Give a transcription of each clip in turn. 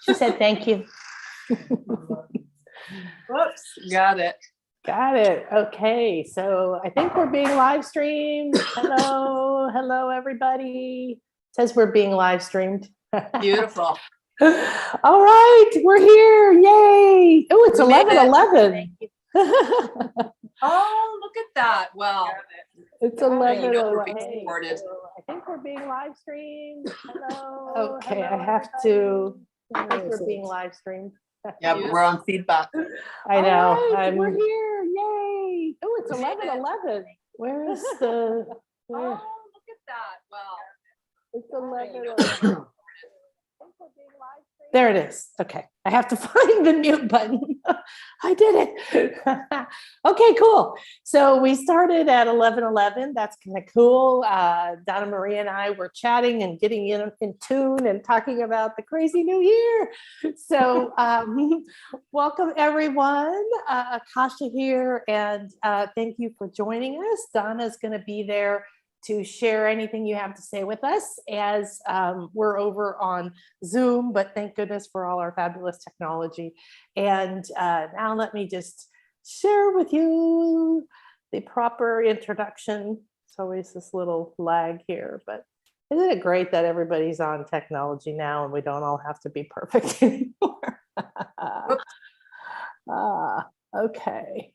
She said, thank you. Whoops, got it. Got it. Okay. So I think we're being live streamed. Hello, everybody. It says we're being live streamed. Beautiful. All right. We're here. Yay. Oh, it's 11:11. Oh, look at that. Well, It's you 11. know we're being supported. I think we're being live streamed. Hello. Okay. I have to. I think we're being live streamed. Yeah, but we're on feedback. I know. Right, we're here. Yay. Oh, it's 11:11. Where is the? Where? Oh, look at that. Well, It's 11:11. There it is. Okay. I have to find the mute button. I did it. Okay, cool. So we started at 11:11. That's kind of cool. Donna Marie and I were chatting and getting in tune and talking about the crazy new year. So welcome everyone. Akasha here. And thank you for joining us. Donna's going to be there to share anything you have to say with us as we're over on Zoom, but thank goodness for all our fabulous technology. And now let me just share with you the proper introduction. It's always this little lag here, but isn't it great that everybody's on technology now and we don't all have to be perfect anymore? Okay.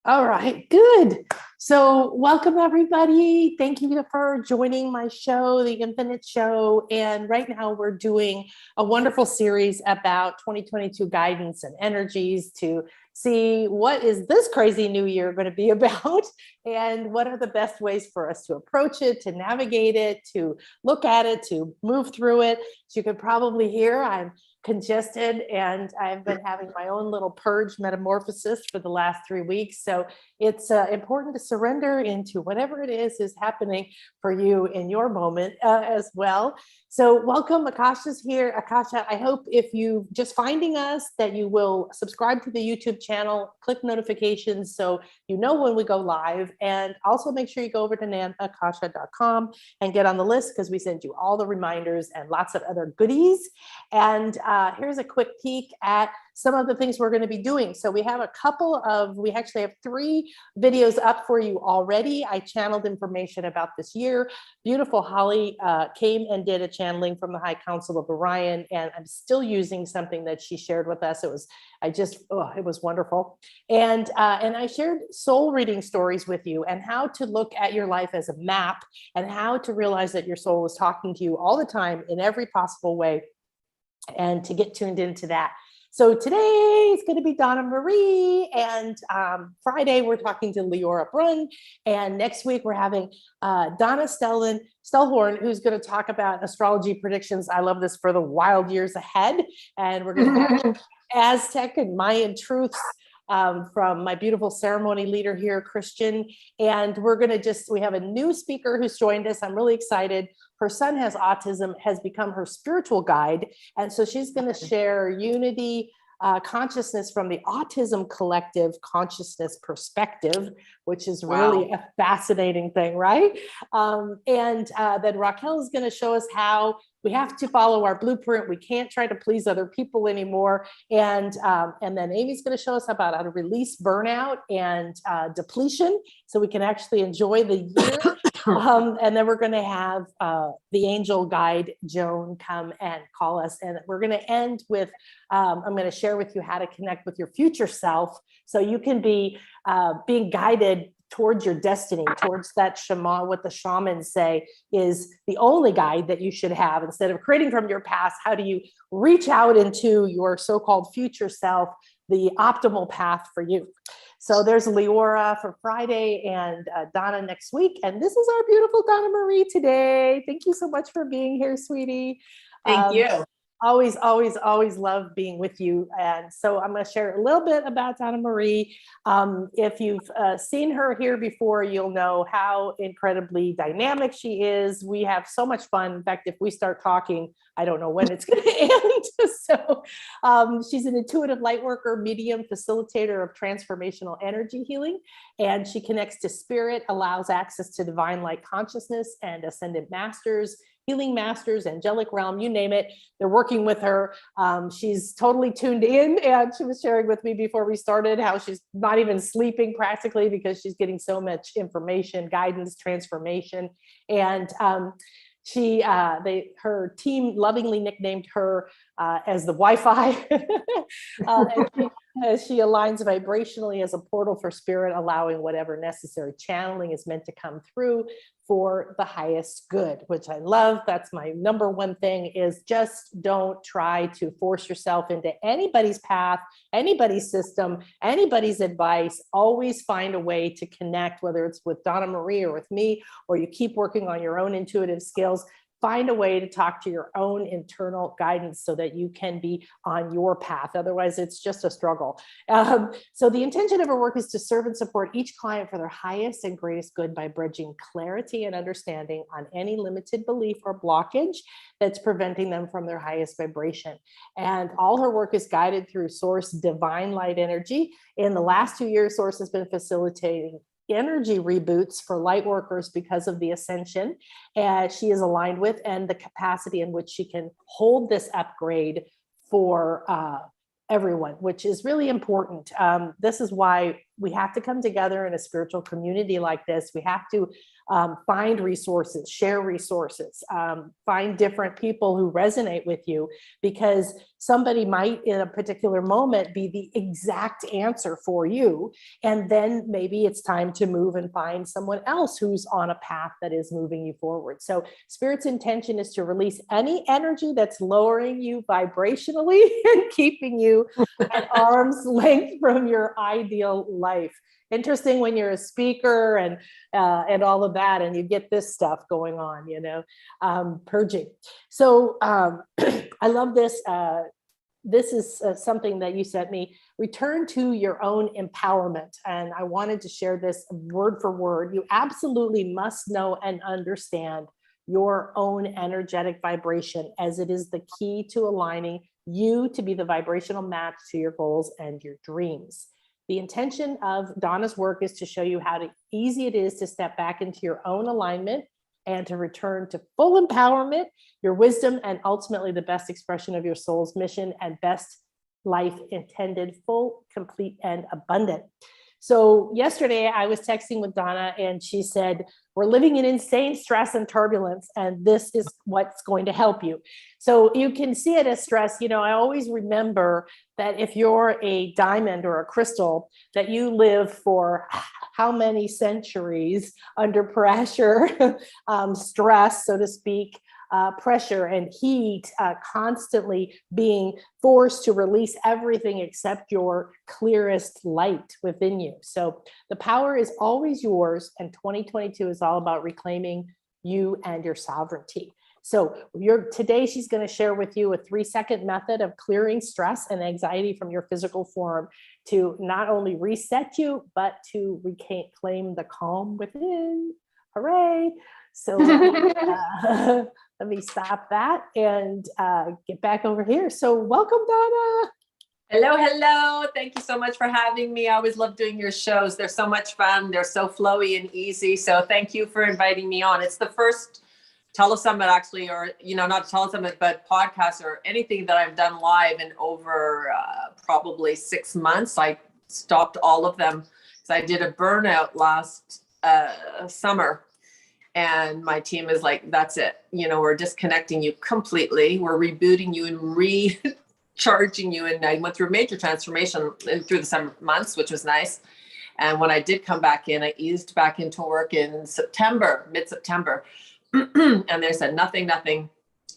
All right, good. So welcome everybody. Thank you for joining my show, The Infinite Show. And right now we're doing a wonderful series about 2022 guidance and energies to see what is this crazy new year going to be about and what are the best ways for us to approach it, to navigate it, to look at it, to move through it. As you can probably hear, I'm congested and I've been having my own little purge metamorphosis for the last 3 weeks. So it's important to surrender into whatever it is happening for you in your moment as well. So welcome, Akasha's here. Akasha, I hope if you just finding us that you will subscribe to the YouTube channel, click notifications so you know when we go live, and also make sure you go over to nanakasha.com and get on the list because we send you all the reminders and lots of other goodies. And here's a quick peek at some of the things we're going to be doing. So we actually have 3 videos up for you already. I channeled information about this year. Beautiful Holly came and did a channeling from the High Council of Orion, and I'm still using something that she shared with us. It was wonderful. And I shared soul reading stories with you and how to look at your life as a map and how to realize that your soul is talking to you all the time in every possible way, and to get tuned into that. So today it's going to be Donna Marie, and Friday we're talking to Leora Brunn, and next week we're having Donna Stellhorn, who's going to talk about astrology predictions. I love this, for the wild years ahead, and we're going to have Aztec and Mayan truths from my beautiful ceremony leader here, Christian. And we have a new speaker who's joined us. I'm really excited. Her son has autism, has become her spiritual guide. And so she's going to share unity consciousness from the Autism Collective consciousness perspective, which is really a fascinating thing, right? And then Raquel is going to show us how we have to follow our blueprint. We can't try to please other people anymore. And then Amy's going to show us about how to release burnout and depletion so we can actually enjoy the year. And then we're going to have the angel guide, Joan, come and call us. And we're going to end with, I'm going to share with you how to connect with your future self so you can be being guided towards your destiny, towards that shaman, what the shamans say is the only guide that you should have. Instead of creating from your past, how do you reach out into your so-called future self, the optimal path for you? So there's Leora for Friday and Donna next week. And this is our beautiful Donna Marie today. Thank you so much for being here, sweetie. Thank you. Always, always, always love being with you. And so I'm going to share a little bit about Donna Marie. If you've seen her here before, you'll know how incredibly dynamic she is. We have so much fun. In fact, if we start talking, I don't know when it's going to end. So she's an intuitive light worker, medium, facilitator of transformational energy healing. And she connects to spirit, allows access to divine light consciousness and ascended masters, healing masters, angelic realm, you name it. They're working with her. She's totally tuned in, and she was sharing with me before we started how she's not even sleeping practically because she's getting so much information, guidance, transformation. And her team lovingly nicknamed her as the Wi-Fi as she aligns vibrationally as a portal for spirit, allowing whatever necessary channeling is meant to come through for the highest good, which I love. That's my number one thing, is just don't try to force yourself into anybody's path, anybody's system, anybody's advice. Always find a way to connect, whether it's with Donna Marie or with me, or you keep working on your own intuitive skills. Find a way to talk to your own internal guidance so that you can be on your path. Otherwise, it's just a struggle. So the intention of our work is to serve and support each client for their highest and greatest good by bridging clarity and understanding on any limited belief or blockage that's preventing them from their highest vibration. And all her work is guided through Source Divine Light Energy. In the last 2 years, Source has been facilitating energy reboots for light workers because of the ascension she is aligned with and the capacity in which she can hold this upgrade for everyone, which is really important. This is why we have to come together in a spiritual community like this. We have to find resources, share resources, find different people who resonate with you, because somebody might in a particular moment be the exact answer for you. And then maybe it's time to move and find someone else who's on a path that is moving you forward. So Spirit's intention is to release any energy that's lowering you vibrationally and keeping you at arm's length from your ideal life. Interesting when you're a speaker and all of that, and you get this stuff going on, purging. So I love this. This is something that you sent me. Return to your own empowerment. And I wanted to share this word for word. You absolutely must know and understand your own energetic vibration, as it is the key to aligning you to be the vibrational match to your goals and your dreams. The intention of Donna's work is to show you how easy it is to step back into your own alignment and to return to full empowerment, your wisdom, and ultimately the best expression of your soul's mission and best life intended, full, complete, and abundant. So yesterday I was texting with Donna and she said, we're living in insane stress and turbulence, and this is what's going to help you. So you can see it as stress. I always remember that if you're a diamond or a crystal, that you live for how many centuries under pressure, stress, so to speak, pressure and heat, constantly being forced to release everything except your clearest light within you. So the power is always yours, and 2022 is all about reclaiming you and your sovereignty. So today she's going to share with you a 3-second method of clearing stress and anxiety from your physical form to not only reset you, but to reclaim the calm within. Hooray! So let me stop that and get back over here. So welcome, Donna. Hello. Thank you so much for having me. I always love doing your shows. They're so much fun. They're so flowy and easy. So thank you for inviting me on. It's the first telesummit actually, or, not a telesummit, but podcast or anything that I've done live in over probably 6 months. I stopped all of them because I did a burnout last summer. And my team is like, that's it. We're disconnecting you completely. We're rebooting you and recharging you. And I went through a major transformation through the summer months, which was nice. And when I did come back in, I eased back into work in mid-September. And they said, nothing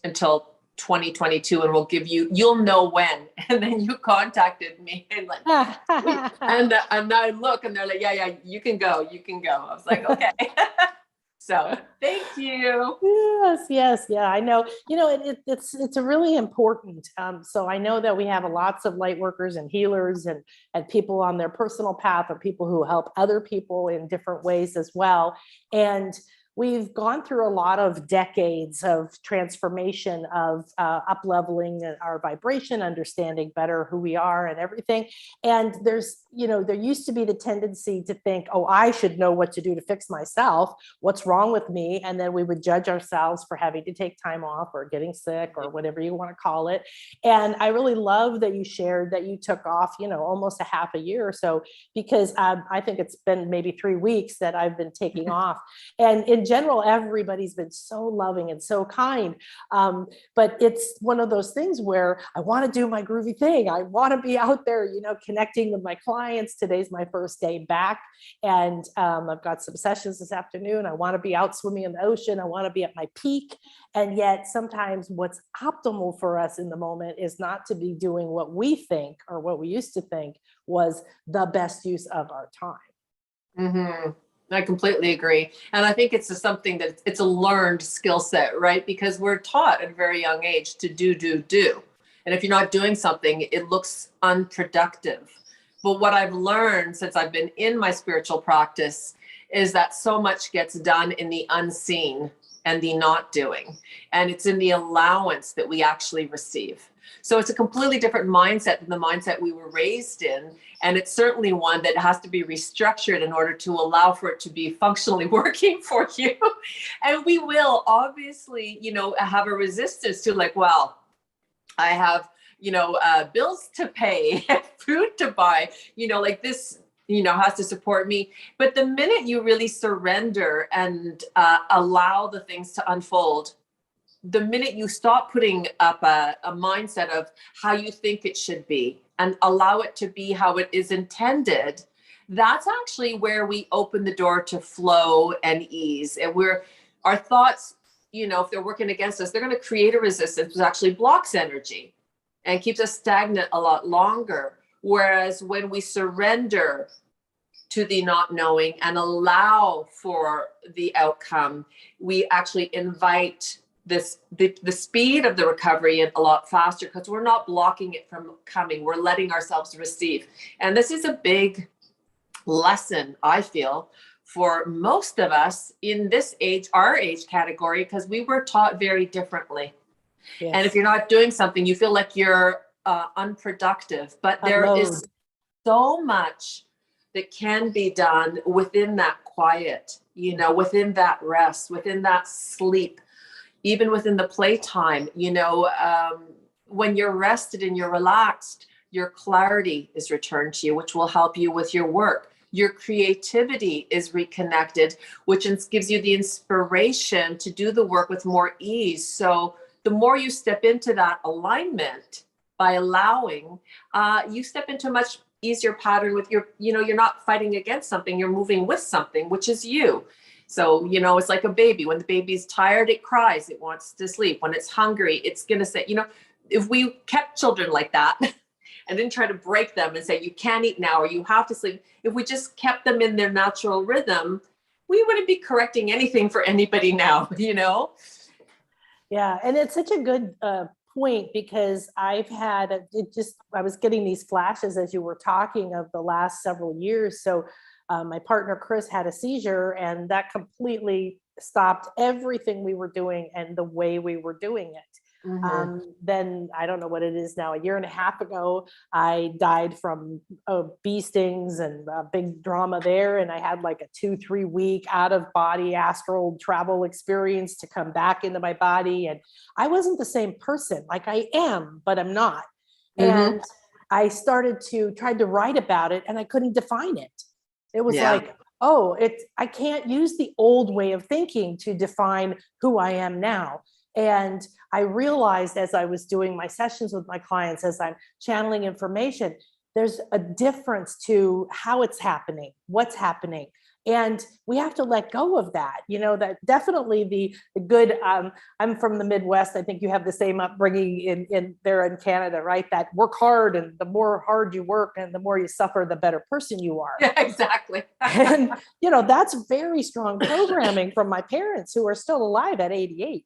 until 2022. And we'll give you'll know when. And then you contacted me and and I look and they're like, yeah, you can go. I was like, okay. So thank you. Yes. Yeah, I know. It's a really important. So I know that we have lots of light workers and healers and people on their personal path, or people who help other people in different ways as well. And we've gone through a lot of decades of transformation, of up-leveling our vibration, understanding better who we are and everything. And there's, there used to be the tendency to think, oh, I should know what to do to fix myself. What's wrong with me? And then we would judge ourselves for having to take time off or getting sick or whatever you want to call it. And I really love that you shared that you took off, almost a half a year or so, because I think it's been maybe 3 weeks that I've been taking off. And in general, everybody's been so loving and so kind. But it's one of those things where I want to do my groovy thing. I want to be out there, connecting with my clients. Today's my first day back. And I've got some sessions this afternoon. I want to be out swimming in the ocean. I want to be at my peak. And yet sometimes what's optimal for us in the moment is not to be doing what we think or what we used to think was the best use of our time. Mm-hmm. I completely agree. And I think it's something that it's a learned skill set, right? Because we're taught at a very young age to do. And if you're not doing something, it looks unproductive. But what I've learned since I've been in my spiritual practice is that so much gets done in the unseen and the not doing. And it's in the allowance that we actually receive. So it's a completely different mindset than the mindset we were raised in. And it's certainly one that has to be restructured in order to allow for it to be functionally working for you. And we will obviously, have a resistance to like, well, I have, bills to pay, food to buy, like this, has to support me. But the minute you really surrender and allow the things to unfold, the minute you stop putting up a mindset of how you think it should be and allow it to be how it is intended, that's actually where we open the door to flow and ease. And our thoughts, if they're working against us, they're going to create a resistance that actually blocks energy and keeps us stagnant a lot longer. Whereas when we surrender to the not knowing and allow for the outcome, we actually invite the speed of the recovery in a lot faster because we're not blocking it from coming. We're letting ourselves receive. And this is a big lesson, I feel, for most of us in this age, our age category, because we were taught very differently. Yes. And if you're not doing something, you feel like you're unproductive. But there is so much that can be done within that quiet, within that rest, within that sleep, even within the playtime. When you're rested and you're relaxed, your clarity is returned to you, which will help you with your work. Your creativity is reconnected, which gives you the inspiration to do the work with more ease. So the more you step into that alignment by allowing, you step into a much easier pattern with you're not fighting against something, you're moving with something, which is you. So, it's like a baby. When the baby's tired, it cries, it wants to sleep. When it's hungry, it's going to say, if we kept children like that and didn't try to break them and say, you can't eat now, or you have to sleep. If we just kept them in their natural rhythm, we wouldn't be correcting anything for anybody now, Yeah. And it's such a good point because I was getting these flashes as you were talking of the last several years. So my partner, Chris, had a seizure and that completely stopped everything we were doing and the way we were doing it. Mm-hmm. Then I don't know what it is now, a year and a half ago, I died from bee stings and a big drama there. And I had like a 2-3 week out of body astral travel experience to come back into my body. And I wasn't the same person. Like I am, but I'm not. Mm-hmm. And I tried to write about it and I couldn't define it. It was like, I can't use the old way of thinking to define who I am now. And I realized as I was doing my sessions with my clients, as I'm channeling information, there's a difference to how it's happening, what's happening. And we have to let go of that, that definitely the good, I'm from the Midwest. I think you have the same upbringing in there in Canada, right? That work hard, and the more hard you work and the more you suffer, the better person you are. Yeah, exactly. And, that's very strong programming from my parents who are still alive at 88,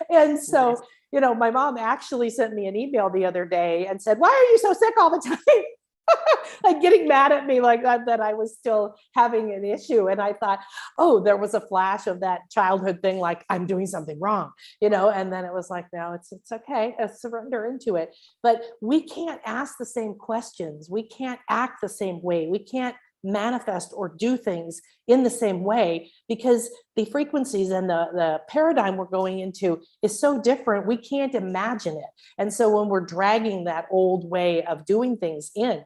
And so, nice. My mom actually sent me an email the other day and said, why are you so sick all the time? like getting mad at me like that I was still having an issue. And I thought, oh, there was a flash of that childhood thing, like I'm doing something wrong, and then it was like, no, it's okay. Surrender into it. But we can't ask the same questions. We can't act the same way. We can't manifest or do things in the same way, because the frequencies and the paradigm we're going into is so different. We can't imagine it. And so when we're dragging that old way of doing things in,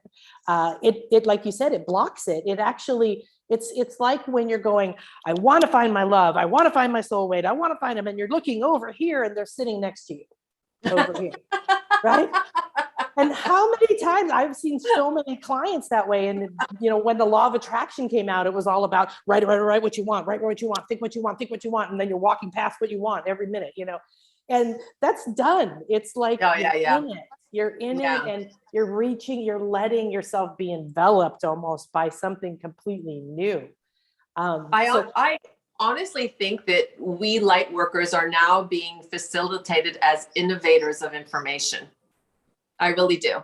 it like you said, it blocks it. It actually, it's like when you're going, I want to find my love, I want to find my soulmate, I want to find them, and you're looking over here and they're sitting next to you over here, right? And how many times I've seen so many clients that way. And, when the law of attraction came out, it was all about write what you want, think what you want. And then you're walking past what you want every minute, and that's done. It's like, you're in it and you're letting yourself be enveloped almost by something completely new. I honestly think that we light workers are now being facilitated as innovators of information. I really do,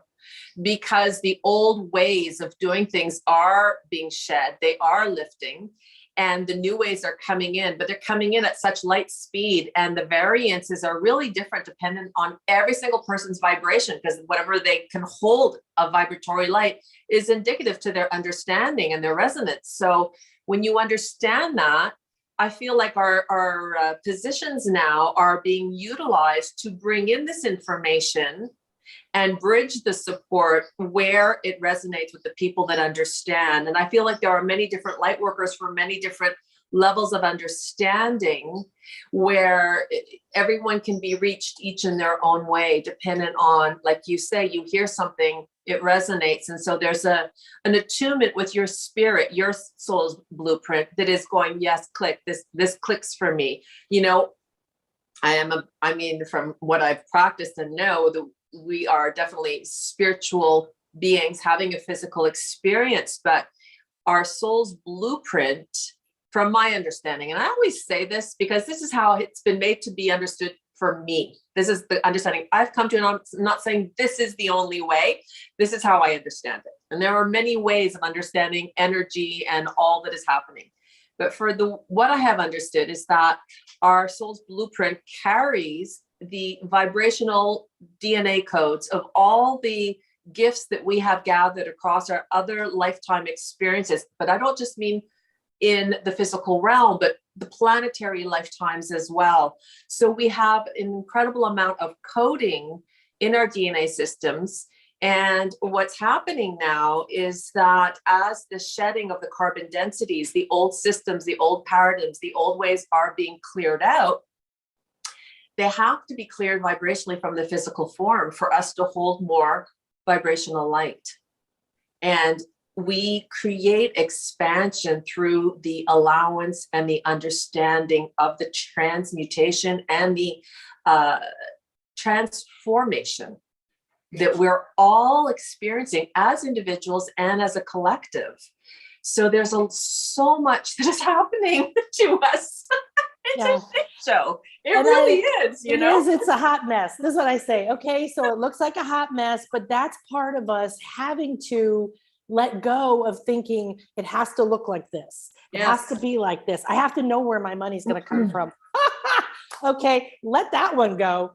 because the old ways of doing things are being shed. They are lifting, and the new ways are coming in, but they're coming in at such light speed. And the variances are really different dependent on every single person's vibration, because whatever they can hold of vibratory light is indicative to their understanding and their resonance. So when you understand that, I feel like our positions now are being utilized to bring in this information and bridge the support where it resonates with the people that understand. And I feel like there are many different light workers for many different levels of understanding, where everyone can be reached each in their own way, dependent on, like you say, you hear something, it resonates. And so there's an attunement with your spirit, your soul's blueprint that is going, yes, click, this clicks for me. From what I've practiced and know, we are definitely spiritual beings having a physical experience, but our soul's blueprint, from my understanding, and I always say this because this is how it's been made to be understood for me. This is the understanding I've come to, and I'm not saying this is the only way. This is how I understand it. And there are many ways of understanding energy and all that is happening. But for what I have understood is that our soul's blueprint carries the vibrational DNA codes of all the gifts that we have gathered across our other lifetime experiences. But I don't just mean in the physical realm, but the planetary lifetimes as well. So we have an incredible amount of coding in our DNA systems. And what's happening now is that as the shedding of the carbon densities, the old systems, the old paradigms, the old ways are being cleared out, they have to be cleared vibrationally from the physical form for us to hold more vibrational light. And we create expansion through the allowance and the understanding of the transmutation and the transformation that we're all experiencing as individuals and as a collective. So there's so much that is happening to us. It's a shit show. It really is, It is. It's a hot mess. This is what I say. Okay, so it looks like a hot mess, but that's part of us having to let go of thinking it has to look like this. It has to be like this. I have to know where my money's going to come from. Okay, let that one go.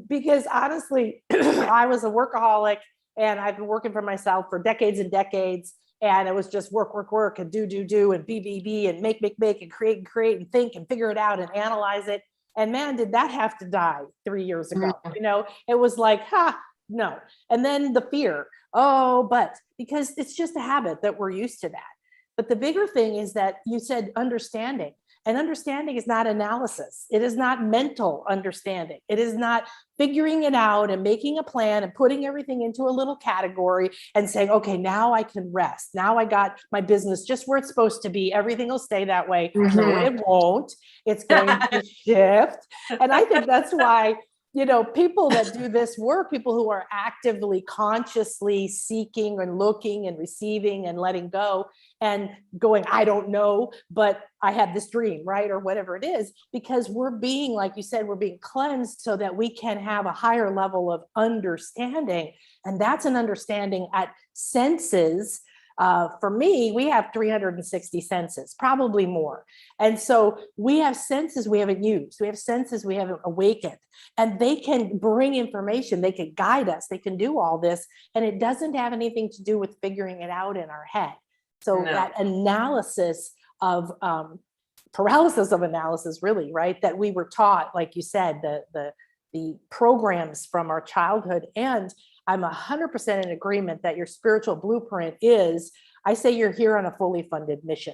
Because honestly, I was a workaholic, and I've been working for myself for decades and decades. And it was just work, and do, and be, and make, and create, and think, and figure it out, and analyze it. And man, did that have to die 3 years ago? It was like, no. And then the fear, but because it's just a habit that we're used to that. But the bigger thing is that you said understanding. And understanding is not analysis. It is not mental understanding. It is not figuring it out and making a plan and putting everything into a little category and saying, okay, now I can rest. Now I got my business just where it's supposed to be. Everything will stay that way. No, it won't. It's going to shift. And I think that's why people that do this work, people who are actively, consciously seeking and looking and receiving and letting go and going, I don't know, but I have this dream, right? Or whatever it is, because we're being, like you said, we're being cleansed so that we can have a higher level of understanding. And that's an understanding at senses. For me, we have 360 senses, probably more. And so we have senses we haven't used. We have senses we haven't awakened, and they can bring information. They can guide us. They can do all this. And it doesn't have anything to do with figuring it out in our head. So that analysis of paralysis of analysis, really, right? That we were taught, like you said, the programs from our childhood. And I'm 100% in agreement that your spiritual blueprint is, I say you're here on a fully funded mission.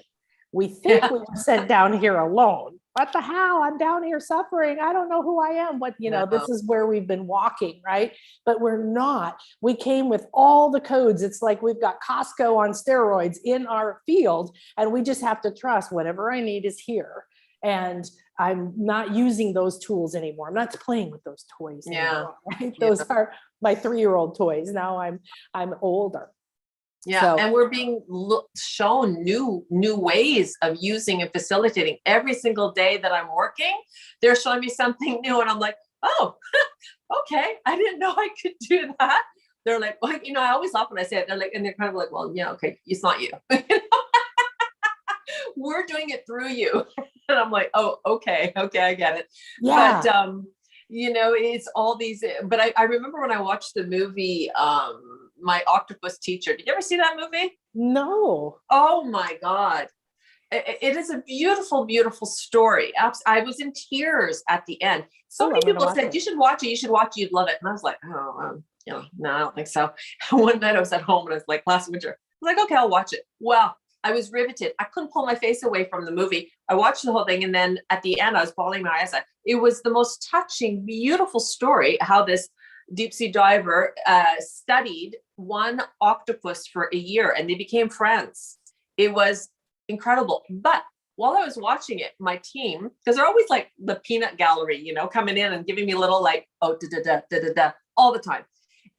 We think we were sent down here alone. What the hell? I'm down here suffering. I don't know who I am. This is where we've been walking, right? But we're not. We came with all the codes. It's like we've got Costco on steroids in our field, and we just have to trust whatever I need is here. And I'm not using those tools anymore. I'm not playing with those toys anymore. Right? Those are my 3-year-old toys. Now I'm older. Yeah, So, and we're being shown new ways of using and facilitating. Every single day that I'm working, they're showing me something new, and I'm like, oh, okay, I didn't know I could do that. They're like, well, I always laugh when I say it. They're like, and they're kind of like, well, yeah, okay, it's not you. We're doing it through you. And I'm like, oh, okay, I get it. yeah. But it's all these. But I remember when I watched the movie, My Octopus Teacher. Did you ever see that movie? No. Oh my God. It is a beautiful, beautiful story. I was in tears at the end. So many people said, you should watch it. You'd love it. And I was like, oh, no, I don't think so. One night I was at home and I was like, last winter, I was like, okay, I'll watch it. Well, I was riveted. I couldn't pull my face away from the movie. I watched the whole thing. And then at the end, I was bawling my eyes out. It was the most touching, beautiful story, how this deep sea diver studied one octopus for a year and they became friends. It was incredible. But while I was watching it, my team, because they're always like the peanut gallery, coming in and giving me little like, oh, da all the time.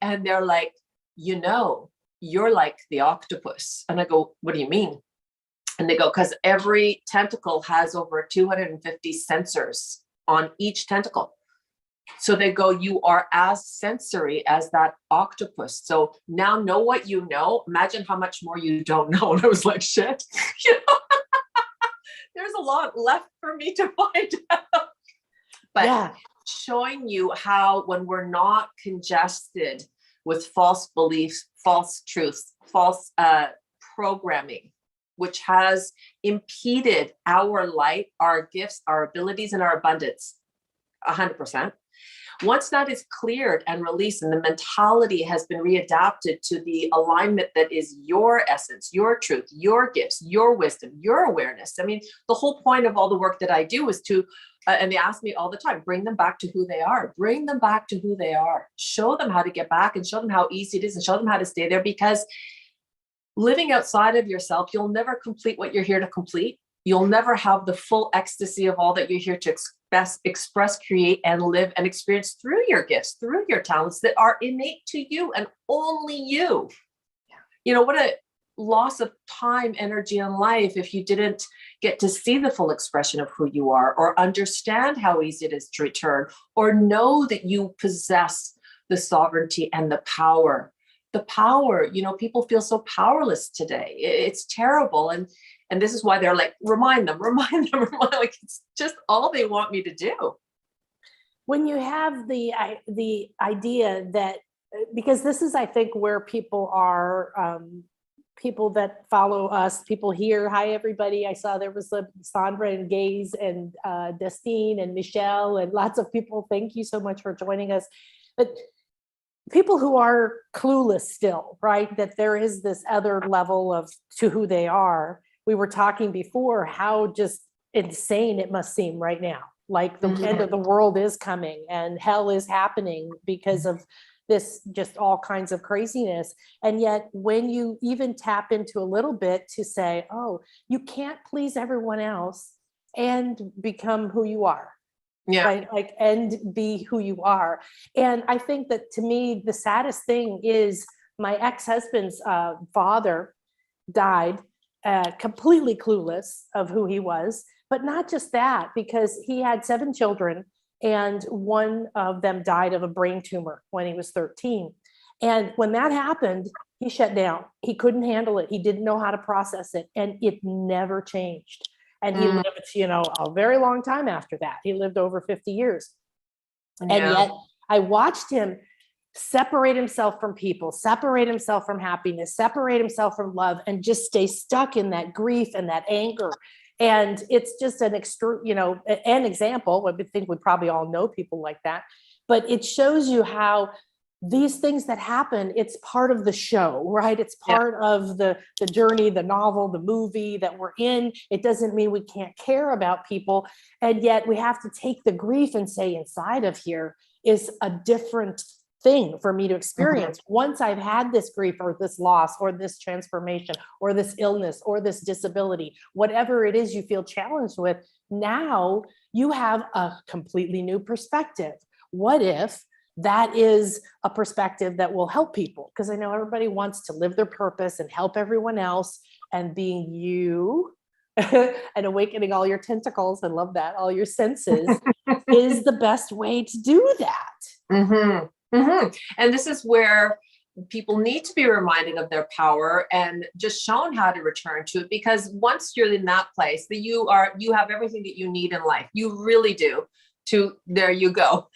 And they're like, you're like the octopus. And I go, what do you mean? And they go, because every tentacle has over 250 sensors on each tentacle. So they go, you are as sensory as that octopus. So now know what you know. Imagine how much more you don't know. And I was like, shit, there's a lot left for me to find out. But showing you how when we're not congested with false beliefs, false truths, false programming, which has impeded our light, our gifts, our abilities, and our abundance, 100%. Once that is cleared and released and the mentality has been readapted to the alignment that is your essence, your truth, your gifts, your wisdom, your awareness. I mean, the whole point of all the work that I do is to, and they ask me all the time, bring them back to who they are, bring them back to who they are, show them how to get back and show them how easy it is and show them how to stay there, because living outside of yourself, you'll never complete what you're here to complete. You'll never have the full ecstasy of all that you're here to express, create, and live and experience through your gifts, through your talents that are innate to you and only you. What a loss of time, energy, and life if you didn't get to see the full expression of who you are, or understand how easy it is to return, or know that you possess the sovereignty and the power. The power, people feel so powerless today. It's terrible. And this is why they're like, remind them. Like, it's just all they want me to do. When you have the idea that, because this is, I think, where people are, people that follow us, people here. Hi, everybody. I saw there was Sandra and Gaze and Destine and Michelle and lots of people. Thank you so much for joining us. But people who are clueless still, right? That there is this other level to who they are. We were talking before how just insane it must seem right now. Like the end of the world is coming and hell is happening because of this, just all kinds of craziness. And yet when you even tap into a little bit to say, oh, you can't please everyone else and become who you are. Yeah. Right. Like, and be who you are. And I think that to me, the saddest thing is my ex-husband's father died completely clueless of who he was. But not just that, because he had 7 children and one of them died of a brain tumor when he was 13. And when that happened, he shut down. He couldn't handle it. He didn't know how to process it. And it never changed. And he lived, a very long time after that. He lived over 50 years. Yeah. And yet I watched him separate himself from people, separate himself from happiness, separate himself from love, and just stay stuck in that grief and that anger. And it's just an example. I think we probably all know people like that, but it shows you how these things that happen, it's part of the show, right? It's part of the journey, the novel, the movie that we're in. It doesn't mean we can't care about people. And yet we have to take the grief and say, inside of here is a different thing for me to experience. Once I've had this grief or this loss or this transformation or this illness or this disability, whatever it is you feel challenged with, now you have a completely new perspective. What if that is a perspective that will help people? Because I know everybody wants to live their purpose and help everyone else, and being you and awakening all your tentacles, I love that, all your senses is the best way to do that. And this is where people need to be reminded of their power and just shown how to return to it, because once you're in that place, that you have everything that you need in life. You really do. There you go.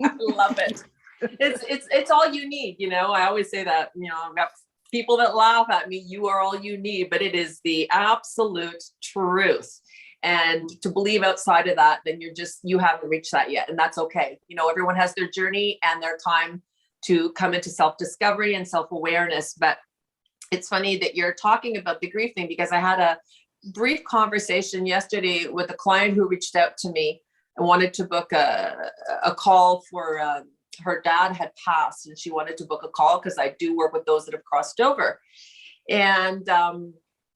I love it. It's all you need. I always say that, I've got people that laugh at me. You are all you need, but it is the absolute truth. And to believe outside of that, then you haven't reached that yet. And that's okay. Everyone has their journey and their time to come into self-discovery and self-awareness. But it's funny that you're talking about the grief thing, because I had a brief conversation yesterday with a client who reached out to me and wanted to book a call for her dad had passed, and she wanted to book a call because I do work with those that have crossed over. And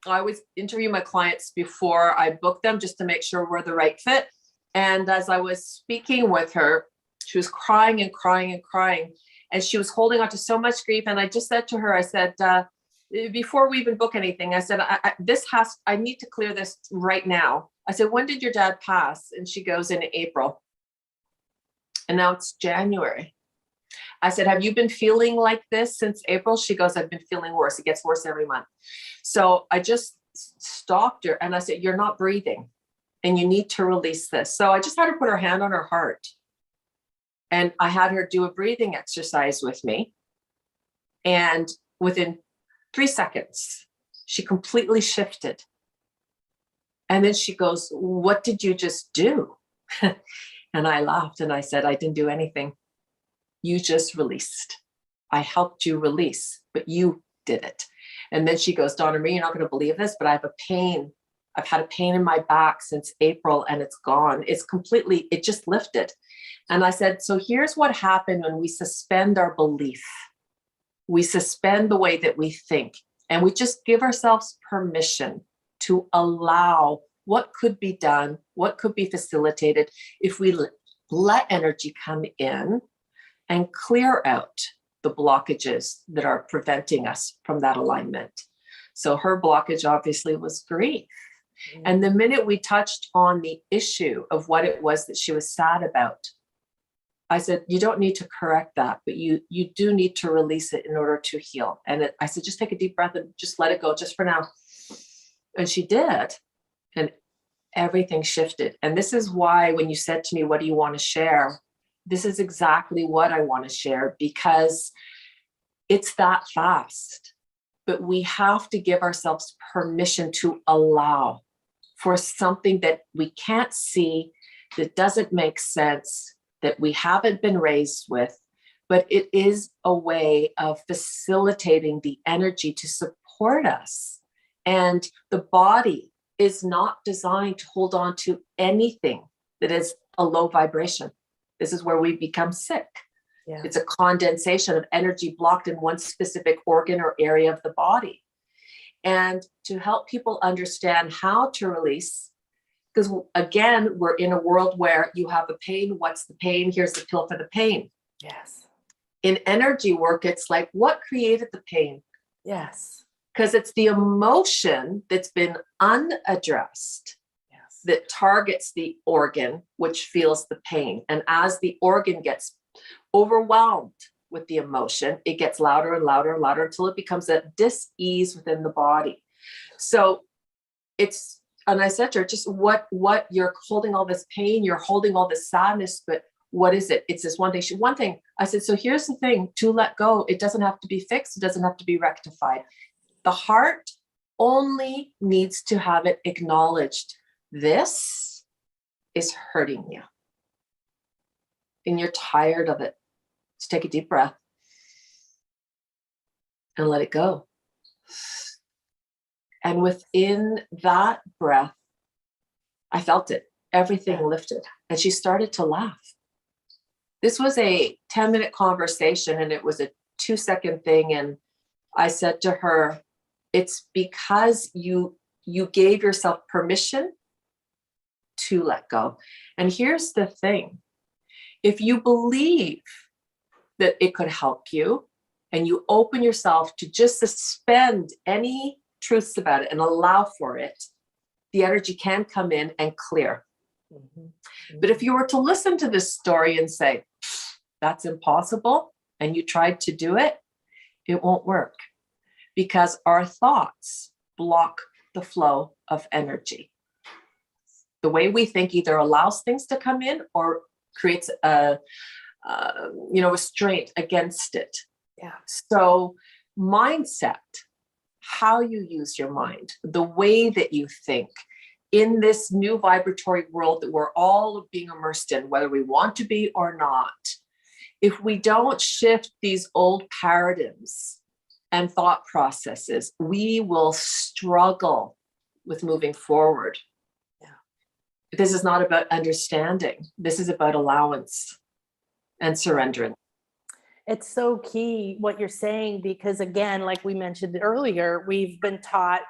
I always interview my clients before I book them, just to make sure we're the right fit. And as I was speaking with her, she was crying and crying and crying, and she was holding on to so much grief. And I just said to her, I said, before we even book anything, I said, I need to clear this right now. I said, when did your dad pass? And she goes, in April. And now it's January. I said, have you been feeling like this since April? She goes, I've been feeling worse. It gets worse every month. So I just stopped her and I said, you're not breathing and you need to release this. So I just had her put her hand on her heart, and I had her do a breathing exercise with me. And within 3 seconds, she completely shifted. And then she goes, what did you just do? And I laughed and I said, I didn't do anything. You just released. I helped you release, but you did it. And then she goes, Donna Marie, you're not going to believe this, but I have a pain. I've had a pain in my back since April and it's gone. It just lifted. And I said, so here's what happened when we suspend our belief. We suspend the way that we think, and we just give ourselves permission to allow what could be done, what could be facilitated if we let energy come in and clear out the blockages that are preventing us from that alignment. So her blockage obviously was grief. And the minute we touched on the issue of what it was that she was sad about, I said, you don't need to correct that, but you do need to release it in order to heal. And I said, just take a deep breath and just let it go just for now. And she did. And everything shifted. And this is why when you said to me, what do you want to share? This is exactly what I want to share, because it's that fast. But we have to give ourselves permission to allow for something that we can't see, that doesn't make sense, that we haven't been raised with, but it is a way of facilitating the energy to support us. And the body is not designed to hold on to anything that is a low vibration. This is where we become sick. Yeah. It's a condensation of energy blocked in one specific organ or area of the body. And to help people understand how to release, Because again, we're in a world where you have a pain. What's the pain? Here's the pill for the pain. Yes. In energy work, it's like, what created the pain? Yes. Because it's the emotion that's been unaddressed that targets the organ, which feels the pain. And as the organ gets overwhelmed with the emotion, it gets louder and louder and louder until it becomes a dis-ease within the body. So it's, and I said to her, just what you're holding all this pain, you're holding all this sadness, but what is it? It's this one thing. One thing I said, so here's the thing, to let go, it doesn't have to be fixed. It doesn't have to be rectified. The heart only needs to have it acknowledged. This is hurting you. And you're tired of it. Just take a deep breath and let it go. And within that breath, I felt it. Everything lifted. And she started to laugh. This was a 10-minute conversation, and it was a 2-second thing. And I said to her, it's because you gave yourself permission to let go. And here's the thing. If you believe that it could help you, and you open yourself to just suspend any truths about it and allow for it, the energy can come in and clear. Mm-hmm. Mm-hmm. But if you were to listen to this story and say, that's impossible, and you tried to do it, it won't work, because our thoughts block the flow of energy. The way we think either allows things to come in or creates a restraint against it. Yeah. So mindset, how you use your mind, the way that you think in this new vibratory world that we're all being immersed in, whether we want to be or not, if we don't shift these old paradigms and thought processes, we will struggle with moving forward. Yeah. This is not about understanding. This is about allowance and surrendering. It's so key what you're saying, because again, like we mentioned earlier, we've been taught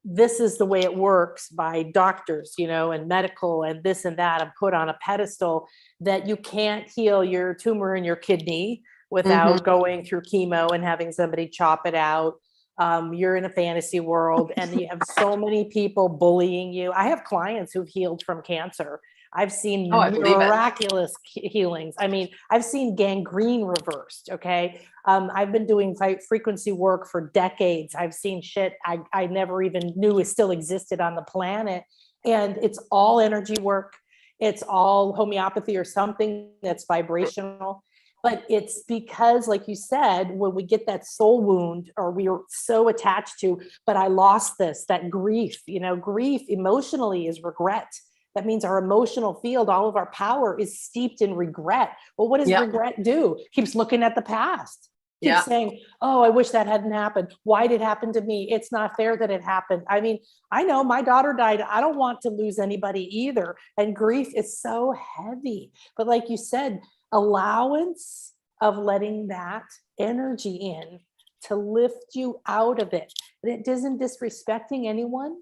this is the way it works by doctors, and medical and this and that, and put on a pedestal that you can't heal your tumor in your kidney without going through chemo and having somebody chop it out. You're in a fantasy world, and you have so many people bullying you. I have clients who've healed from cancer. I've seen miraculous healings. I mean, I've seen gangrene reversed. Okay. I've been doing frequency work for decades. I've seen shit I never even knew it still existed on the planet. And it's all energy work. It's all homeopathy or something that's vibrational. But it's because, like you said, when we get that soul wound, or we are so attached to, but I lost this, that grief, grief emotionally is regret. That means our emotional field, all of our power is steeped in regret. Well, what does regret do? Keeps looking at the past. Keeps saying, oh, I wish that hadn't happened. Why did it happen to me? It's not fair that it happened. I mean, I know my daughter died. I don't want to lose anybody either. And grief is so heavy. But like you said, allowance of letting that energy in to lift you out of it. And it isn't disrespecting anyone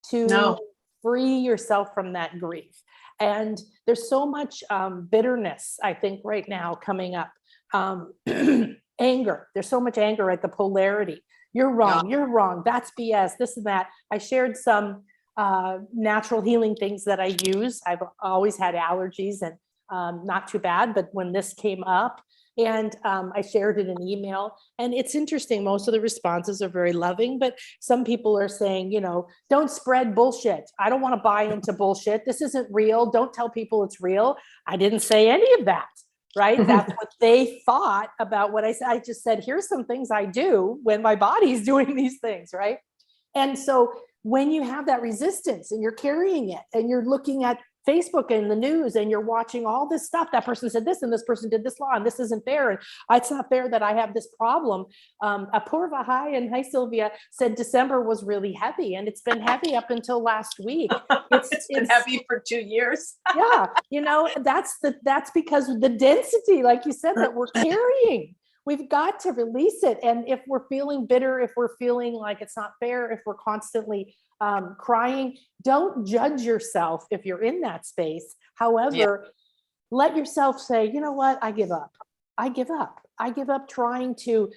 to free yourself from that grief. And there's so much bitterness, I think, right now coming up. Anger. There's so much anger at the polarity. You're wrong. You're wrong. That's BS. This and that. I shared some natural healing things that I use. I've always had allergies, and not too bad. But when this came up, and I shared it in email, and it's interesting. Most of the responses are very loving, but some people are saying, don't spread bullshit. I don't want to buy into bullshit. This isn't real. Don't tell people it's real. I didn't say any of that, right? That's what they thought about what I said. I just said, here's some things I do when my body's doing these things, right? And so when you have that resistance and you're carrying it, and you're looking at Facebook and the news, and you're watching all this stuff, that person said this, and this person did this law, and this isn't fair, and it's not fair that I have this problem. Apurva, hi, and hi, Sylvia, said December was really heavy, and it's been heavy up until last week. It's been heavy for 2 years. Yeah, that's because of the density, like you said, that we're carrying. we've got to release it. And if we're feeling bitter, if we're feeling like it's not fair, if we're constantly crying, don't judge yourself if you're in that space. However, let yourself say, you know what, I give up. I give up. I give up trying to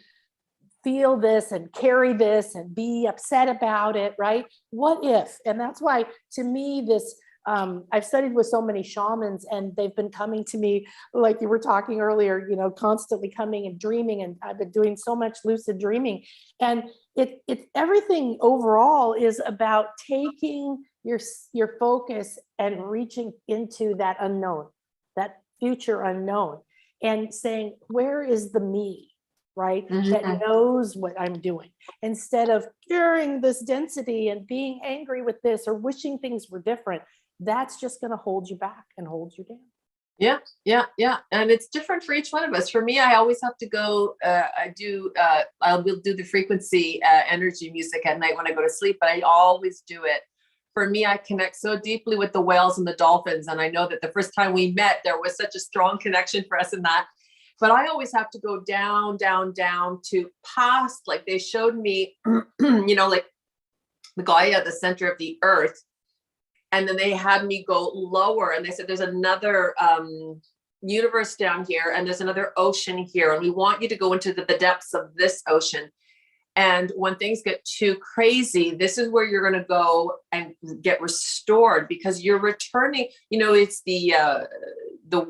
feel this and carry this and be upset about it, right? What if? And that's why, to me, this, I've studied with so many shamans, and they've been coming to me, like you were talking earlier, you know, constantly coming and dreaming. And I've been doing so much lucid dreaming. And it everything overall is about taking your focus and reaching into that unknown, that future unknown, and saying, where is the me? Right? That knows what I'm doing, instead of carrying this density and being angry with this or wishing things were different. That's just going to hold you back and hold you down. Yeah. And it's different for each one of us. For me, I always have to go, I will do the frequency energy music at night when I go to sleep, but I always do it. For me, I connect so deeply with the whales and the dolphins. And I know that the first time we met, there was such a strong connection for us in that. But I always have to go down to past, like they showed me, you know, like the guy at the center of the earth. And then they had me go lower, and they said, there's another universe down here, and there's another ocean here. And we want you to go into the depths of this ocean. And when things get too crazy, this is where you're going to go and get restored, because you're returning, you know, it's the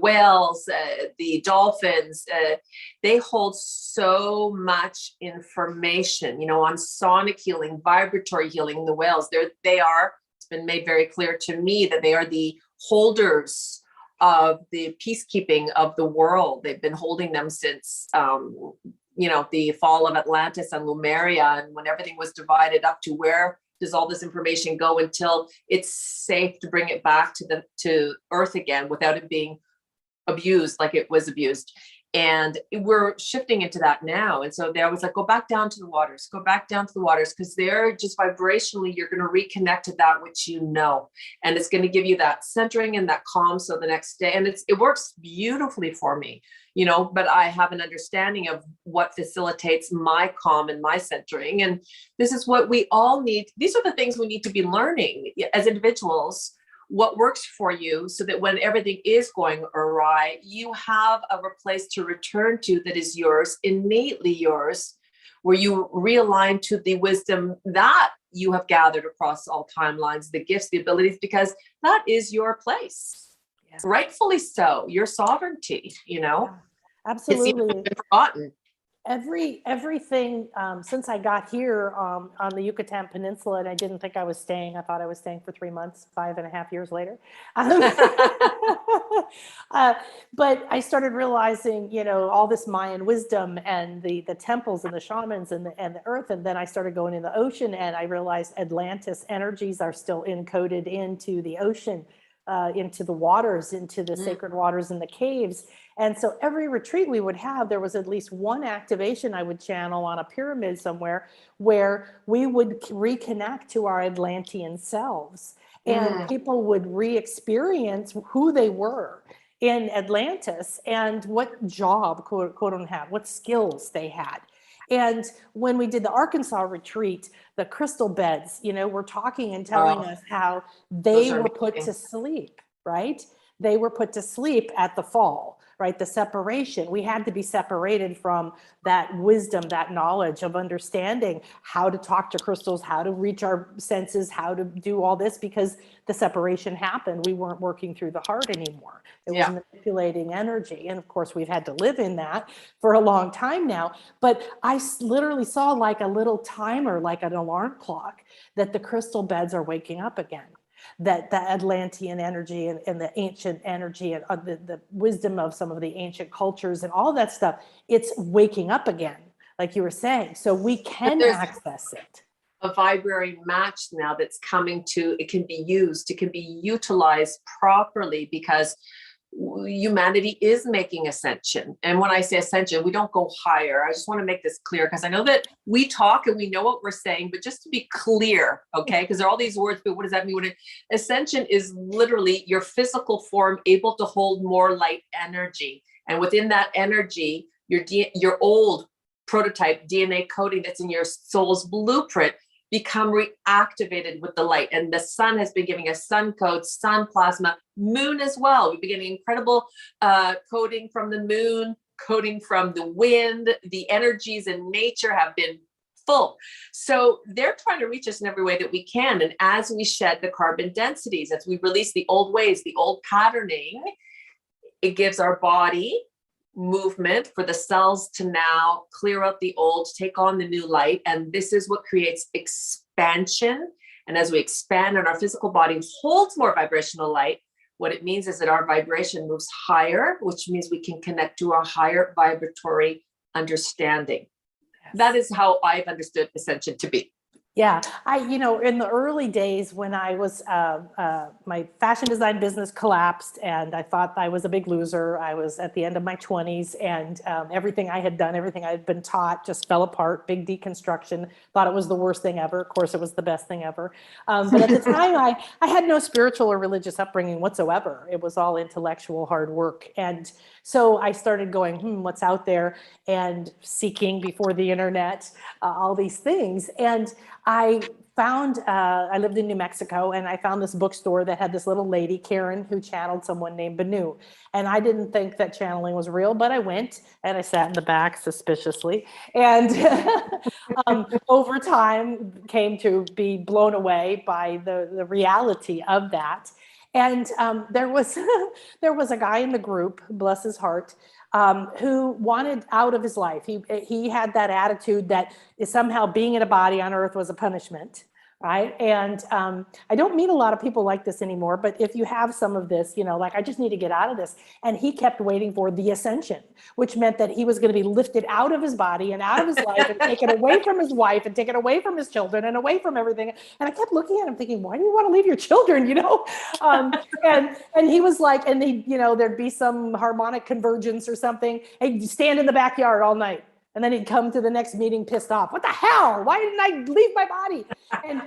whales, the dolphins, they hold so much information, you know, on sonic healing, vibratory healing. The whales, it's been made very clear to me that they are the holders of the peacekeeping of the world. They've been holding them since, you know, the fall of Atlantis and Lemuria, and when everything was divided up, to where does all this information go until it's safe to bring it back to Earth again without it being abused like it was abused. And we're shifting into that now. And so they always like, go back down to the waters, because they're just vibrationally, you're going to reconnect to that which you know, and it's going to give you that centering and that calm. So the next day, and it works beautifully for me, you know, but I have an understanding of what facilitates my calm and my centering. And this is what we all need. These are the things we need to be learning as individuals, what works for you, so that when everything is going awry, you have a place to return to that is yours, innately yours, where you realign to the wisdom that you have gathered across all timelines, the gifts, the abilities, because that is your place. Yeah. Rightfully so, your sovereignty, you know. Yeah, absolutely. It's even been forgotten. Everything since I got here on the Yucatan Peninsula, and I didn't think I was staying. I thought I was staying for 3 months, 5.5 years later. But I started realizing, you know, all this Mayan wisdom and the temples and the shamans and the earth. And then I started going in the ocean, and I realized Atlantis energies are still encoded into the ocean, into the waters, into the sacred waters in the caves. And so every retreat we would have, there was at least one activation I would channel on a pyramid somewhere, where we would reconnect to our Atlantean selves, and people would re-experience who they were in Atlantis and what job, quote unquote, had, what skills they had. And when we did the Arkansas retreat, the crystal beds, you know, were talking and telling us how they were put to sleep, right? They were put to sleep at the fall, right? The separation. We had to be separated from that wisdom, that knowledge of understanding how to talk to crystals, how to reach our senses, how to do all this, because the separation happened. We weren't working through the heart anymore. It was manipulating energy. And of course, we've had to live in that for a long time now. But I literally saw like a little timer, like an alarm clock, that the crystal beds are waking up again. That the Atlantean energy and the ancient energy and the wisdom of some of the ancient cultures and all that stuff, it's waking up again, like you were saying. So we can access it. A vibratory match now that's coming to, it can be used, it can be utilized properly, because humanity is making ascension. And when I say ascension, we don't go higher. I just want to make this clear, because I know that we talk and we know what we're saying, but just to be clear, okay, because there are all these words, but what does that mean? Ascension is literally your physical form able to hold more light energy. And within that energy, your old prototype DNA coding that's in your soul's blueprint become reactivated with the light. And the sun has been giving us sun code, sun plasma, moon as well. We've been getting incredible coding from the moon, coding from the wind. The energies in nature have been full. So they're trying to reach us in every way that we can. And as we shed the carbon densities, as we release the old ways, the old patterning, it gives our body movement for the cells to now clear out the old, take on the new light. And this is what creates expansion. And as we expand and our physical body holds more vibrational light, what it means is that our vibration moves higher, which means we can connect to a higher vibratory understanding. Yes. That is how I've understood Ascension to be. Yeah, in the early days when I was, my fashion design business collapsed and I thought I was a big loser. I was at the end of my 20s and everything I had done, everything I had been taught just fell apart, big deconstruction, thought it was the worst thing ever. Of course, it was the best thing ever. But at the time, I had no spiritual or religious upbringing whatsoever. It was all intellectual hard work. And so I started going, what's out there, and seeking before the internet, all these things. And I found, I lived in New Mexico, and I found this bookstore that had this little lady, Karen, who channeled someone named Banu. And I didn't think that channeling was real, but I went and I sat in the back suspiciously. And over time came to be blown away by the reality of that. And there was a guy in the group, bless his heart, who wanted out of his life. He had that attitude that somehow being in a body on earth was a punishment, right? And I don't meet a lot of people like this anymore, but if you have some of this, like, I just need to get out of this. And he kept waiting for the ascension, which meant that he was going to be lifted out of his body and out of his life and taken away from his wife and taken away from his children and away from everything. And I kept looking at him thinking, why do you want to leave your children, and he was like, and there'd be some harmonic convergence or something. He'd stand in the backyard all night. And then he'd come to the next meeting pissed off. What the hell? Why didn't I leave my body? And,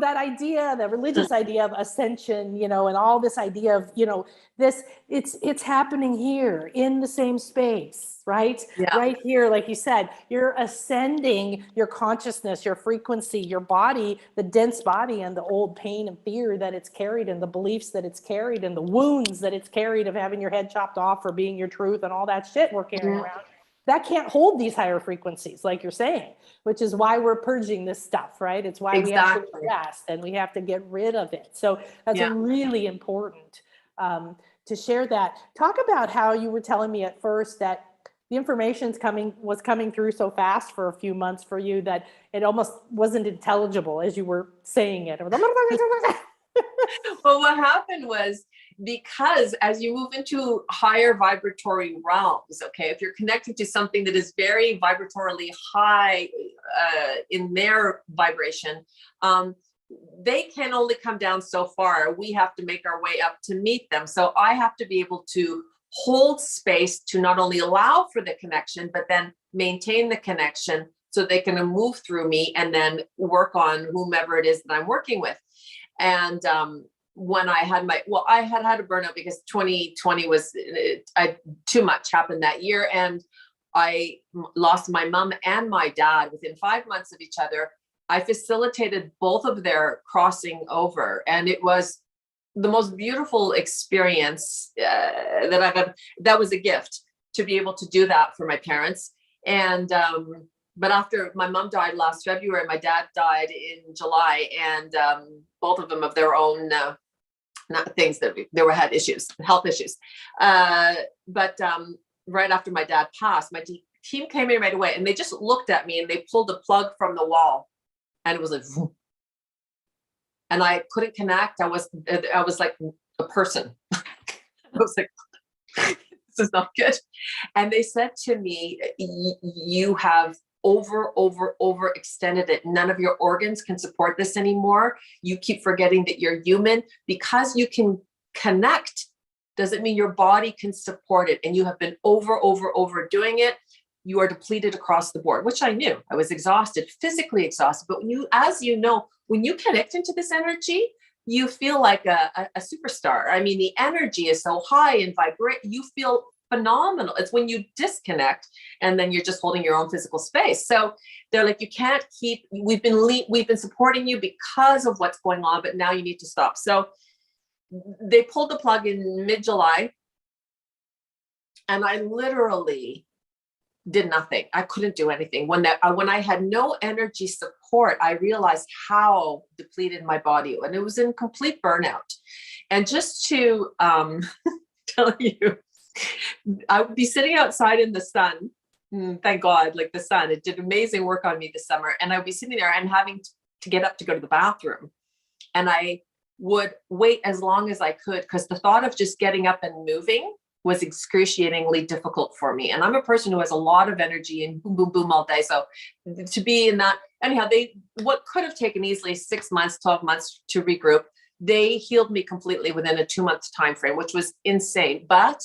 that idea, the religious idea of ascension, and all this idea of, it's happening here in the same space, right? Yeah. Right here, like you said, you're ascending your consciousness, your frequency, your body, the dense body, and the old pain and fear that it's carried, and the beliefs that it's carried, and the wounds that it's carried of having your head chopped off for being your truth and all that shit we're carrying around. That can't hold these higher frequencies, like you're saying, which is why we're purging this stuff, right? It's why we have to rest and we have to get rid of it. So that's really important to share that. Talk about how you were telling me at first that the information was coming through so fast for a few months for you that it almost wasn't intelligible as you were saying it. Well, what happened was, because as you move into higher vibratory realms, okay, if you're connected to something that is very vibratorily high in their vibration, they can only come down so far. We have to make our way up to meet them. So I have to be able to hold space to not only allow for the connection, but then maintain the connection so they can move through me and then work on whomever it is that I'm working with. And when I had I had a burnout because 2020 was too much happened that year. And I lost my mom and my dad within 5 months of each other. I facilitated both of their crossing over. And it was the most beautiful experience that I've ever, that was a gift to be able to do that for my parents. And, but after my mom died last February, my dad died in July, and both of them of their own things that had issues, health issues. But right after my dad passed, my team came in right away, and they just looked at me and they pulled the plug from the wall, and it was like, and I couldn't connect. I was like a person. I was like, this is not good. And they said to me, you have overextended it. None of your organs can support this anymore. You keep forgetting that you're human. Because you can connect doesn't mean your body can support it. And you have been overdoing it. You are depleted across the board, which I knew. I was exhausted, physically exhausted. But when you connect into this energy, you feel like a superstar. I mean, the energy is so high and vibrant. You feel phenomenal. It's when you disconnect and then you're just holding your own physical space. So they're like, you can't keep, we've been supporting you because of what's going on, but now you need to stop. So they pulled the plug in mid-July, and I literally did nothing. I couldn't do anything. When I had no energy support, I realized how depleted my body, and it was in complete burnout. And just to tell you, I would be sitting outside in the sun. Thank God, like the sun, it did amazing work on me this summer. And I would be sitting there and having to get up to go to the bathroom. And I would wait as long as I could, because the thought of just getting up and moving was excruciatingly difficult for me. And I'm a person who has a lot of energy and boom, boom, boom all day. So to be in that, anyhow, what could have taken easily 6 months, 12 months to regroup, they healed me completely within a 2-month time frame, which was insane. But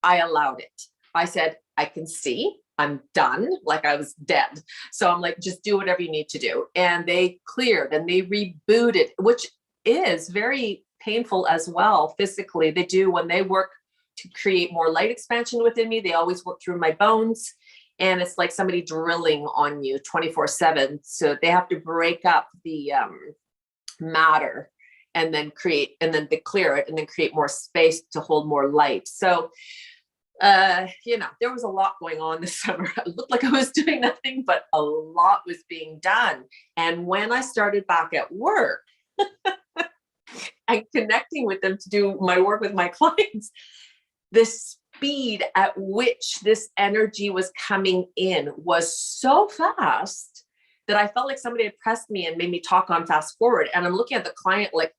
I allowed it. I said, I can see, I'm done. Like I was dead. So I'm like, just do whatever you need to do. And they cleared and they rebooted, which is very painful as well. Physically, they do when they work to create more light expansion within me. They always work through my bones. And it's like somebody drilling on you 24/7. So they have to break up the matter and then they clear it and then create more space to hold more light. So, there was a lot going on this summer. It looked like I was doing nothing, but a lot was being done. And when I started back at work and connecting with them to do my work with my clients, the speed at which this energy was coming in was so fast that I felt like somebody had pressed me and made me talk on fast forward. And I'm looking at the client like,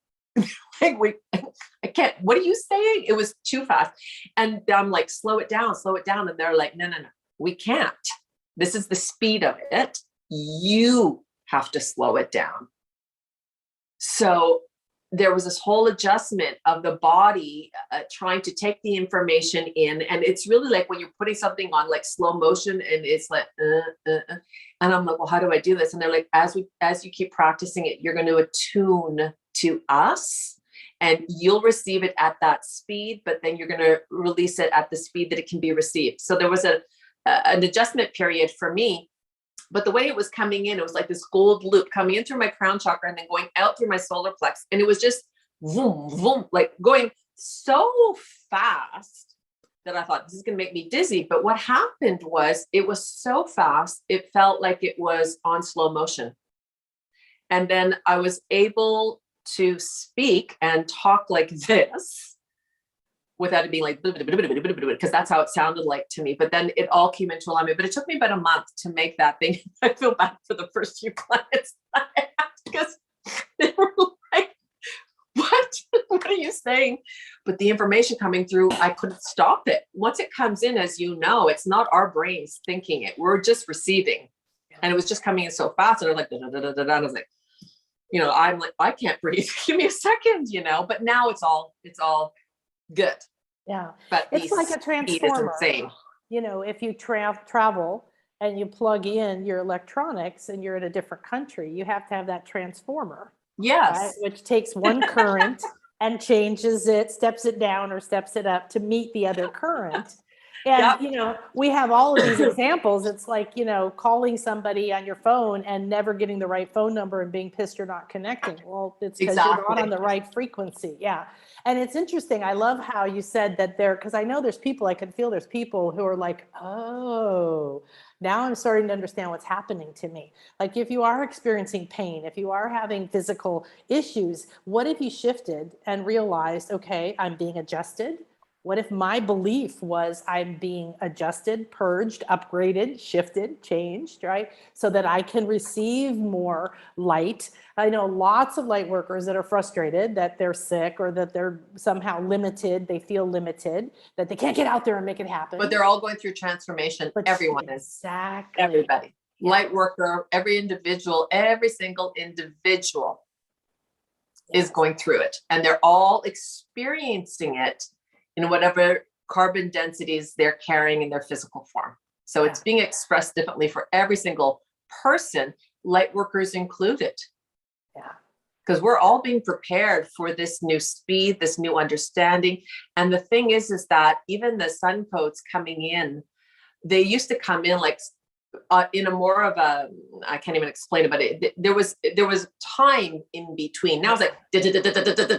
wait, I can't, what are you saying? It was too fast. And I'm like, slow it down. And they're like, no, we can't. This is the speed of it. You have to slow it down. So there was this whole adjustment of the body trying to take the information in. And it's really like when you're putting something on like slow motion and it's like, and I'm like, well, how do I do this? And they're like, as you keep practicing it, you're going to attune to us and you'll receive it at that speed, but then you're going to release it at the speed that it can be received. So there was an adjustment period for me. But the way it was coming in, it was like this gold loop coming in through my crown chakra and then going out through my solar plex. And it was just vroom, vroom, like going so fast that I thought, this is going to make me dizzy. But what happened was it was so fast, it felt like it was on slow motion. And then I was able to speak and talk like this without it being like, because that's how it sounded like to me. But then it all came into alignment. But it took me about a month to make that thing. I feel bad for the first few clients I had because they were like, what are you saying? But the information coming through, I couldn't stop it. Once it comes in, as you know, it's not our brains thinking it. We're just receiving. And it was just coming in so fast. And I was like, I was like, I'm like, I can't breathe. Give me a second, but now it's all good. Yeah. But it's like a transformer. If you travel and you plug in your electronics and you're in a different country, you have to have that transformer. Yes. Right? Which takes one current and changes it, steps it down or steps it up to meet the other current. And, we have all of these examples. It's like, calling somebody on your phone and never getting the right phone number and being pissed you're not connecting. Well, it's because you're not on the right frequency. Yeah. And it's interesting. I love how you said that because I know I can feel there's people who are like, oh, now I'm starting to understand what's happening to me. Like if you are experiencing pain, if you are having physical issues, what if you shifted and realized, okay, I'm being adjusted? What if my belief was I'm being adjusted, purged, upgraded, shifted, changed, right? So that I can receive more light. I know lots of light workers that are frustrated that they're sick or that they're somehow limited. They feel limited, that they can't get out there and make it happen. But they're all going through transformation. But everyone is. Exactly. Everybody. Yeah. Light worker, every single individual is going through it. And they're all experiencing it in whatever carbon densities they're carrying in their physical form. So it's being expressed differently for every single person, light workers included. Yeah. because we're all being prepared for this new speed, this new understanding. And the thing is that even the sun codes coming in, they used to come in like in a more of a, I can't even explain it, but there was time in between. Now it's like,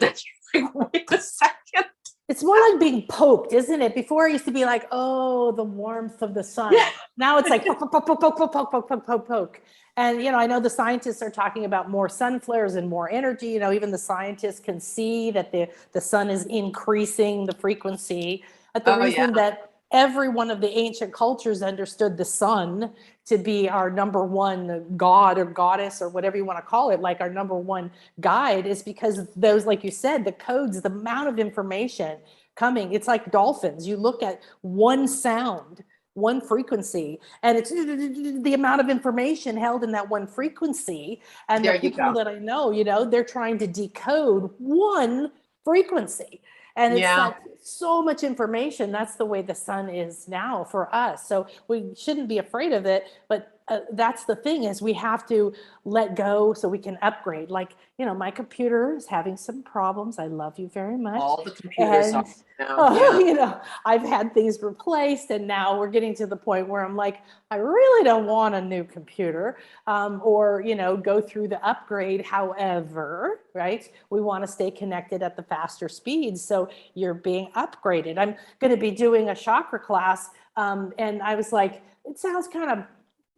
like, wait a second. It's more like being poked, isn't it? Before it used to be like, oh, the warmth of the sun. Now it's like poke, poke, poke, poke, poke, poke, poke, poke, poke, poke. And, I know the scientists are talking about more sun flares and more energy. Even the scientists can see that the sun is increasing the frequency. But the reason that every one of the ancient cultures understood the sun to be our number one god or goddess or whatever you want to call it, like our number one guide, is because those, like you said, the codes, the amount of information coming, it's like dolphins. You look at one sound, one frequency, and it's the amount of information held in that one frequency. And the people that I know, they're trying to decode one frequency. And it's like so much information. That's the way the sun is now for us. So we shouldn't be afraid of it. But that's the thing, is we have to let go so we can upgrade. Like, my computer is having some problems. I love you very much. All the computers and, I've had things replaced, and now we're getting to the point where I'm like, I really don't want a new computer, or, go through the upgrade. However, right, we want to stay connected at the faster speeds. So you're being upgraded. I'm going to be doing a chakra class. And I was like, it sounds kind of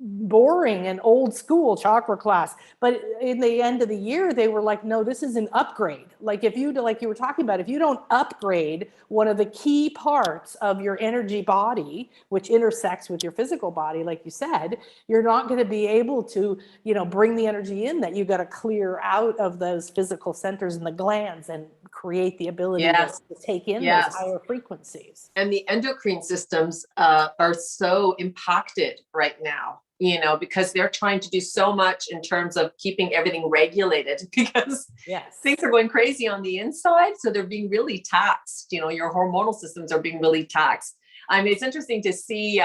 boring and old school chakra class, but in the end of the year they were like, no, this is an upgrade. Like if you, like you were talking about, if you don't upgrade one of the key parts of your energy body, which intersects with your physical body, like you said, you're not going to be able to, bring the energy in that you got to clear out of those physical centers and the glands and create the ability to take in those higher frequencies. And the endocrine systems are so impacted right now, because they're trying to do so much in terms of keeping everything regulated, because things are going crazy on the inside. So they're being really taxed. Your hormonal systems are being really taxed. I mean, it's interesting to see,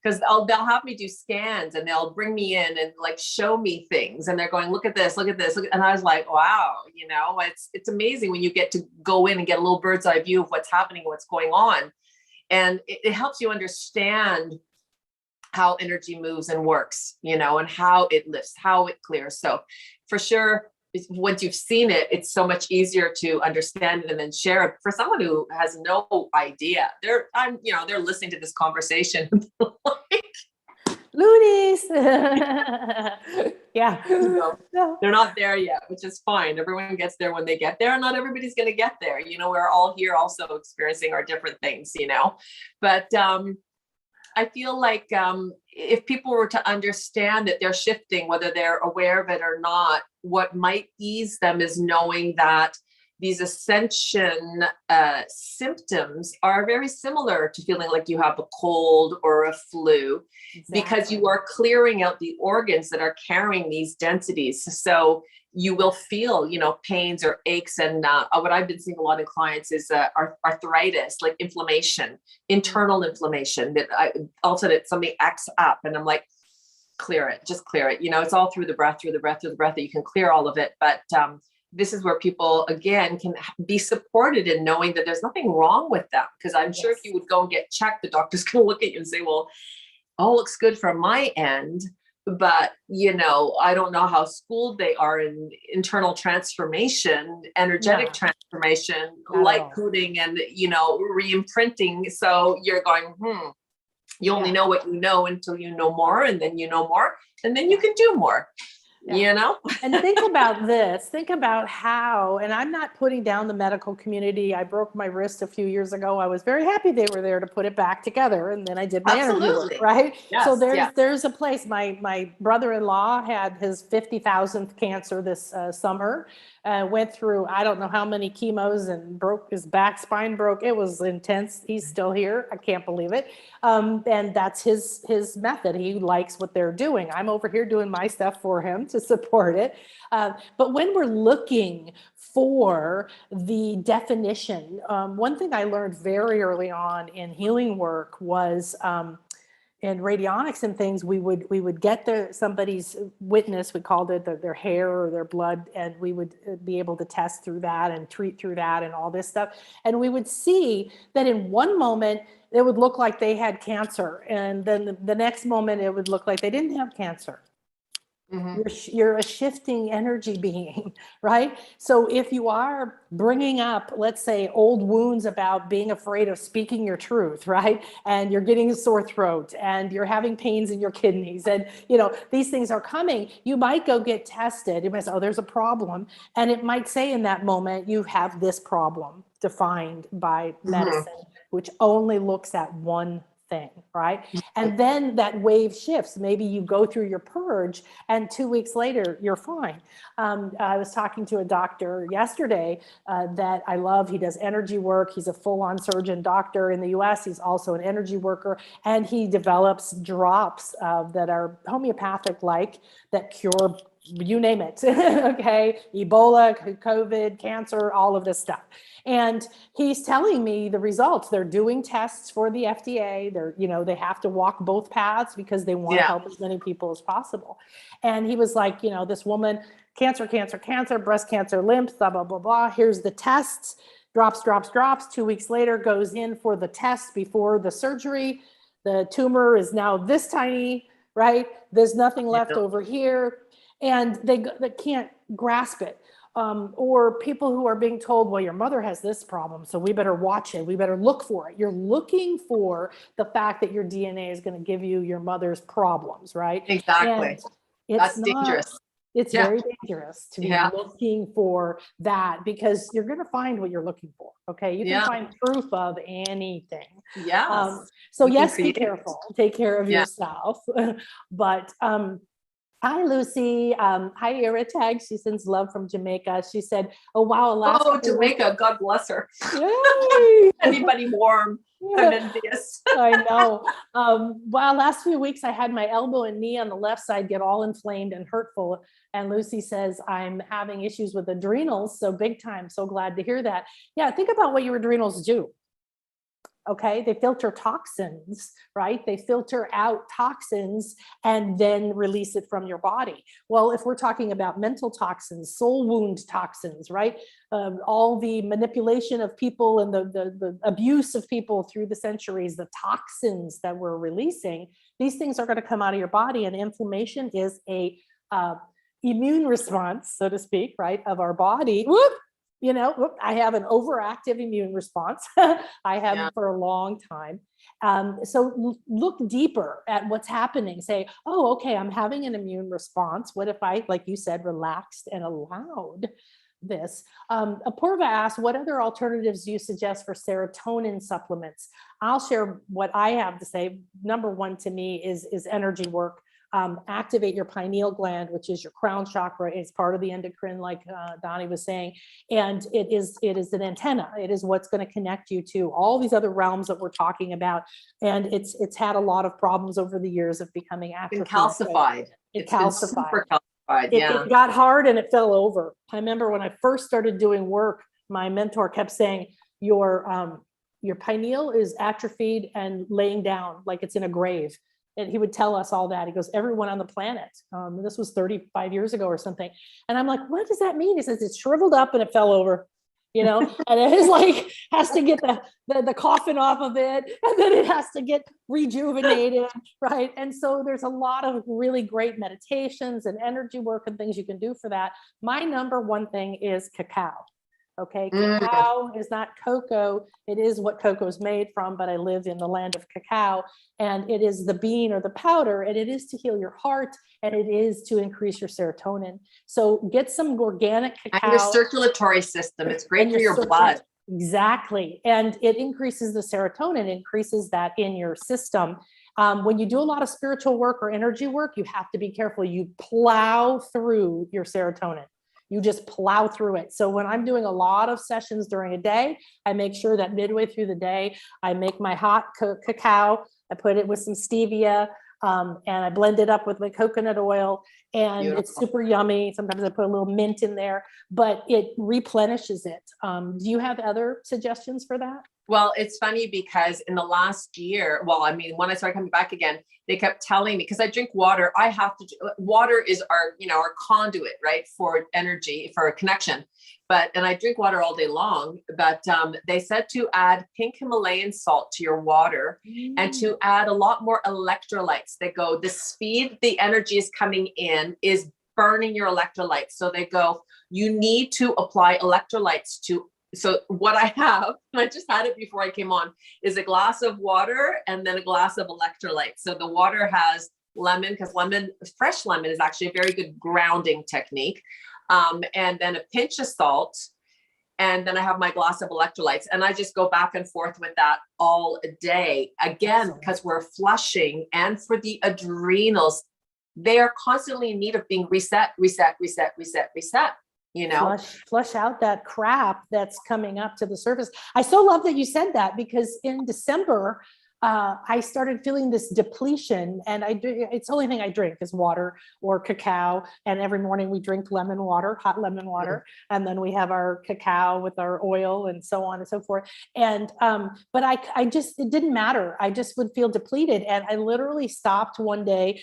because they'll have me do scans and they'll bring me in and like show me things, and they're going, look at this, look at this. And I was like, wow, it's amazing when you get to go in and get a little bird's eye view of what's happening, what's going on. And it helps you understand how energy moves and works, and how it lifts, how it clears. So for sure, once you've seen it, it's so much easier to understand it and then share it. For someone who has no idea, they're listening to this conversation like, loonies. They're not there yet, which is fine. Everyone gets there when they get there, and not everybody's going to get there. We're all here also experiencing our different things, but I feel like if people were to understand that they're shifting, whether they're aware of it or not, what might ease them is knowing that these ascension symptoms are very similar to feeling like you have a cold or a flu, because you are clearing out the organs that are carrying these densities. So you will feel, pains or aches. And what I've been seeing a lot in clients is arthritis, like inflammation, internal inflammation, that all of a sudden something acts up, and I'm like, clear it, just clear it. It's all through the breath that you can clear all of it. But this is where people, again, can be supported in knowing that there's nothing wrong with them. Because I'm sure if you would go and get checked, the doctor's going to look at you and say, well, all looks good from my end, but, I don't know how schooled they are in internal transformation, energetic transformation, light coding, and, re-imprinting. So you're going, you only know what you know until you know more, and then you know more, and then you can do more. And think about this, think about how, and I'm not putting down the medical community. I broke my wrist a few years ago. I was very happy they were there to put it back together. And then I did my energy work, right? Yes, so there's a place. My brother-in-law had his 50,000th cancer this summer. Went through, I don't know how many chemos, and broke his back, spine broke. It was intense. He's still here. I can't believe it. And that's his method. He likes what they're doing. I'm over here doing my stuff for him to support it. But when we're looking for the definition, one thing I learned very early on in healing work was, in radionics and things, we would get somebody's witness, we called it their hair or their blood, and we would be able to test through that and treat through that and all this stuff. And we would see that in one moment it would look like they had cancer, and then the next moment it would look like they didn't have cancer. You're a shifting energy being, right? So if you are bringing up, let's say, old wounds about being afraid of speaking your truth, right? And you're getting a sore throat and you're having pains in your kidneys and, these things are coming, you might go get tested. You might say, oh, there's a problem. And it might say in that moment, you have this problem defined by medicine, which only looks at one thing, right? And then that wave shifts. Maybe you go through your purge and 2 weeks later, you're fine. I was talking to a doctor yesterday that I love. He does energy work. He's a full-on surgeon doctor in the US. He's also an energy worker, and he develops drops that are homeopathic-like that cure, you name it, okay? Ebola, COVID, cancer, all of this stuff. And he's telling me the results. They're doing tests for the FDA. They have to walk both paths because they want to help as many people as possible. And he was like, this woman, cancer, breast cancer, lymph, blah, blah, blah, blah. Here's the tests, drops. 2 weeks later, goes in for the test before the surgery. The tumor is now this tiny, right? There's nothing left over here. And they can't grasp it. Or people who are being told, well, your mother has this problem, so we better watch it. We better look for it. You're looking for the fact that your DNA is going to give you your mother's problems, right? Exactly. And that's dangerous. It's very dangerous to be looking for that, because you're going to find what you're looking for. Okay. You can find proof of anything. Yeah. So yes, be careful. Take care of yourself. But, hi, Lucy. Hi, Iritag. She sends love from Jamaica. She said, oh, wow. Jamaica. God bless her. Yay. Anybody warm. I'm envious. I know. Last few weeks, I had my elbow and knee on the left side get all inflamed and hurtful. And Lucy says, I'm having issues with adrenals. So big time. So glad to hear that. Yeah. Think about what your adrenals do. Okay, they filter toxins, right? They filter out toxins and then release it from your body. Well, if we're talking about mental toxins, soul wound toxins, right? All the manipulation of people and the abuse of people through the centuries, the toxins that we're releasing, these things are going to come out of your body. And inflammation is a immune response, so to speak, right, of our body. I have an overactive immune response. I have for a long time. So look deeper at what's happening. Say, oh, okay, I'm having an immune response. What if I, like you said, relaxed and allowed this? Apurva asked, what other alternatives do you suggest for serotonin supplements? I'll share what I have to say. Number one to me is energy work. Activate your pineal gland, which is your crown chakra. It's part of the endocrine, like Donnie was saying, and it is an antenna. It is what's going to connect you to all these other realms that we're talking about. And it's had a lot of problems over the years of becoming atrophied. Calcified. It calcified. Super calcified. It got hard and it fell over. I remember when I first started doing work, my mentor kept saying, your pineal is atrophied and laying down like it's in a grave. And he would tell us all that. He goes, everyone on the planet. This was 35 years ago or something. And I'm like, what does that mean? He says, it's shriveled up and it fell over, and it is like, has to get the coffin off of it. And then it has to get rejuvenated, right? And so there's a lot of really great meditations and energy work and things you can do for that. My number one thing is cacao. Okay, cacao is not cocoa. It is what cocoa is made from, but I live in the land of cacao, and it is the bean or the powder, and it is to heal your heart, and it is to increase your serotonin. So get some organic cacao. And your circulatory system. It's great for your blood. Exactly. And it increases the serotonin, increases that in your system. When you do a lot of spiritual work or energy work, you have to be careful. You plow through your serotonin. You just plow through it. So when I'm doing a lot of sessions during a day, I make sure that midway through the day, I make my hot cacao. I put it with some stevia, and I blend it up with my coconut oil, and it's super yummy. Sometimes I put a little mint in there, but it replenishes it. Do you have other suggestions for that? Well, it's funny because in the last year, well, I mean, when I started coming back again, they kept telling me, because I drink water, I have to, water is our, our conduit, right? For energy, for a connection. And I drink water all day long, but they said to add pink Himalayan salt to your water and to add a lot more electrolytes. They go, the speed the energy is coming in is burning your electrolytes. So they go, you need to apply electrolytes to. So what I have, and I just had it before I came on, is a glass of water and then a glass of electrolytes. So the water has lemon, because fresh lemon is actually a very good grounding technique. And then a pinch of salt. And then I have my glass of electrolytes, and I just go back and forth with that all day. Again, because we're flushing, and for the adrenals, they are constantly in need of being reset. Flush out that crap that's coming up to the surface. I so love that you said that, because in December, I started feeling this depletion, and it's the only thing I drink is water or cacao. And every morning we drink lemon water, hot lemon water. And then we have our cacao with our oil and so on and so forth. And, but I just, it didn't matter. I just would feel depleted. And I literally stopped one day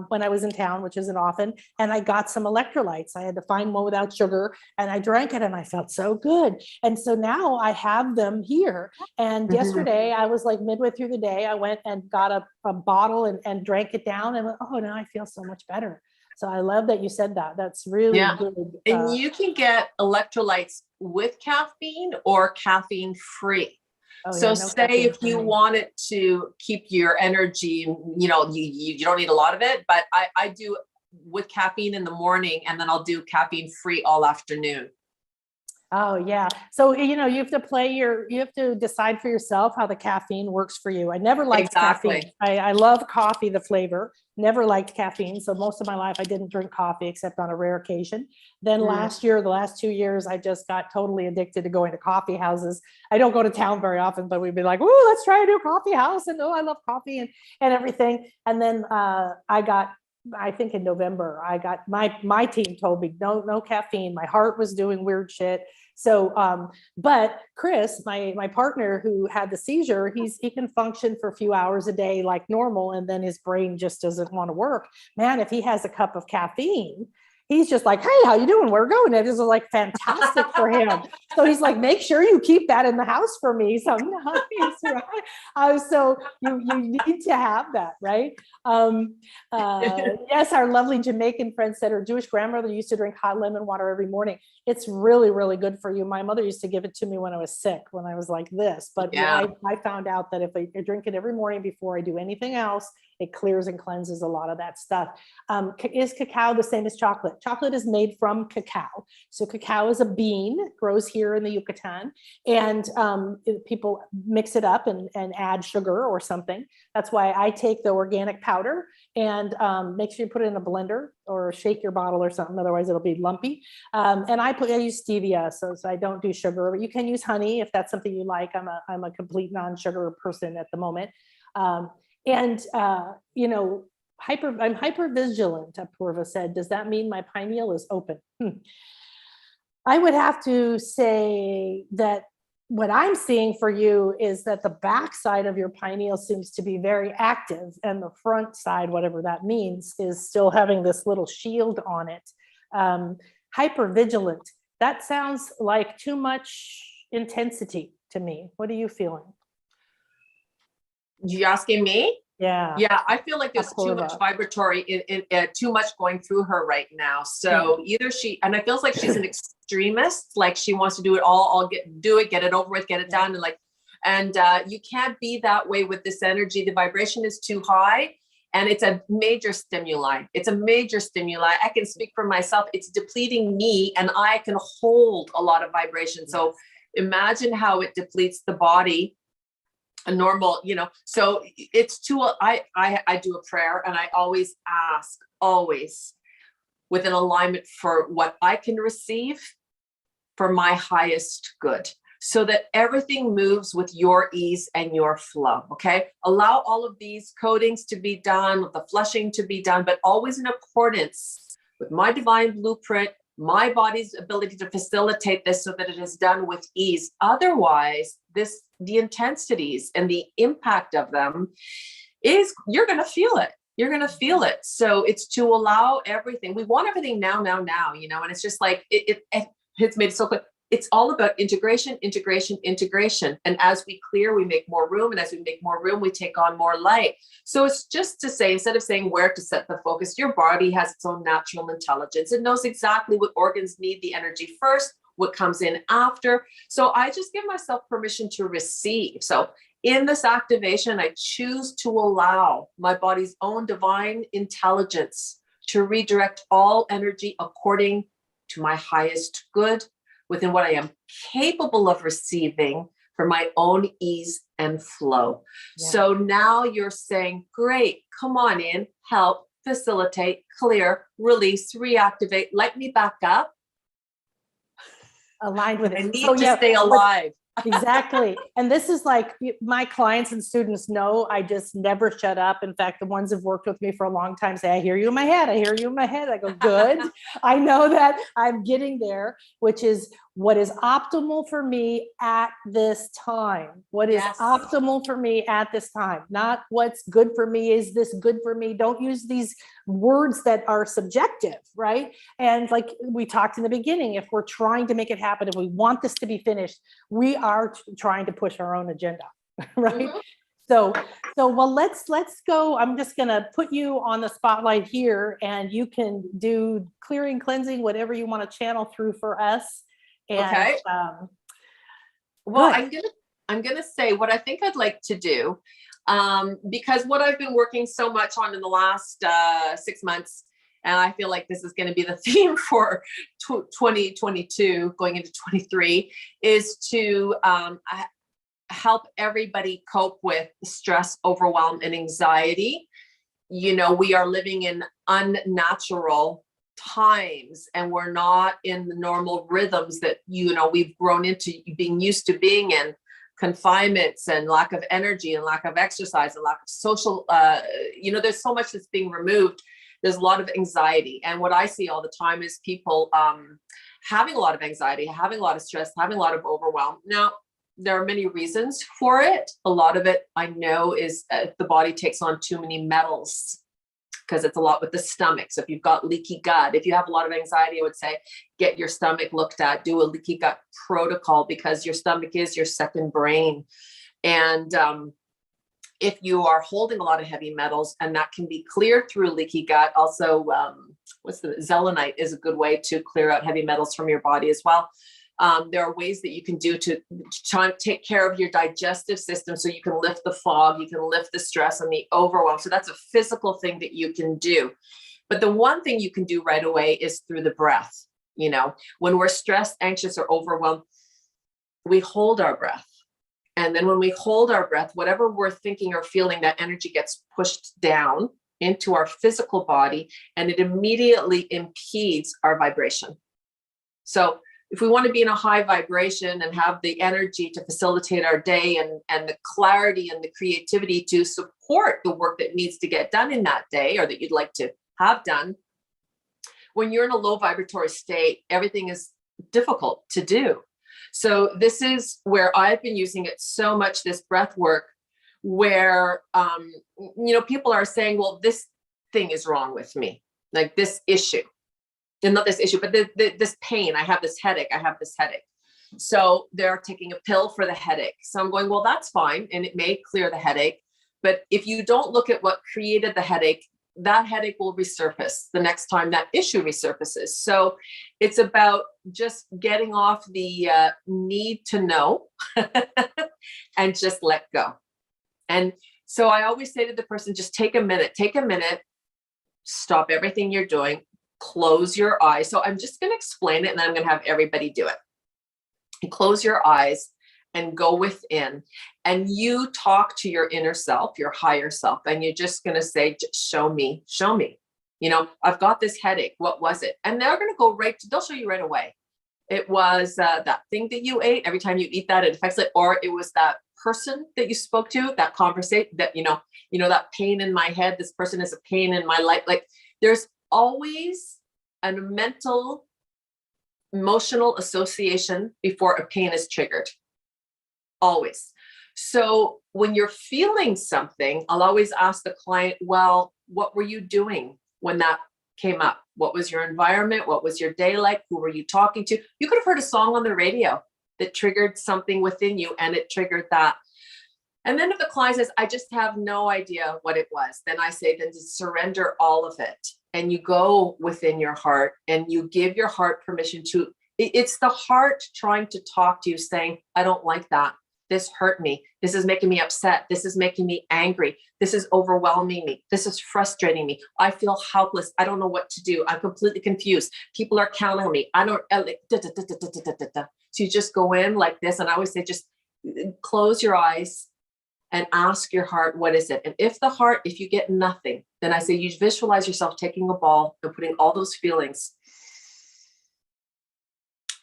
when I was in town, which isn't often, and I got some electrolytes. I had to find one without sugar, and I drank it and I felt so good. And so now I have them here. And yesterday I was like midway through the day, I went and got a bottle and drank it down, and went, oh, now I feel so much better. So I love that you said that. That's really good. And you can get electrolytes with caffeine or caffeine free. Say if you wanted to keep your energy, you don't need a lot of it, but I do with caffeine in the morning, and then I'll do caffeine free all afternoon. Oh yeah. So, you have to decide for yourself how the caffeine works for you. I never liked caffeine. I love coffee, the flavor, never liked caffeine. So most of my life, I didn't drink coffee except on a rare occasion. Then last year, the last 2 years, I just got totally addicted to going to coffee houses. I don't go to town very often, but we'd be like, oh, let's try a new coffee house. And I love coffee and everything. And then I think in November, I got my team told me no caffeine. My heart was doing weird shit. So, but Chris, my partner who had the seizure, he can function for a few hours a day like normal, and then his brain just doesn't want to work. Man, if he has a cup of caffeine, he's just like, hey, how you doing? We're going. It is like fantastic for him. So he's like, make sure you keep that in the house for me. So so you need to have that, right? Yes, our lovely Jamaican friend said her Jewish grandmother used to drink hot lemon water every morning. It's really, really good for you. My mother used to give it to me when I was sick, when I was like this. But I found out that if I drink it every morning before I do anything else, it clears and cleanses a lot of that stuff. Is cacao the same as chocolate? Chocolate is made from cacao. So cacao is a bean, grows here in the Yucatan, and people mix it up and add sugar or something. That's why I take the organic powder and make sure you put it in a blender or shake your bottle or something. Otherwise it'll be lumpy. And I use stevia, so I don't do sugar, but you can use honey if that's something you like. I'm a complete non-sugar person at the moment. I'm hypervigilant, Apurva said. Does that mean my pineal is open? I would have to say that what I'm seeing for you is that the back side of your pineal seems to be very active, and the front side, whatever that means, is still having this little shield on it. Hypervigilant, that sounds like too much intensity to me. What are you feeling? You asking me? Yeah. Yeah, I feel like there's too much vibratory, too much going through her right now. So either and it feels like she's an extremist, like she wants to do it all. I'll get it over with, get it done. And you can't be that way with this energy. The vibration is too high, and it's a major stimuli. I can speak for myself. It's depleting me, and I can hold a lot of vibration. So imagine how it depletes the body. A normal, so it's I do a prayer, and I always ask, with an alignment for what I can receive for my highest good, so that everything moves with your ease and your flow. Okay. Allow all of these codings to be done, the flushing to be done, but always in accordance with my divine blueprint, my body's ability to facilitate this so that it is done with ease. Otherwise, this the intensities and the impact of them is you're going to feel it. You're going to feel it. So it's to allow everything. We want everything now, you know, and it's just like, it's made it so clear. It's all about integration, integration, integration. And as we clear, we make more room. And as we make more room, we take on more light. So it's just to say, instead of saying where to set the focus, your body has its own natural intelligence. It knows exactly what organs need the energy first, what comes in after. So I just give myself permission to receive. So in this activation, I choose to allow my body's own divine intelligence to redirect all energy according to my highest good, within what I am capable of receiving for my own ease and flow. Yeah. So now you're saying, great, come on in, help, facilitate, clear, release, reactivate, light me back up. Aligned with it. I need to stay alive. Exactly. And this is like, my clients and students know I just never shut up. In fact, the ones who've worked with me for a long time say, I hear you in my head. I hear you in my head. I go, good. I know that I'm getting there, which is what is optimal for me at this time. What is optimal for me at this time? Not what's good for me. Is this good for me? Don't use these words that are subjective, right? And like we talked in the beginning, if we're trying to make it happen, if we want this to be finished, we are trying to push our own agenda, right? Mm-hmm. So well, let's go. I'm just going to put you on the spotlight here, and you can do clearing, cleansing, whatever you want to channel through for us. And, okay. Well, I'm gonna say what I think I'd like to do, because what I've been working so much on in the last 6 months, and I feel like this is going to be the theme for 2022 going into 23, is to help everybody cope with stress, overwhelm, and anxiety. You know, we are living in unnatural times, and we're not in the normal rhythms that, you know, we've grown into being used to being in. Confinements and lack of energy and lack of exercise and lack of social, you know, there's so much that's being removed. There's a lot of anxiety. And what I see all the time is people having a lot of anxiety, having a lot of stress, having a lot of overwhelm. Now, there are many reasons for it. A lot of it I know is the body takes on too many metals, because it's a lot with the stomach. So if you've got leaky gut, if you have a lot of anxiety, I would say get your stomach looked at, do a leaky gut protocol, because your stomach is your second brain. And if you are holding a lot of heavy metals, and that can be cleared through leaky gut, also, zelenite is a good way to clear out heavy metals from your body as well. There are ways that you can do to try and take care of your digestive system, so you can lift the fog, you can lift the stress and the overwhelm. So that's a physical thing that you can do. But the one thing you can do right away is through the breath. You know, when we're stressed, anxious, or overwhelmed, we hold our breath. And then when we hold our breath, whatever we're thinking or feeling, that energy gets pushed down into our physical body, and it immediately impedes our vibration. So if we want to be in a high vibration and have the energy to facilitate our day, and the clarity and the creativity to support the work that needs to get done in that day, or that you'd like to have done, when you're in a low vibratory state, everything is difficult to do. So this is where I've been using it so much, this breath work, where, you know, people are saying, well, this thing is wrong with me, like this issue. And not this issue, but this pain. I have this headache. So they're taking a pill for the headache. So I'm going, well, that's fine. And it may clear the headache. But if you don't look at what created the headache, that headache will resurface the next time that issue resurfaces. So it's about just getting off the need to know and just let go. And so I always say to the person, just take a minute, stop everything you're doing, close your eyes. So I'm just going to explain it, and then I'm going to have everybody do it. And close your eyes and go within, and you talk to your inner self, your higher self. And you're just going to say, show me, you know, I've got this headache. What was it? And they're going to go they'll show you right away. It was that thing that you ate. Every time you eat that, it affects it. Or it was that person that you spoke to, that conversation, that, you know, that pain in my head, this person is a pain in my life. Like, there's always a mental, emotional association before a pain is triggered. Always. So when you're feeling something, I'll always ask the client, well, what were you doing when that came up? What was your environment? What was your day like? Who were you talking to? You could have heard a song on the radio that triggered something within you, and it triggered that. And then if the client says, I just have no idea what it was, then I say, then just surrender all of it. And you go within your heart and you give your heart permission to, it's the heart trying to talk to you saying, I don't like that. This hurt me. This is making me upset. This is making me angry. This is overwhelming me. This is frustrating me. I feel helpless. I don't know what to do. I'm completely confused. People are counting on me. I don't, so you just go in like this. And I always say, just close your eyes and ask your heart, what is it? And if you get nothing, then I say, you visualize yourself taking a ball and putting all those feelings.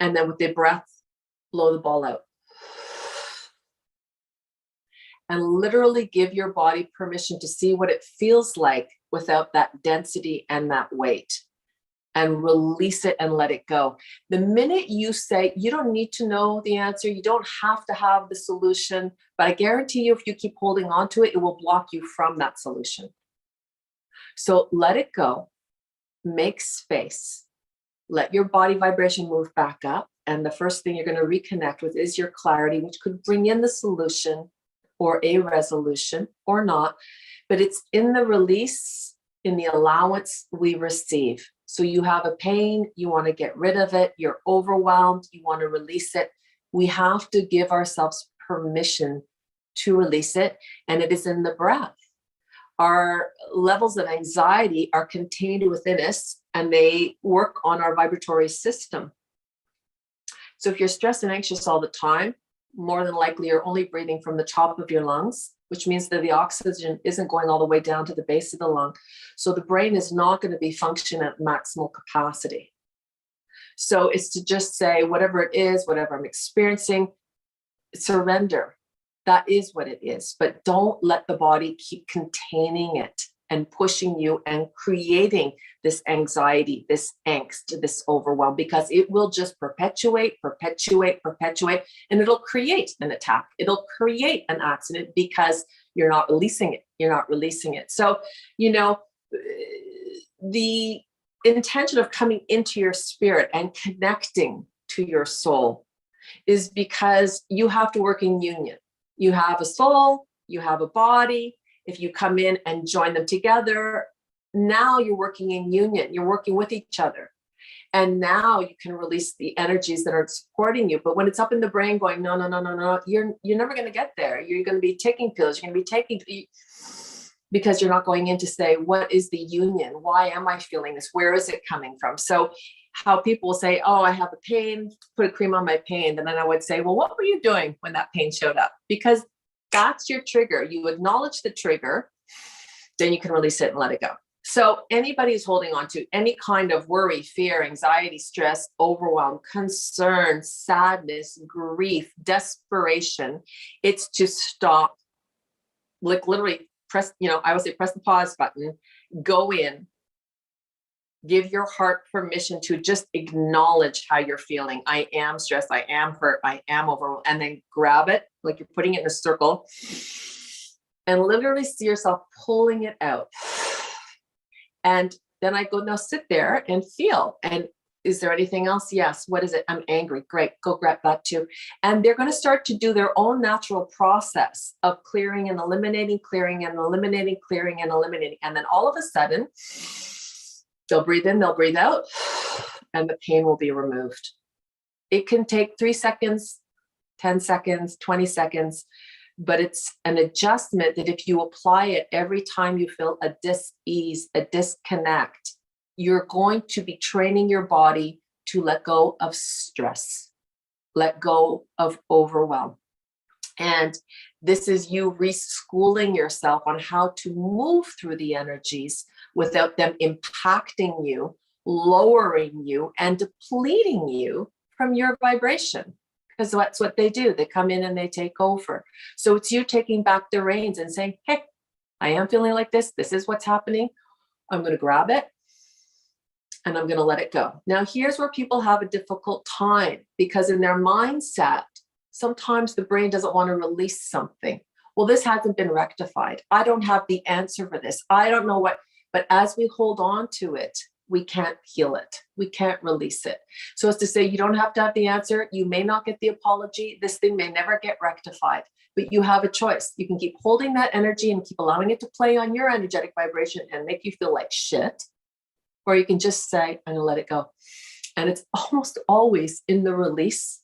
And then with the breath, blow the ball out. And literally give your body permission to see what it feels like without that density and that weight. And release it and let it go. The minute you say, you don't need to know the answer, you don't have to have the solution, but I guarantee you, if you keep holding on to it, it will block you from that solution. So let it go, make space, let your body vibration move back up. And the first thing you're going to reconnect with is your clarity, which could bring in the solution or a resolution or not, but it's in the release, in the allowance we receive. So you have a pain, you want to get rid of it, you're overwhelmed, you want to release it. We have to give ourselves permission to release it, and it is in the breath. Our levels of anxiety are contained within us, and they work on our vibratory system. So if you're stressed and anxious all the time, more than likely you're only breathing from the top of your lungs, which means that the oxygen isn't going all the way down to the base of the lung. So the brain is not going to be functioning at maximal capacity. So it's to just say, whatever it is, whatever I'm experiencing, surrender. That is what it is. But don't let the body keep containing it and pushing you and creating this anxiety, this angst, this overwhelm, because it will just perpetuate, and it'll create an attack. It'll create an accident because you're not releasing it. You're not releasing it. So, the intention of coming into your spirit and connecting to your soul is because you have to work in union. You have a soul, you have a body. If you come in and join them together, now you're working in union, you're working with each other. And now you can release the energies that are supporting you. But when it's up in the brain going, no, you're never going to get there. You're going to be taking pills, you're going to be taking, because you're not going in to say, what is the union? Why am I feeling this? Where is it coming from? So how people will say, oh, I have a pain, put a cream on my pain. And then I would say, well, what were you doing when that pain showed up? Because that's your trigger. You acknowledge the trigger, then you can release it and let it go. So anybody who's holding on to any kind of worry, fear, anxiety, stress, overwhelm, concern, sadness, grief, desperation, it's to stop, like literally press, I would say press the pause button, go in, give your heart permission to just acknowledge how you're feeling. I am stressed. I am hurt. I am overwhelmed. And then grab it like you're putting it in a circle and literally see yourself pulling it out. And then I go, now sit there and feel. And is there anything else? Yes. What is it? I'm angry. Great. Go grab that too. And they're going to start to do their own natural process of clearing and eliminating, clearing and eliminating, clearing and eliminating. And then all of a sudden, they'll breathe in, they'll breathe out, and the pain will be removed. It can take 3 seconds, 10 seconds, 20 seconds, but it's an adjustment that if you apply it every time you feel a dis-ease, a disconnect, you're going to be training your body to let go of stress, let go of overwhelm. And this is you reschooling yourself on how to move through the energies without them impacting you, lowering you, and depleting you from your vibration. Because that's what they do. They come in and they take over. So it's you taking back the reins and saying, hey, I am feeling like this. This is what's happening. I'm going to grab it and I'm going to let it go. Now, here's where people have a difficult time, because in their mindset, Sometimes the brain doesn't want to release something. Well, this hasn't been rectified. I don't have the answer for this. I don't know what, but as we hold on to it, we can't heal it. We can't release it. So as to say, you don't have to have the answer. You may not get the apology. This thing may never get rectified, but you have a choice. You can keep holding that energy and keep allowing it to play on your energetic vibration and make you feel like shit. Or you can just say, I'm gonna let it go. And it's almost always in the release,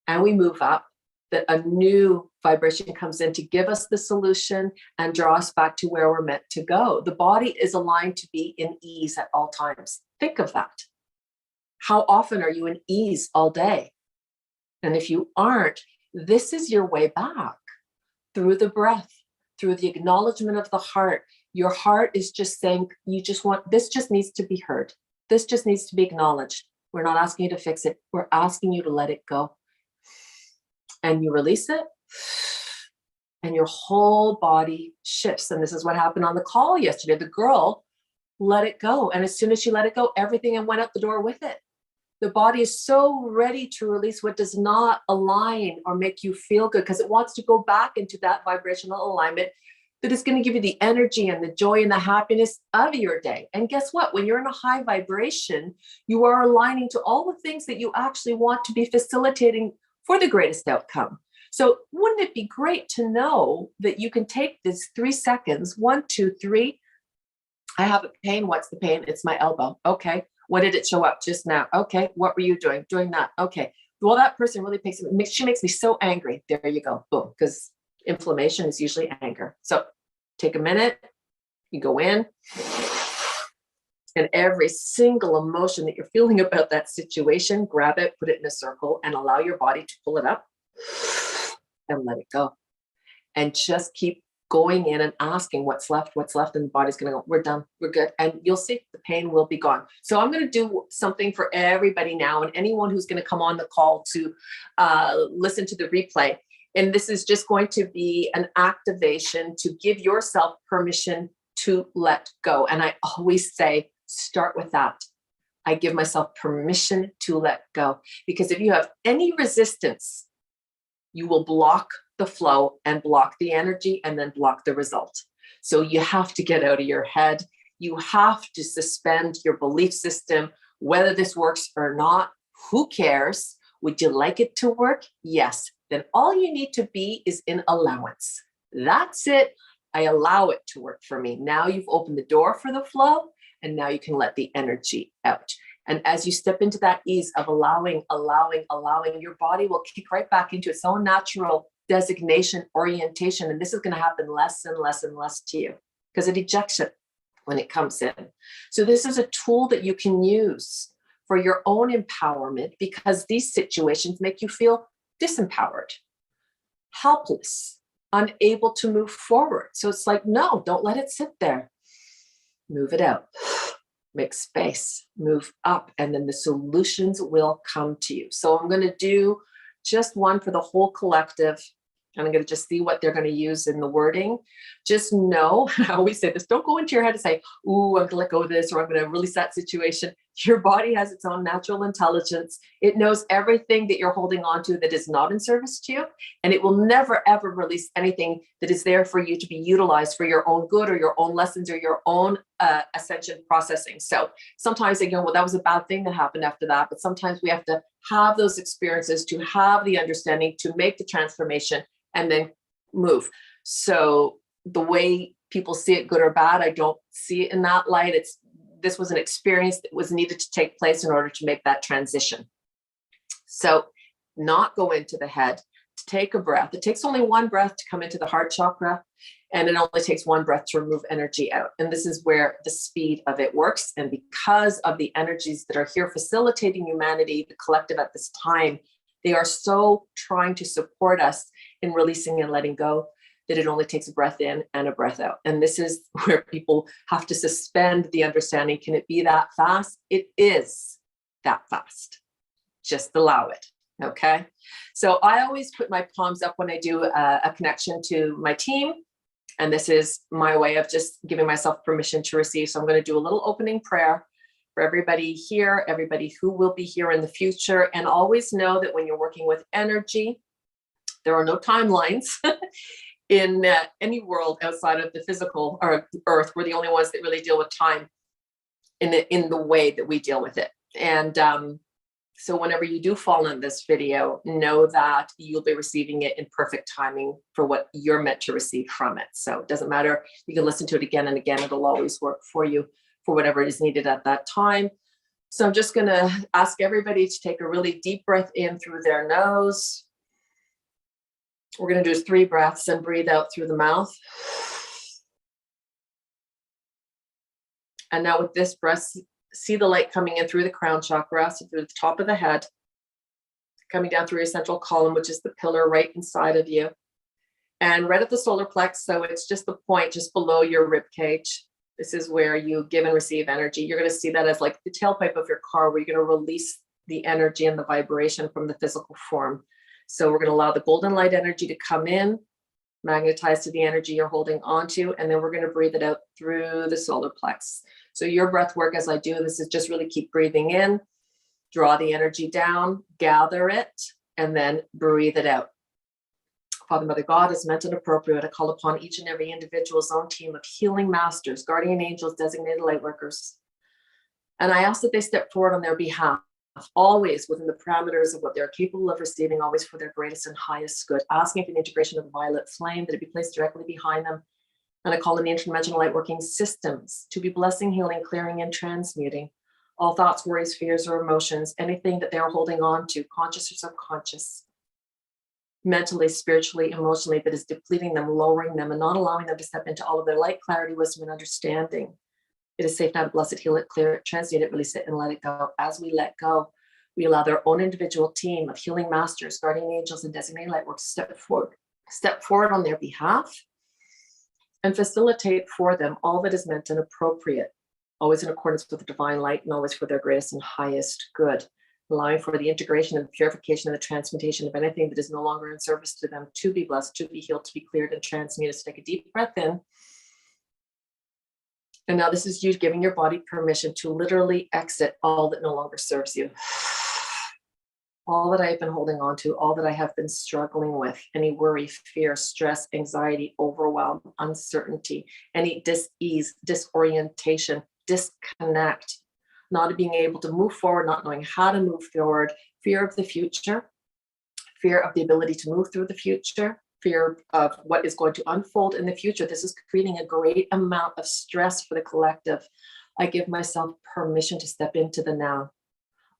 and we move up, that a new vibration comes in to give us the solution and draw us back to where we're meant to go. The body is aligned to be in ease at all times. Think of that. How often are you in ease all day? And if you aren't, this is your way back through the breath, through the acknowledgement of the heart. Your heart is just saying, this just needs to be heard. This just needs to be acknowledged. We're not asking you to fix it. We're asking you to let it go. And you release it, and your whole body shifts. And this is what happened on the call yesterday. The girl let it go. And as soon as she let it go, everything went out the door with it. The body is so ready to release what does not align or make you feel good, because it wants to go back into that vibrational alignment that is going to give you the energy and the joy and the happiness of your day. And guess what? When you're in a high vibration, you are aligning to all the things that you actually want to be facilitating for the greatest outcome. So wouldn't it be great to know that you can take this 3 seconds, 1, 2, 3. I have a pain. What's the pain? It's my elbow. Okay. When did it show up? Just now. Okay. What were you doing? Doing that. Okay. Well, that person really she makes me so angry. There you go. Boom. Because inflammation is usually anger. So take a minute, you go in, and every single emotion that you're feeling about that situation, grab it, put it in a circle, and allow your body to pull it up and let it go. And just keep going in and asking what's left, and the body's going to go, we're done, we're good. And you'll see the pain will be gone. So I'm going to do something for everybody now, and anyone who's going to come on the call to listen to the replay. And this is just going to be an activation to give yourself permission to let go. And I always say, start with that. I give myself permission to let go, because if you have any resistance, you will block the flow and block the energy and then block the result. So you have to get out of your head. You have to suspend your belief system, whether this works or not. Who cares? Would you like it to work? Yes. Then all you need to be is in allowance. That's it. I allow it to work for me. Now you've opened the door for the flow, and now you can let the energy out. And as you step into that ease of allowing, your body will kick right back into its own natural designation, orientation. And this is going to happen less and less and less to you, because it ejects it when it comes in. So this is a tool that you can use for your own empowerment, because these situations make you feel disempowered, helpless, unable to move forward. So it's like, no, don't let it sit there. Move it out, make space, move up, and then the solutions will come to you. So I'm going to do just one for the whole collective. And I'm going to just see what they're going to use in the wording. Just know, I always say this, don't go into your head and say, ooh, I'm going to let go of this, or I'm going to release that situation. Your body has its own natural intelligence. It knows everything that you're holding on to that is not in service to you. And it will never, ever release anything that is there for you to be utilized for your own good or your own lessons or your own ascension processing. So sometimes they go, well, that was a bad thing that happened after that. But sometimes we have to have those experiences to have the understanding, to make the transformation, and then move. So the way people see it, good or bad, I don't see it in that light. This was an experience that was needed to take place in order to make that transition. So not go into the head, to take a breath. It takes only one breath to come into the heart chakra, and it only takes one breath to remove energy out. And this is where the speed of it works. And because of the energies that are here facilitating humanity, the collective at this time, they are so trying to support us in releasing and letting go, that it only takes a breath in and a breath out. And this is where people have to suspend the understanding. Can it be that fast? It is that fast. Just allow it. Okay. So I always put my palms up when I do a connection to my team. And this is my way of just giving myself permission to receive. So I'm going to do a little opening prayer for everybody here, everybody who will be here in the future. And always know that when you're working with energy, There are no timelines in any world outside of the physical or Earth. We're the only ones that really deal with time in the way that we deal with it. And so whenever you do fall in this video, know that you'll be receiving it in perfect timing for what you're meant to receive from it. So it doesn't matter. You can listen to it again and again. It'll always work for you for whatever is needed at that time. So I'm just going to ask everybody to take a really deep breath in through their nose. We're going to do 3 breaths and breathe out through the mouth. And now with this breath, see the light coming in through the crown chakra, so through the top of the head, coming down through your central column, which is the pillar right inside of you. And right at the solar plex, so it's just the point just below your rib cage. This is where you give and receive energy. You're going to see that as like the tailpipe of your car, where you're going to release the energy and the vibration from the physical form. So we're going to allow the golden light energy to come in, magnetize to the energy you're holding onto, and then we're going to breathe it out through the solar plex. So your breath work as I do this is just really keep breathing in, draw the energy down, gather it, and then breathe it out. Father, Mother, God, is meant and appropriate. I call upon each and every individual's own team of healing masters, guardian angels, designated light workers. And I ask that they step forward on their behalf, always within the parameters of what they're capable of receiving, always for their greatest and highest good, asking for the integration of the violet flame, that it be placed directly behind them. And I call in the interdimensional light working systems to be blessing, healing, clearing, and transmuting all thoughts, worries, fears, or emotions, anything that they're holding on to, conscious or subconscious, mentally, spiritually, emotionally, that is depleting them, lowering them, and not allowing them to step into all of their light, clarity, wisdom, and understanding. It is safe now to bless it, heal it, clear it, transmute it, release it, and let it go. As we let go, we allow their own individual team of healing masters, guardian angels, and designated light workers to step forward on their behalf and facilitate for them all that is meant and appropriate, always in accordance with the divine light and always for their greatest and highest good, allowing for the integration and the purification and the transmutation of anything that is no longer in service to them to be blessed, to be healed, to be cleared, and transmuted. So take a deep breath in. And now this is you giving your body permission to literally exit all that no longer serves you. All that I've been holding on to, all that I have been struggling with, any worry, fear, stress, anxiety, overwhelm, uncertainty, any dis-ease, disorientation, disconnect, not being able to move forward, not knowing how to move forward, fear of the future, fear of the ability to move through the future, fear of what is going to unfold in the future. This is creating a great amount of stress for the collective. I give myself permission to step into the now,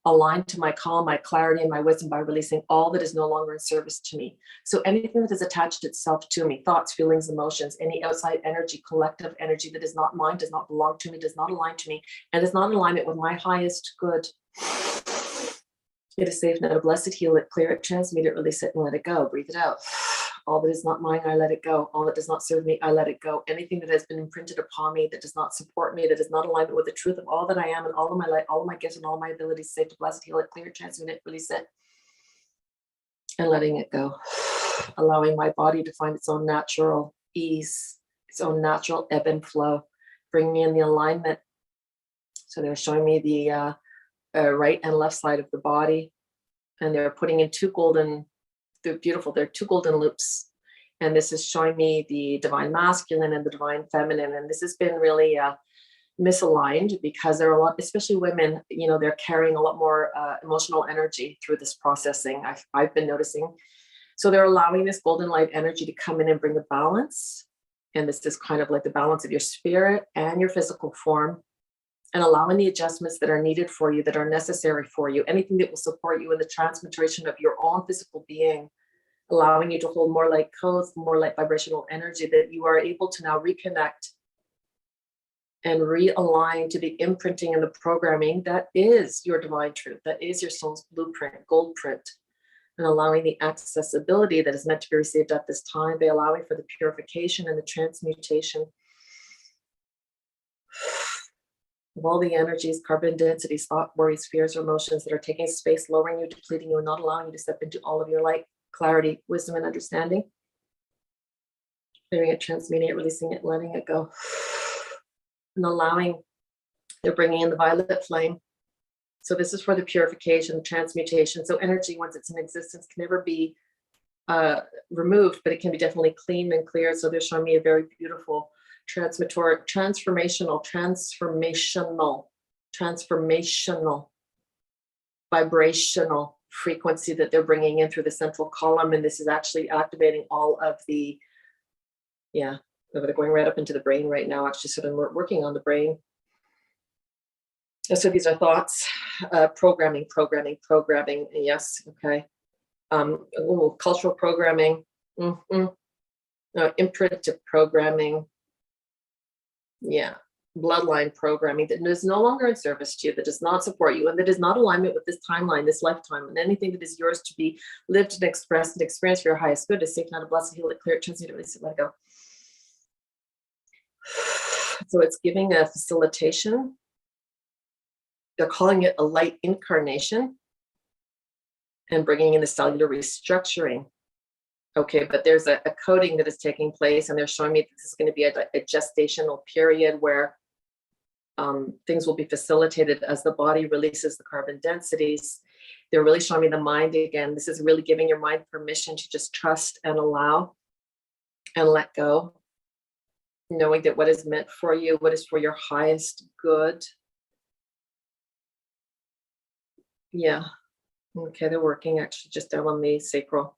aligned to my calm, my clarity, and my wisdom by releasing all that is no longer in service to me. So anything that has attached itself to me, thoughts, feelings, emotions, any outside energy, collective energy that is not mine, does not belong to me, does not align to me, and is not in alignment with my highest good. It is safe now to bless it, heal it, clear it, transmute it, release it, and let it go. Breathe it out. All that is not mine, I let it go. All that does not serve me, I let it go. Anything that has been imprinted upon me, that does not support me, that is not in alignment with the truth of all that I am and all of my light, all of my gifts and all of my abilities, safe to bless it, heal it, clear it, transmute it, release it, and letting it go. Allowing my body to find its own natural ease, its own natural ebb and flow. Bring me in the alignment. So they're showing me the right and left side of the body, and they're putting in they're beautiful. They're 2 golden loops. And this is showing me the divine masculine and the divine feminine. And this has been really misaligned because there are a lot, especially women, they're carrying a lot more emotional energy through this processing. I've been noticing. So they're allowing this golden light energy to come in and bring a balance. And this is kind of like the balance of your spirit and your physical form, and allowing the adjustments that are needed for you, that are necessary for you, anything that will support you in the transmutation of your own physical being, allowing you to hold more light codes, more light vibrational energy, that you are able to now reconnect and realign to the imprinting and the programming that is your divine truth, that is your soul's blueprint, gold print, and allowing the accessibility that is meant to be received at this time, by allowing for the purification and the transmutation of all the energies, carbon densities, thought, worries, fears, or emotions that are taking space, lowering you, depleting you, and not allowing you to step into all of your light, clarity, wisdom, and understanding. Clearing it, transmuting it, releasing it, letting it go. And allowing, they're bringing in the violet flame. So this is for the purification, transmutation. So energy, once it's in existence, can never be removed, but it can be definitely cleaned and cleared. So they're showing me a very beautiful transformational, vibrational frequency that they're bringing in through the central column. And this is actually activating all of the, they're going right up into the brain right now, actually. So then we're working on the brain. So these are thoughts, programming. Yes. Okay. Cultural programming, imprinted programming. Yeah. Bloodline programming that is no longer in service to you, that does not support you, and that is not alignment with this timeline, this lifetime, and anything that is yours to be lived and expressed and experienced for your highest good is safe now to bless it, heal it, clear it, transmute it, release it, let it go. So it's giving a facilitation. They're calling it a light incarnation and bringing in the cellular restructuring. Okay, but there's a coding that is taking place, and they're showing me that this is going to be a gestational period where things will be facilitated as the body releases the carbon densities. They're really showing me the mind again. This is really giving your mind permission to just trust and allow and let go, knowing that what is meant for you, what is for your highest good. Yeah. Okay, they're working actually just down on the sacral.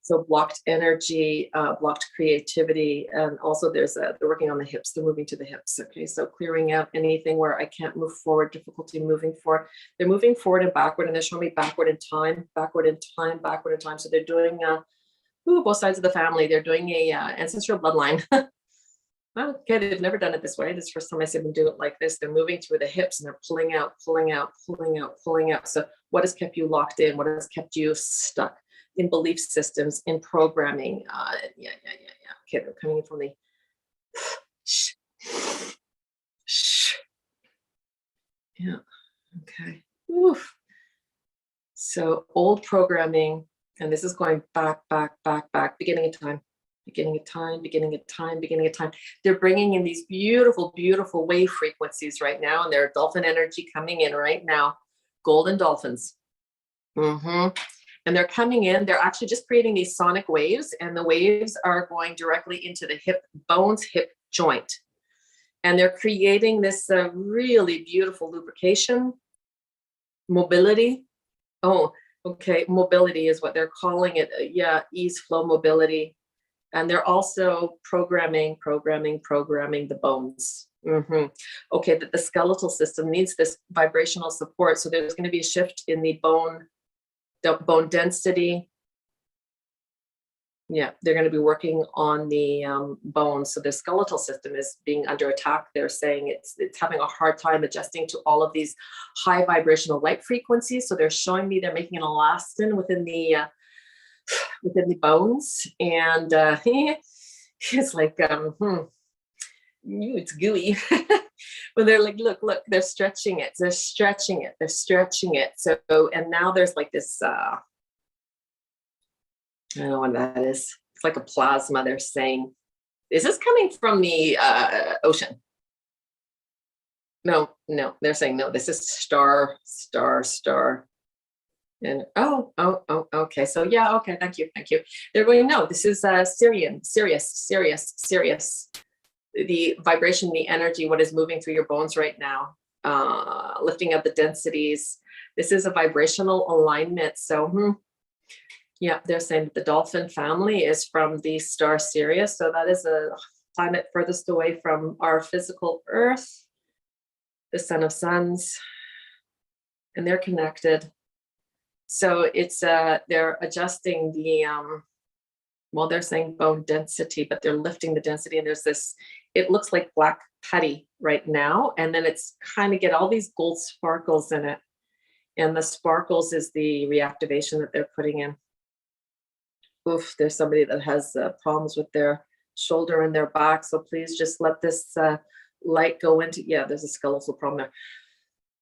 So blocked energy, blocked creativity, and also they're working on the hips. They're moving to the hips. Okay, so clearing out anything where I can't move forward, difficulty moving forward. They're moving forward and backward, and they're showing me backward in time. So they're doing both sides of the family. They're doing a ancestral bloodline. Okay, they've never done it this way. This is the first time I see them do it like this. They're moving through the hips and they're pulling out. So what has kept you locked in? What has kept you stuck in belief systems, in programming? Okay, they're coming in from the yeah. Okay. Oof. So old programming, and this is going back, beginning of time. They're bringing in these beautiful wave frequencies right now, and there's dolphin energy coming in right now, golden dolphins. And they're coming in, they're actually just creating these sonic waves, and the waves are going directly into the hip bones, hip joint. And they're creating this really beautiful lubrication, mobility. Oh, okay, mobility is what they're calling it. Ease, flow, mobility. And they're also programming the bones. Okay, that the skeletal system needs this vibrational support. So there's going to be a shift in the bone density. Yeah, they're going to be working on the bones. So the skeletal system is being under attack. They're saying it's having a hard time adjusting to all of these high vibrational light frequencies. So they're showing me they're making an elastin within the bones, and it's like it's gooey. But they're like, look, they're stretching it. So, and now there's like this I don't know what that is. It's like a plasma. They're saying, is this coming from the ocean? No, they're saying no, this is star. And okay. So yeah, okay, thank you. They're going, no, this is Sirius. The vibration, the energy, what is moving through your bones right now, lifting up the densities. This is a vibrational alignment. So yeah, they're saying that the dolphin family is from the star Sirius. So that is a planet furthest away from our physical Earth, the sun of suns, and they're connected. So it's they're adjusting the they're saying bone density, but they're lifting the density, and there's this, it looks like black putty right now, and then it's kind of get all these gold sparkles in it, and the sparkles is the reactivation that they're putting in. Oof, there's somebody that has problems with their shoulder and their back, so please just let this light go into, there's a skeletal problem there.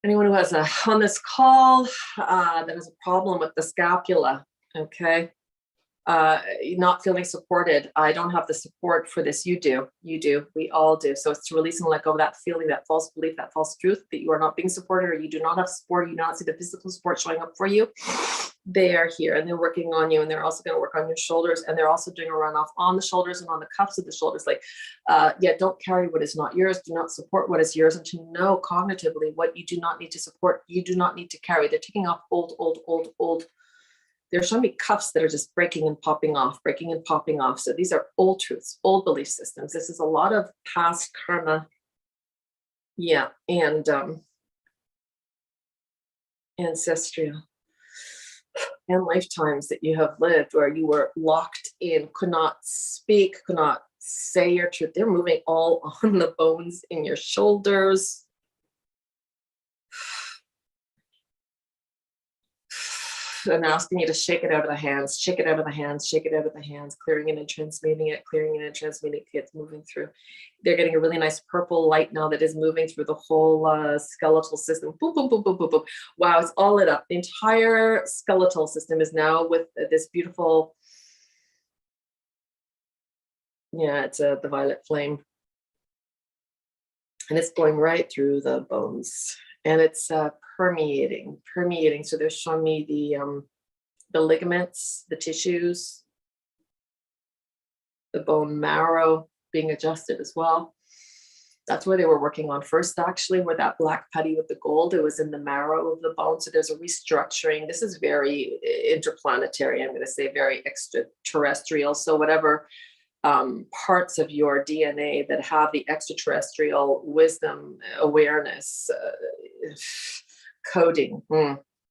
Anyone who has on this call that has a problem with the scapula, okay, not feeling supported. I don't have the support for this. You do, we all do. So it's to release and let go of that feeling, that false belief, that false truth that you are not being supported, or you do not have support, or you do not see the physical support showing up for you. they are here and they're working on you, and they're also going to work on your shoulders, and they're also doing a runoff on the shoulders and on the cuffs of the shoulders. Like, yeah, don't carry what is not yours. Do not support what is yours, and to know cognitively what you do not need to support, you do not need to carry. They're taking off old. There's so many cuffs that are just breaking and popping off, breaking and popping off. So these are old truths, old belief systems. This is a lot of past karma. Yeah, and ancestral and lifetimes that you have lived where you were locked in, could not speak, could not say your truth. They're moving all on the bones in your shoulders. And asking you to shake it out of the hands, shake it out of the hands, shake it out of the hands, clearing it and transmuting it, clearing it and transmuting it. It's moving through. They're getting a really nice purple light now that is moving through the whole skeletal system. Boom, boom, boom, boom, boom, boom. Wow, it's all lit up. The entire skeletal system is now with this beautiful, yeah, it's the violet flame. And it's going right through the bones. And it's permeating. So they're showing me the ligaments, the tissues, the bone marrow being adjusted as well. That's where they were working on first, actually, where that black putty with the gold, it was in the marrow of the bone. So there's a restructuring. This is very interplanetary, I'm going to say very extraterrestrial. So whatever parts of your DNA that have the extraterrestrial wisdom, awareness, coding,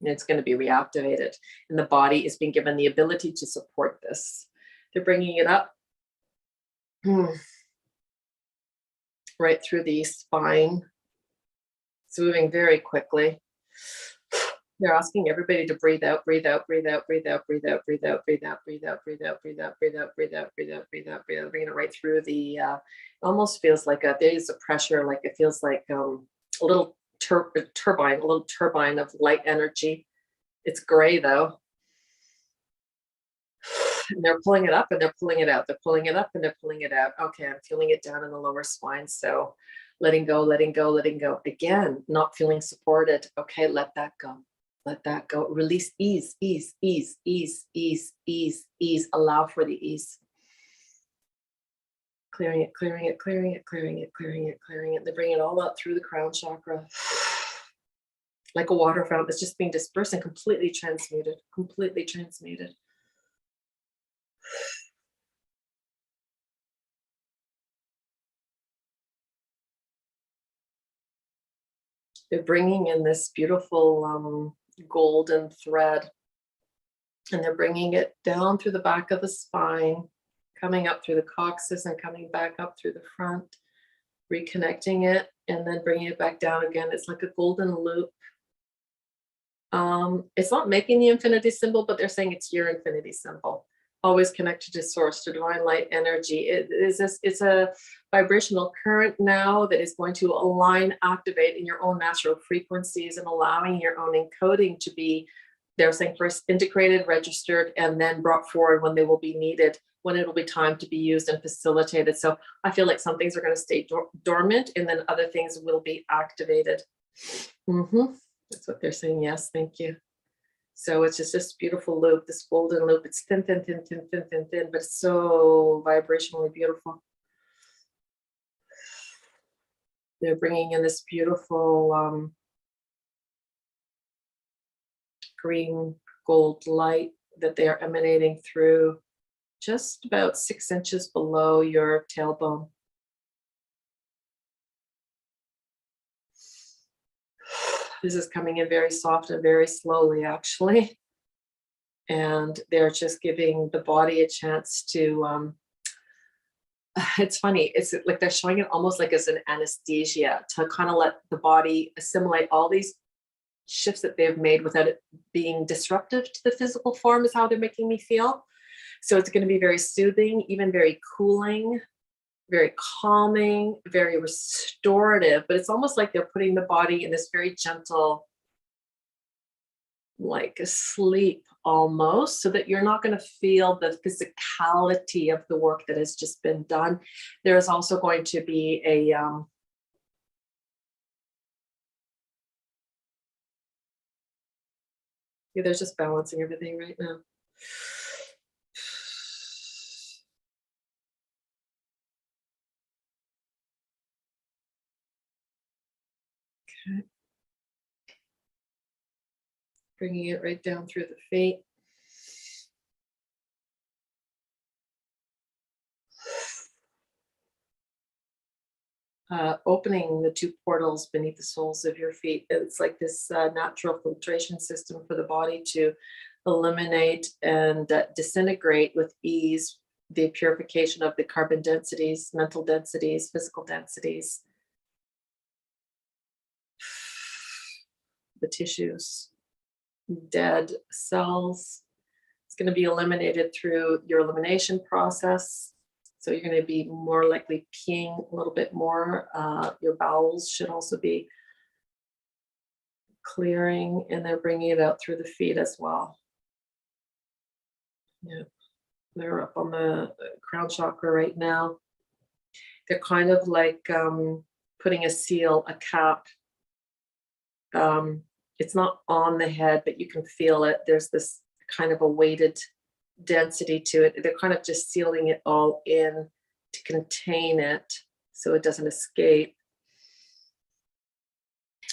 it's going to be reactivated. And the body is being given the ability to support this. They're bringing it up right through the spine. It's moving very quickly. They're asking everybody to breathe out, breathe out, breathe out, breathe out, breathe out, breathe out, breathe out, breathe out, breathe out, breathe out, breathe out, breathe out, breathe out, breathe out, breathe out, bringing it right through the, it almost feels like there's a pressure, like it feels like a little turbine of light energy. It's gray though. And they're pulling it up and they're pulling it out. They're pulling it up and they're pulling it out. Okay, I'm feeling it down in the lower spine. So letting go, letting go, letting go. Again, not feeling supported. Okay, let that go. Let that go. Release, ease, ease, ease, ease, ease, ease, ease. Allow for the ease. Clearing it, clearing it, clearing it, clearing it, clearing it, clearing it. They bring it all up through the crown chakra. Like a water fountain. It's just being dispersed and completely transmuted. Completely transmuted. They're bringing in this beautiful golden thread, and they're bringing it down through the back of the spine, coming up through the coccyx and coming back up through the front, reconnecting it, and then bringing it back down again. It's like a golden loop. It's not making the infinity symbol, but they're saying it's your infinity symbol. Always connected to source, to divine light energy. It's a vibrational current now that is going to align, activate in your own natural frequencies and allowing your own encoding to be, they're saying, first integrated, registered, and then brought forward when they will be needed, when it will be time to be used and facilitated. So I feel like some things are going to stay dormant and then other things will be activated. That's what they're saying. Yes, thank you. So it's just this beautiful loop, this golden loop. It's thin, thin, thin, thin, thin, thin, thin, but it's so vibrationally beautiful. They're bringing in this beautiful green gold light that they are emanating through just about 6 inches below your tailbone. This is coming in very soft and very slowly, actually. And they're just giving the body a chance to, it's funny, it's like they're showing it almost like as an anesthesia to kind of let the body assimilate all these shifts that they've made without it being disruptive to the physical form is how they're making me feel. So it's going to be very soothing, even very cooling, very calming, very restorative, but it's almost like they're putting the body in this very gentle, like a sleep almost, so that you're not going to feel the physicality of the work that has just been done. There is also going to be a Yeah, they're just balancing everything right now. Okay. Bringing it right down through the feet. Opening the two portals beneath the soles of your feet. It's like this natural filtration system for the body to eliminate and disintegrate with ease the purification of the carbon densities, mental densities, physical densities, the tissues, dead cells. It's going to be eliminated through your elimination process. So you're going to be more likely peeing a little bit more. Your bowels should also be clearing, and they're bringing it out through the feet as well. Yeah, they're up on the crown chakra right now. They're kind of like putting a seal, a cap. It's not on the head, but you can feel it. There's this kind of a weighted density to it. They're kind of just sealing it all in to contain it so it doesn't escape.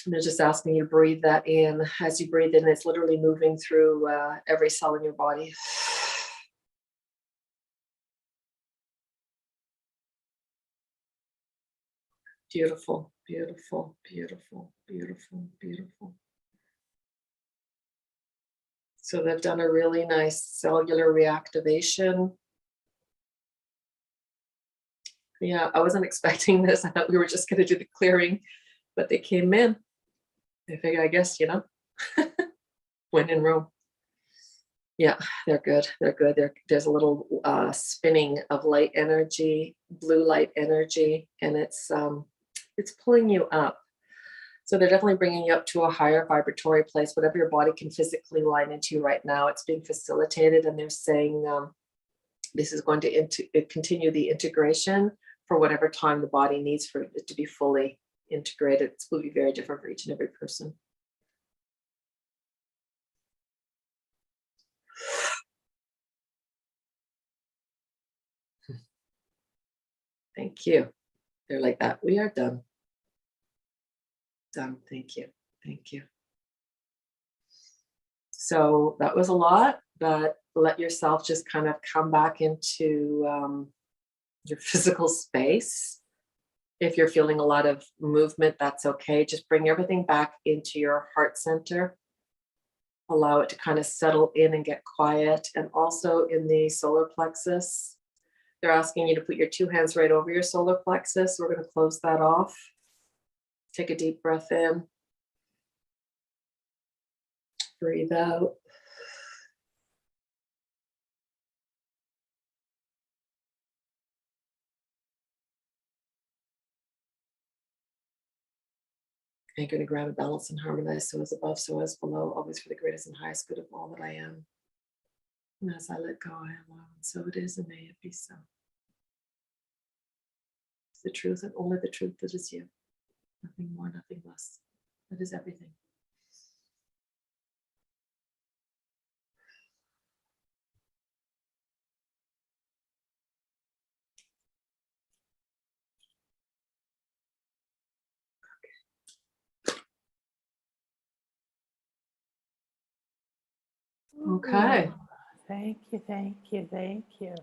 And they're just asking you to breathe that in. As you breathe in, it's literally moving through every cell in your body. Beautiful, beautiful, beautiful, beautiful, beautiful. So they've done a really nice cellular reactivation. Yeah, I wasn't expecting this. I thought we were just going to do the clearing, but they came in. I figured, I guess, you know, when in Rome. Yeah, they're good. They're good. There's a little spinning of light energy, blue light energy, and it's pulling you up. So they're definitely bringing you up to a higher vibratory place, whatever your body can physically line into right now. It's being facilitated, and they're saying this is going to continue the integration for whatever time the body needs for it to be fully integrated. It's going to be very different for each and every person. Thank you. They're like that. We are done. Done. Thank you. Thank you. So that was a lot, but let yourself just kind of come back into your physical space. If you're feeling a lot of movement, that's okay. Just bring everything back into your heart center. Allow it to kind of settle in and get quiet. And also in the solar plexus, they're asking you to put your two hands right over your solar plexus. We're going to close that off. Take a deep breath in. Breathe out. Anchor to ground, balance, and harmonize. So as above, so as below, always for the greatest and highest good of all that I am. And as I let go, I allow. And so it is, and may it be so. It's the truth, and only the truth that is you. Nothing more, nothing less. That is everything. Okay. Thank you, thank you, thank you.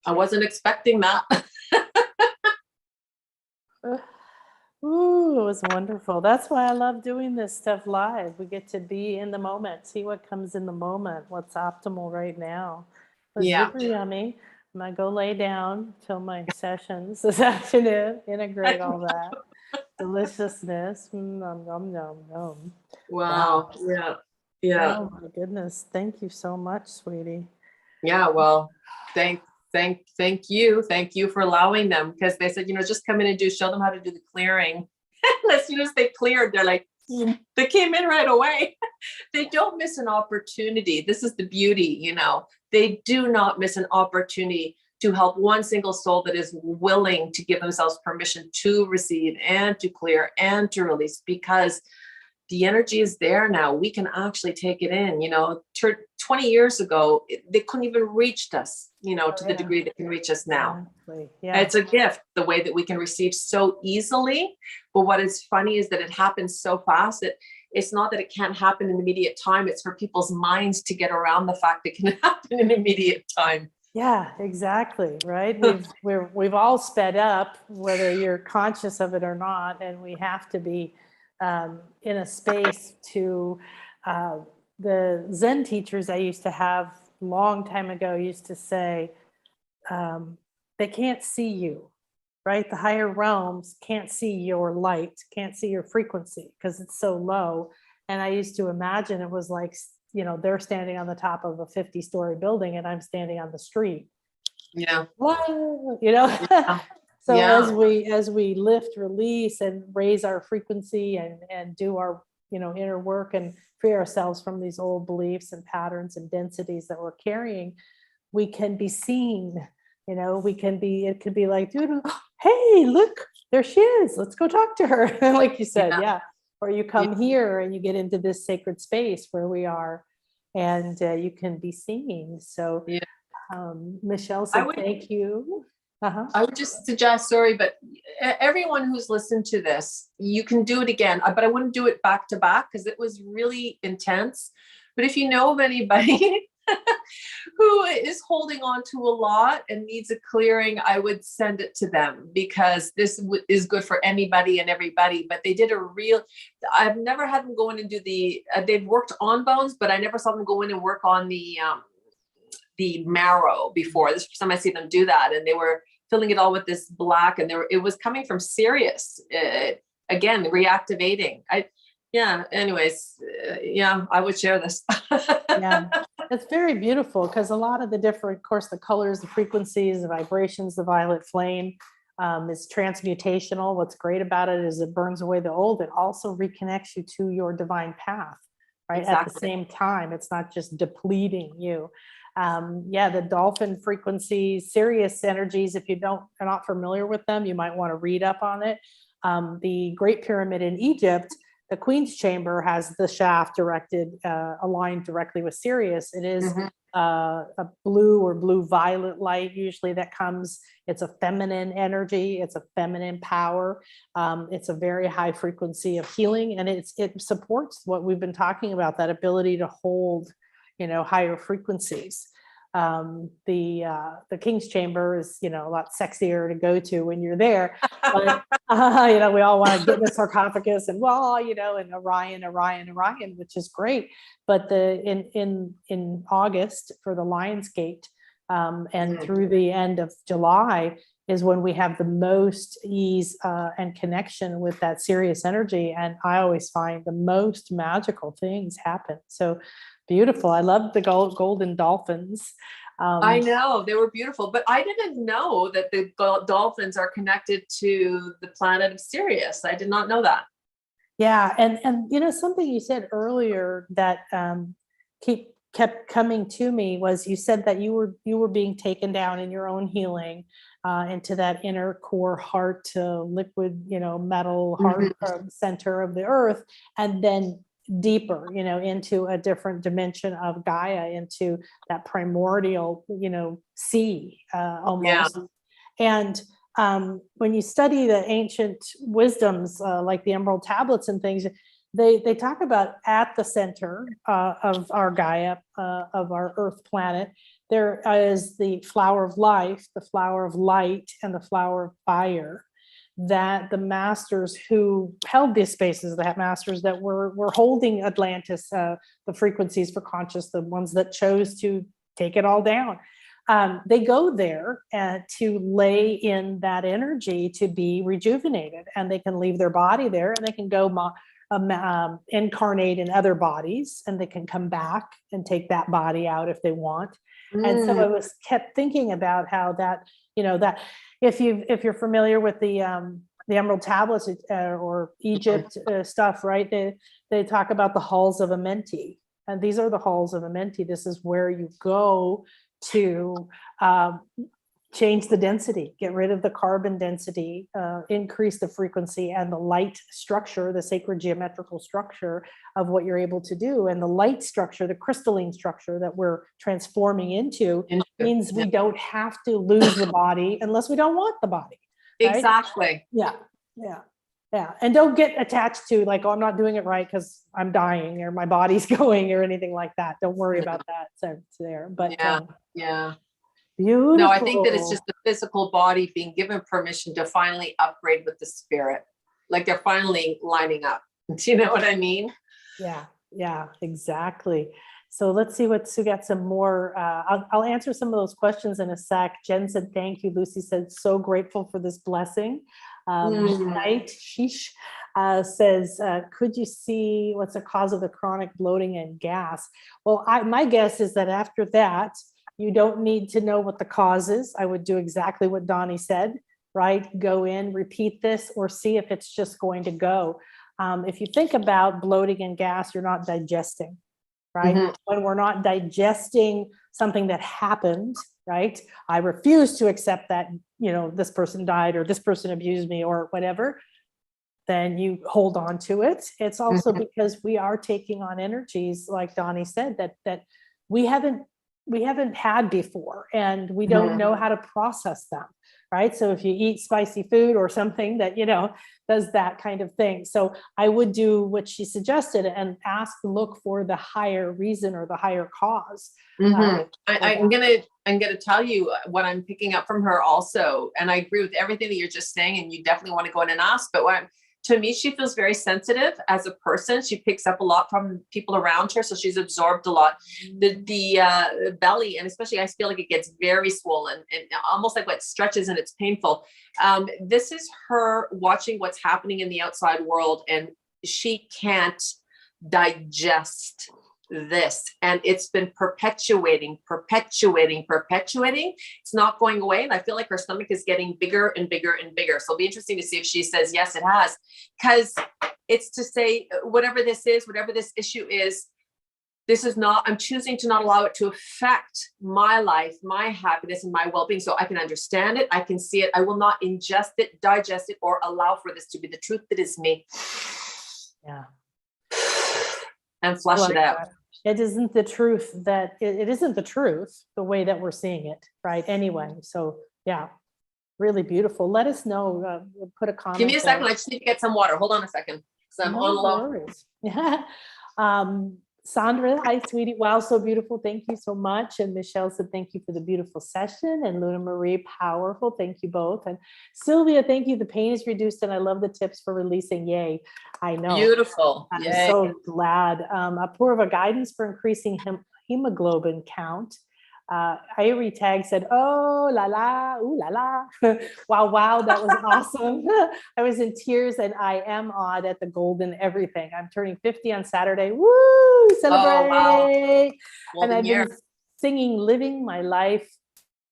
I wasn't expecting that. Ooh, it was wonderful. That's why I love doing this stuff live. We get to be in the moment, see what comes in the moment, what's optimal right now. It was Yeah. super yummy. I'm gonna go lay down till my sessions this afternoon, integrate all that deliciousness. Nom, nom, nom, nom. Wow. Yeah. Yeah. Oh my goodness. Thank you so much, sweetie. Yeah. Well, thank you. Thank you for allowing them, because they said, just come in and show them how to do the clearing. As soon as they cleared, they're like, they came in right away. They don't miss an opportunity. This is the beauty, they do not miss an opportunity to help one single soul that is willing to give themselves permission to receive and to clear and to release, because the energy is there now. We can actually take it in, 20 years ago, they couldn't even reach us, to the degree they can reach us now. Exactly. Yeah. It's a gift, the way that we can receive so easily. But what is funny is that it happens so fast that it's not that it can't happen in immediate time. It's for people's minds to get around the fact it can happen in immediate time. Yeah, exactly. Right. We've all sped up, whether you're conscious of it or not. And we have to be in a space to, the Zen teachers I used to have a long time ago used to say, they can't see you, right? The higher realms can't see your light, can't see your frequency because it's so low. And I used to imagine it was like, they're standing on the top of a 50-story building and I'm standing on the street. Yeah. Whoa, Yeah. So Yeah. as we lift, release, and raise our frequency and do our, inner work and free ourselves from these old beliefs and patterns and densities that we're carrying, we can be seen. It could be like, dude, hey, look, there she is. Let's go talk to her. Like you said, yeah. Or you come here and you get into this sacred space where we are, and you can be seen. So, Michelle said, thank you. I would just suggest, sorry, but everyone who's listened to this, you can do it again, but I wouldn't do it back to back because it was really intense. But if you know of anybody who is holding on to a lot and needs a clearing, I would send it to them because this is good for anybody and everybody. But they did I've never had them go in and do they've worked on bones, but I never saw them go in and work on the marrow before. This is the first time I see them do that. And they were filling it all with this black, and it was coming from Sirius, again, reactivating. Anyways, I would share this. Yeah, it's very beautiful because a lot of the different, of course, the colors, the frequencies, the vibrations, the violet flame is transmutational. What's great about it is it burns away the old. It also reconnects you to your divine path, right? Exactly. At the same time, it's not just depleting you. The dolphin frequencies, Sirius energies, if you are not familiar with them, you might want to read up on it. The Great Pyramid in Egypt, the Queen's Chamber has the shaft aligned directly with Sirius. It is a blue or blue-violet light usually that comes. It's a feminine energy. It's a feminine power. It's a very high frequency of healing, and it supports what we've been talking about, that ability to hold higher frequencies. The King's Chamber is, a lot sexier to go to when you're there. But, we all want to get in the sarcophagus and, and Orion, which is great. But in August for the Lion's Gate, and through the end of July is when we have the most ease and connection with that Sirius energy. And I always find the most magical things happen. So beautiful. I love the golden dolphins. I know they were beautiful, but I didn't know that the dolphins are connected to the planet of Sirius. I did not know that. Yeah. And something you said earlier that kept coming to me was you said that you were being taken down in your own healing into that inner core heart liquid, metal heart center of the earth, and then deeper, into a different dimension of Gaia, into that primordial, sea almost. Yeah. And when you study the ancient wisdoms, like the Emerald Tablets and things, they talk about at the center of our Gaia, of our Earth planet, there is the flower of life, the flower of light, and the flower of fire. That the masters who held these spaces, the masters that were holding Atlantis, the frequencies for conscious, the ones that chose to take it all down, they go there to lay in that energy to be rejuvenated, and they can leave their body there, and they can go incarnate in other bodies, and they can come back and take that body out if they want. And so I kept thinking about how that, that if you're familiar with the Emerald Tablets or Egypt stuff, right? They talk about the Halls of Amenti, and these are the Halls of Amenti. This is where you go to change the density, get rid of the carbon density, increase the frequency and the light structure, the sacred geometrical structure of what you're able to do. And the light structure, the crystalline structure that we're transforming into means we don't have to lose the body unless we don't want the body. Right? Exactly. Yeah. And don't get attached to like, oh, I'm not doing it right because I'm dying or my body's going or anything like that. Don't worry about that. So it's there. But yeah. Beautiful. No, I think that it's just the physical body being given permission to finally upgrade with the spirit. Like they're finally lining up. Do you know what I mean? Yeah, exactly. So let's see we got some more. I'll answer some of those questions in a sec. Jen said, thank you. Lucy said, so grateful for this blessing. Night, sheesh, says, could you see what's the cause of the chronic bloating and gas? Well, my guess is that after that, you don't need to know what the cause is. I would do exactly what Donnie said, right? Go in, repeat this, or see if it's just going to go. If you think about bloating and gas, you're not digesting, right? When we're not digesting something that happened, right? I refuse to accept that, this person died or this person abused me or whatever, then you hold on to it. It's also because we are taking on energies, like Donnie said, that we haven't had before, and we don't know how to process them, right? So if you eat spicy food or something that, does that kind of thing. So I would do what she suggested and look for the higher reason or the higher cause. I'm gonna tell you what I'm picking up from her also. And I agree with everything that you're just saying, and you definitely want to go in and ask, but to me, she feels very sensitive as a person. She picks up a lot from people around her. So she's absorbed a lot. The belly, and especially I feel like it gets very swollen and almost like what stretches and it's painful. This is her watching what's happening in the outside world, and she can't digest this, and it's been perpetuating. It's not going away, and I feel like her stomach is getting bigger and bigger and bigger. So it'll be interesting to see if she says yes, it has, because it's to say whatever this is, whatever this issue is, this is not, I'm choosing to not allow it to affect my life, my happiness, and my well-being. So I can understand it, I can see it, I will not ingest it, digest it, or allow for this to be the truth that is me. And flush it out. It isn't the truth it isn't the truth the way that we're seeing it, right? Anyway, so yeah, really beautiful. Let us know. Put a comment. Give me a second. I just need to get some water. Hold on a second, because I'm on low. Sandra, hi, sweetie. Wow, so beautiful. Thank you so much. And Michelle said, thank you for the beautiful session. And Donna Marie, powerful. Thank you both. And Sylvia, thank you. The pain is reduced. And I love the tips for releasing. Yay. I know. Beautiful. I'm so glad. Apurva, guidance for increasing hemoglobin count. Irie Tag said, oh, la la, ooh, la la. Wow, that was awesome. I was in tears, and I am awed at the golden everything. I'm turning 50 on Saturday. Woo, celebrate. Oh, wow. And I've been singing Living My Life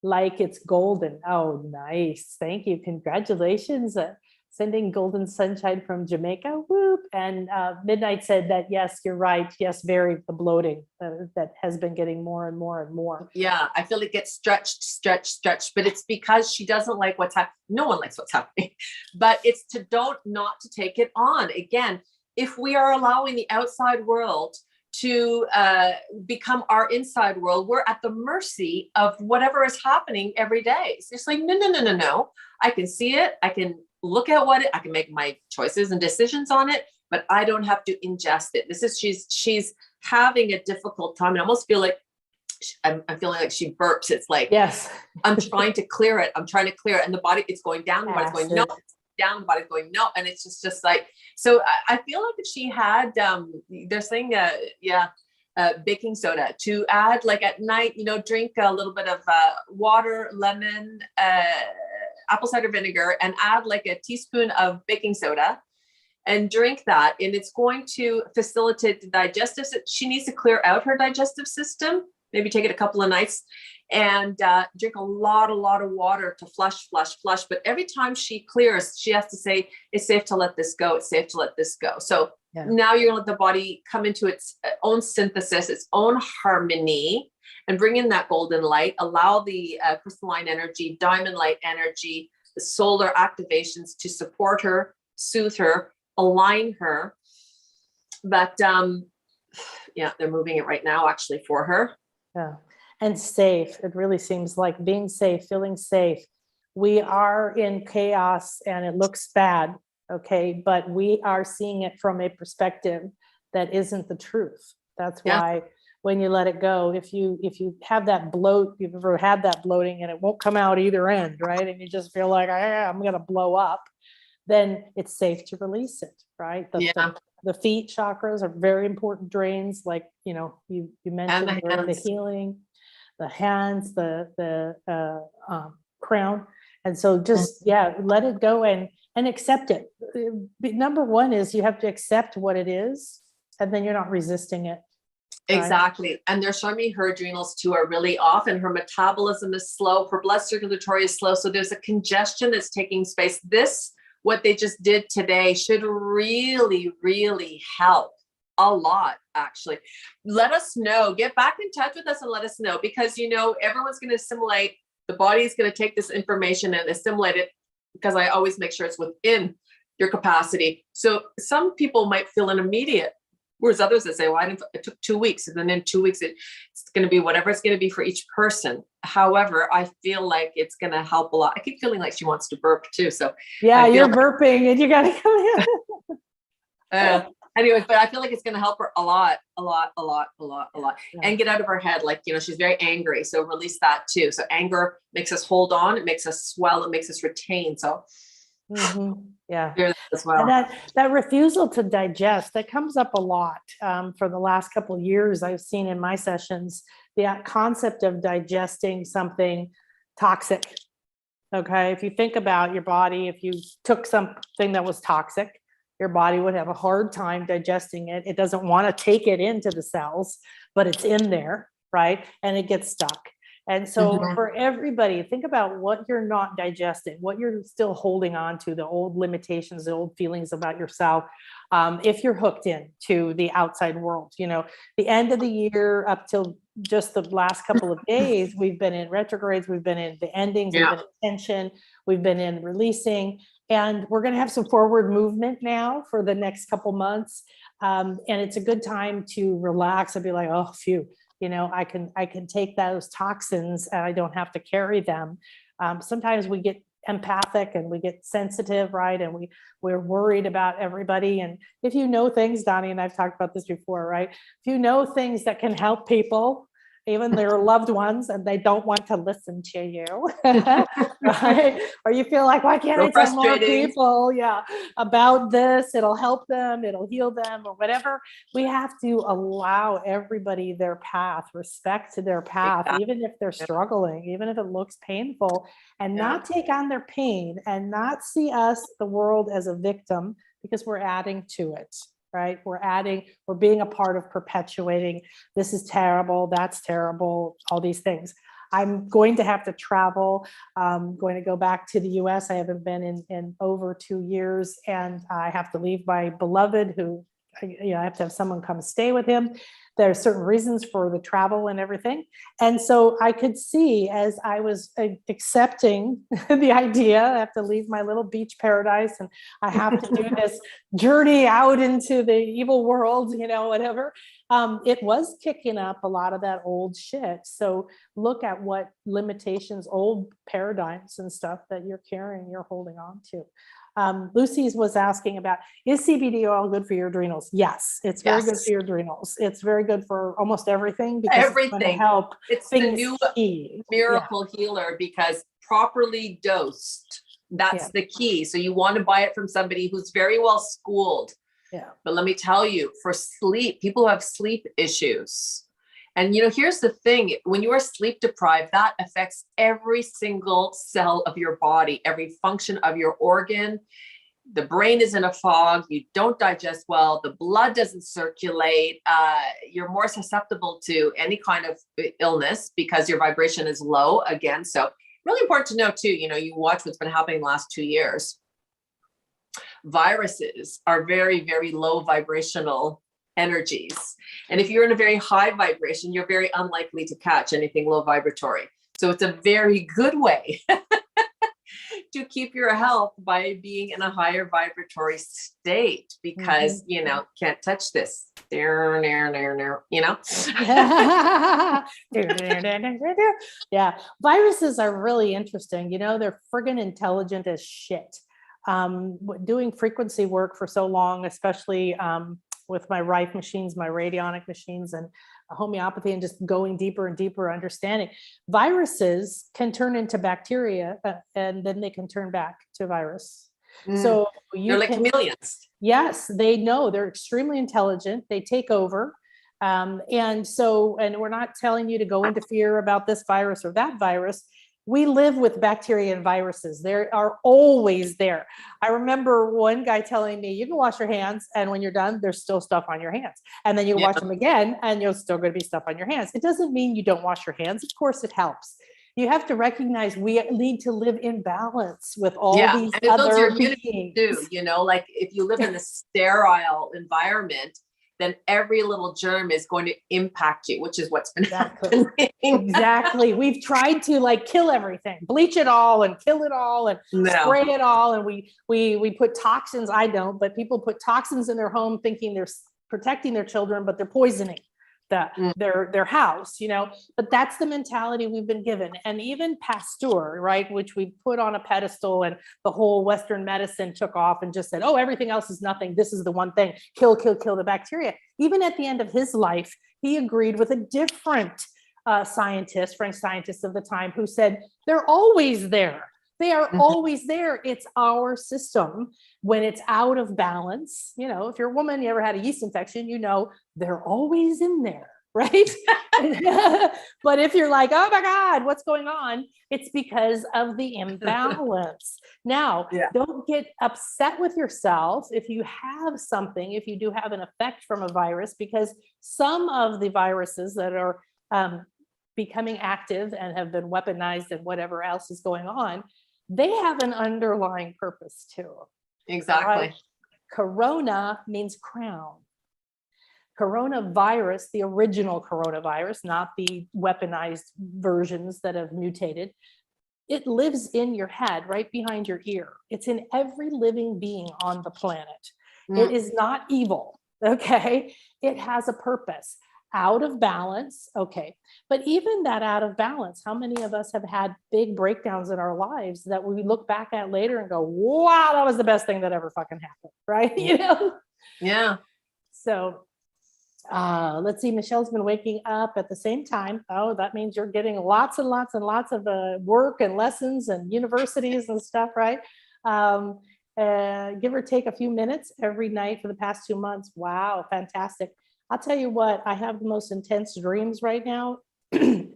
Like It's Golden. Oh, nice. Thank you. Congratulations. Sending golden sunshine from Jamaica. Whoop. And Midnight said that, yes, you're right. Yes, very the bloating that has been getting more and more and more. Yeah, I feel it gets stretched, but it's because she doesn't like what's happening. No one likes what's happening, but it's not to take it on. Again, if we are allowing the outside world to become our inside world, we're at the mercy of whatever is happening every day. It's just like, no. I can see it. I can look at I can make my choices and decisions on it, but I don't have to ingest it. She's having a difficult time, and I almost feel like I'm feeling like she burps. It's like, yes, I'm trying to clear it. And the body, it's going down. The body's going, no, it's down. The body's going, no. And it's just like, so I feel like if she had, they're saying, baking soda to add, like at night, drink a little bit of water, lemon, apple cider vinegar, and add like a teaspoon of baking soda and drink that. And it's going to facilitate the digestive. She needs to clear out her digestive system. Maybe take it a couple of nights. and drink a lot of water to flush. But every time she clears, she has to say, it's safe to let this go. It's safe to let this go. So now you're gonna let the body come into its own synthesis, its own harmony, and bring in that golden light, allow the crystalline energy, diamond light energy, the solar activations to support her, soothe her, align her. But they're moving it right now actually for her. Yeah. And safe. It really seems like being safe, feeling safe. We are in chaos and it looks bad. Okay. But we are seeing it from a perspective that isn't the truth. That's why when you let it go, if you have that bloat, you've ever had that bloating and it won't come out either end, right? And you just feel like, I'm going to blow up, then it's safe to release it, right? The feet chakras are very important drains, like, you mentioned the healing, the hands, the crown. And so just, let it go and accept it. Number one is you have to accept what it is, and then you're not resisting it. Exactly. Right? And they're showing me her adrenals too are really off, and her metabolism is slow. Her blood circulatory is slow. So there's a congestion that's taking space. What they just did today should really, really help a lot, actually. Let us know, get back in touch with us and let us know, because, everyone's going to assimilate. The body is going to take this information and assimilate it, because I always make sure it's within your capacity. So some people might feel an immediate, whereas others that say, well, it took 2 weeks. And then in 2 weeks, it's going to be whatever it's going to be for each person. However, I feel like it's going to help a lot. I keep feeling like she wants to burp too. So you're burping and you got to come in. Anyways, but I feel like it's going to help her a lot, and get out of her head. Like, she's very angry. So release that too. So anger makes us hold on. It makes us swell. It makes us retain. So as well. And that refusal to digest, that comes up a lot for the last couple of years. I've seen in my sessions, the concept of digesting something toxic. Okay. If you think about your body, if you took something that was toxic, your body would have a hard time digesting it. It doesn't want to take it into the cells, but it's in there, right? And it gets stuck. And so for everybody, think about what you're not digesting, what you're still holding on to, the old limitations, the old feelings about yourself. If you're hooked in to the outside world, the end of the year up till just the last couple of days, we've been in retrogrades, we've been in the endings, we've been in tension, we've been in releasing, and we're going to have some forward movement now for the next couple months. And it's a good time to relax and be like, oh, phew. I can take those toxins and I don't have to carry them. Sometimes we get empathic and we get sensitive, right? And we're worried about everybody. And if you know things, Donnie and I've talked about this before, right? If you know things that can help people, even their loved ones, and they don't want to listen to you, right? Or you feel like, why can't I tell more people about this? It'll help them, it'll heal them, or whatever. We have to allow everybody their path, respect to their path, even if they're struggling, even if it looks painful, and not take on their pain and not see us, the world, as a victim, because we're adding to it. Right? We're being a part of perpetuating, this is terrible, that's terrible, all these things. I'm going to have to travel. I'm going to go back to the US. I haven't been in over 2 years, and I have to leave my beloved, who, I have to have someone come stay with him. There are certain reasons for the travel and everything. And so I could see, as I was accepting the idea, I have to leave my little beach paradise and I have to do this journey out into the evil world, whatever. It was kicking up a lot of that old shit. So look at what limitations, old paradigms and stuff that you're carrying, you're holding on to. Lucy's was asking about, is CBD oil good for your adrenals? Yes, it's very good for your adrenals. It's very good for almost everything, because it's going to help. It's the new miracle healer, because properly dosed, that's the key. So you want to buy it from somebody who's very well schooled. But let me tell you, for sleep, people who have sleep issues. And, here's the thing, when you are sleep deprived, that affects every single cell of your body, every function of your organ. the brain is in a fog, you don't digest well, the blood doesn't circulate, you're more susceptible to any kind of illness because your vibration is low again. So really important to know too, you watch what's been happening the last 2 years. Viruses are very, very low vibrational energies. And if you're in a very high vibration, you're very unlikely to catch anything low vibratory. So it's a very good way to keep your health by being in a higher vibratory state because, can't touch this. Yeah. Viruses are really interesting. They're friggin' intelligent as shit. Doing frequency work for so long, especially with my Rife machines, my radionic machines, and homeopathy, and just going deeper and deeper understanding. Viruses can turn into bacteria, and then they can turn back to virus. So they're like chameleons. Yes, they know. They're extremely intelligent. They take over. And we're not telling you to go into fear about this virus or that virus. We live with bacteria and viruses. They are always there. I remember one guy telling me, you can wash your hands, and when you're done, there's still stuff on your hands. And then you wash them again, and you're still going to be stuff on your hands. It doesn't mean you don't wash your hands. Of course, it helps. You have to recognize we need to live in balance with all these and other beings too. Like if you live in a sterile environment, then every little germ is going to impact you, which is what's been happening. Exactly. We've tried to kill everything, bleach it all and kill it all and spray it all. And we put toxins. I don't, but people put toxins in their home thinking they're protecting their children, but they're poisoning their house, but that's the mentality we've been given. And even Pasteur, right, which we put on a pedestal, and the whole Western medicine took off and just said, oh, everything else is nothing. This is the one thing, kill the bacteria. Even at the end of his life, he agreed with a different French scientist of the time, who said, they're always there. They are always there. It's our system. When it's out of balance, if you're a woman, you ever had a yeast infection, they're always in there, right? But if you're like, oh my God, what's going on? It's because of the imbalance. Now, don't get upset with yourself if you have something, if you do have an effect from a virus, because some of the viruses that are becoming active and have been weaponized and whatever else is going on, they have an underlying purpose too. Exactly. Right? Corona means crown. Coronavirus, the original coronavirus, not the weaponized versions that have mutated, it lives in your head, right behind your ear. It's in every living being on the planet. It is not evil, okay? It has a purpose. Out of balance, okay. But even that out of balance, how many of us have had big breakdowns in our lives that we look back at later and go, wow, that was the best thing that ever fucking happened, right? Yeah. So let's see, Michelle's been waking up at the same time. Oh, that means you're getting lots and lots and lots of work and lessons and universities and stuff, right? Give or take a few minutes every night for the past 2 months. Wow, fantastic. I'll tell you what, I have the most intense dreams right now. They're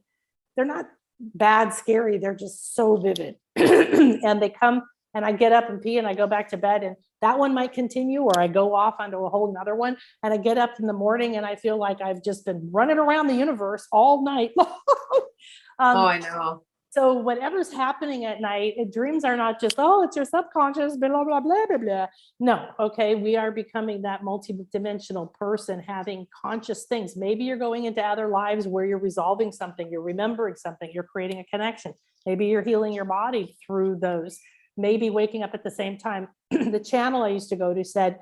not bad, scary. They're just so vivid. And they come and I get up and pee and I go back to bed, and that one might continue, or I go off onto a whole nother one. And I get up in the morning and I feel like I've just been running around the universe all night. I know. So whatever's happening at night, dreams are not just, oh, it's your subconscious, blah, blah, blah, blah, blah, blah. No, okay, we are becoming that multidimensional person having conscious things. Maybe you're going into other lives where you're resolving something, you're remembering something, you're creating a connection. Maybe you're healing your body through those. Maybe waking up at the same time. The channel I used to go to said,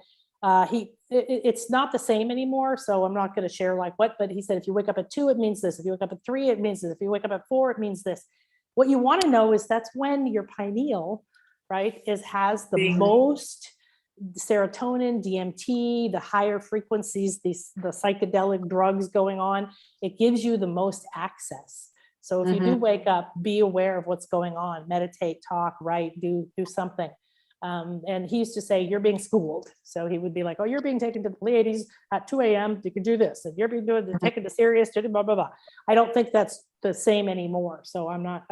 it's not the same anymore, so I'm not going to share like what, but he said, if you wake up at 2, it means this. If you wake up at 3, it means this. If you wake up at 4, it means this. What you want to know is that's when your pineal, right, has the most serotonin, DMT, the higher frequencies, the psychedelic drugs going on. It gives you the most access. So if you do wake up, be aware of what's going on, meditate, talk, write, do something. And he used to say, you're being schooled. So he would be like, oh, you're being taken to the Pleiades at 2 a.m. You can do this. And you're being taken to Sirius, blah, blah, blah. I don't think that's the same anymore. So I'm not,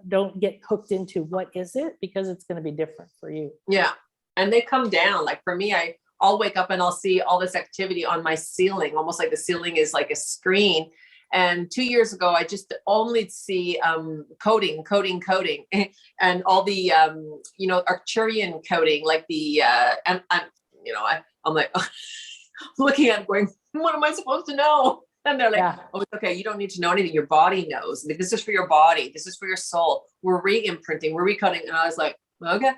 don't get hooked into what is it, because it's going to be different for you. Yeah. And they come down. Like for me, I'll wake up and I'll see all this activity on my ceiling, almost like the ceiling is like a screen. And 2 years ago, I just only see coding, and all the Arcturian coding, like the and I'm like looking at it going, what am I supposed to know? And they're like, oh, it's okay. You don't need to know anything. Your body knows. Like, this is for your body. This is for your soul. We're re-imprinting. We're recoding. And I was like, okay,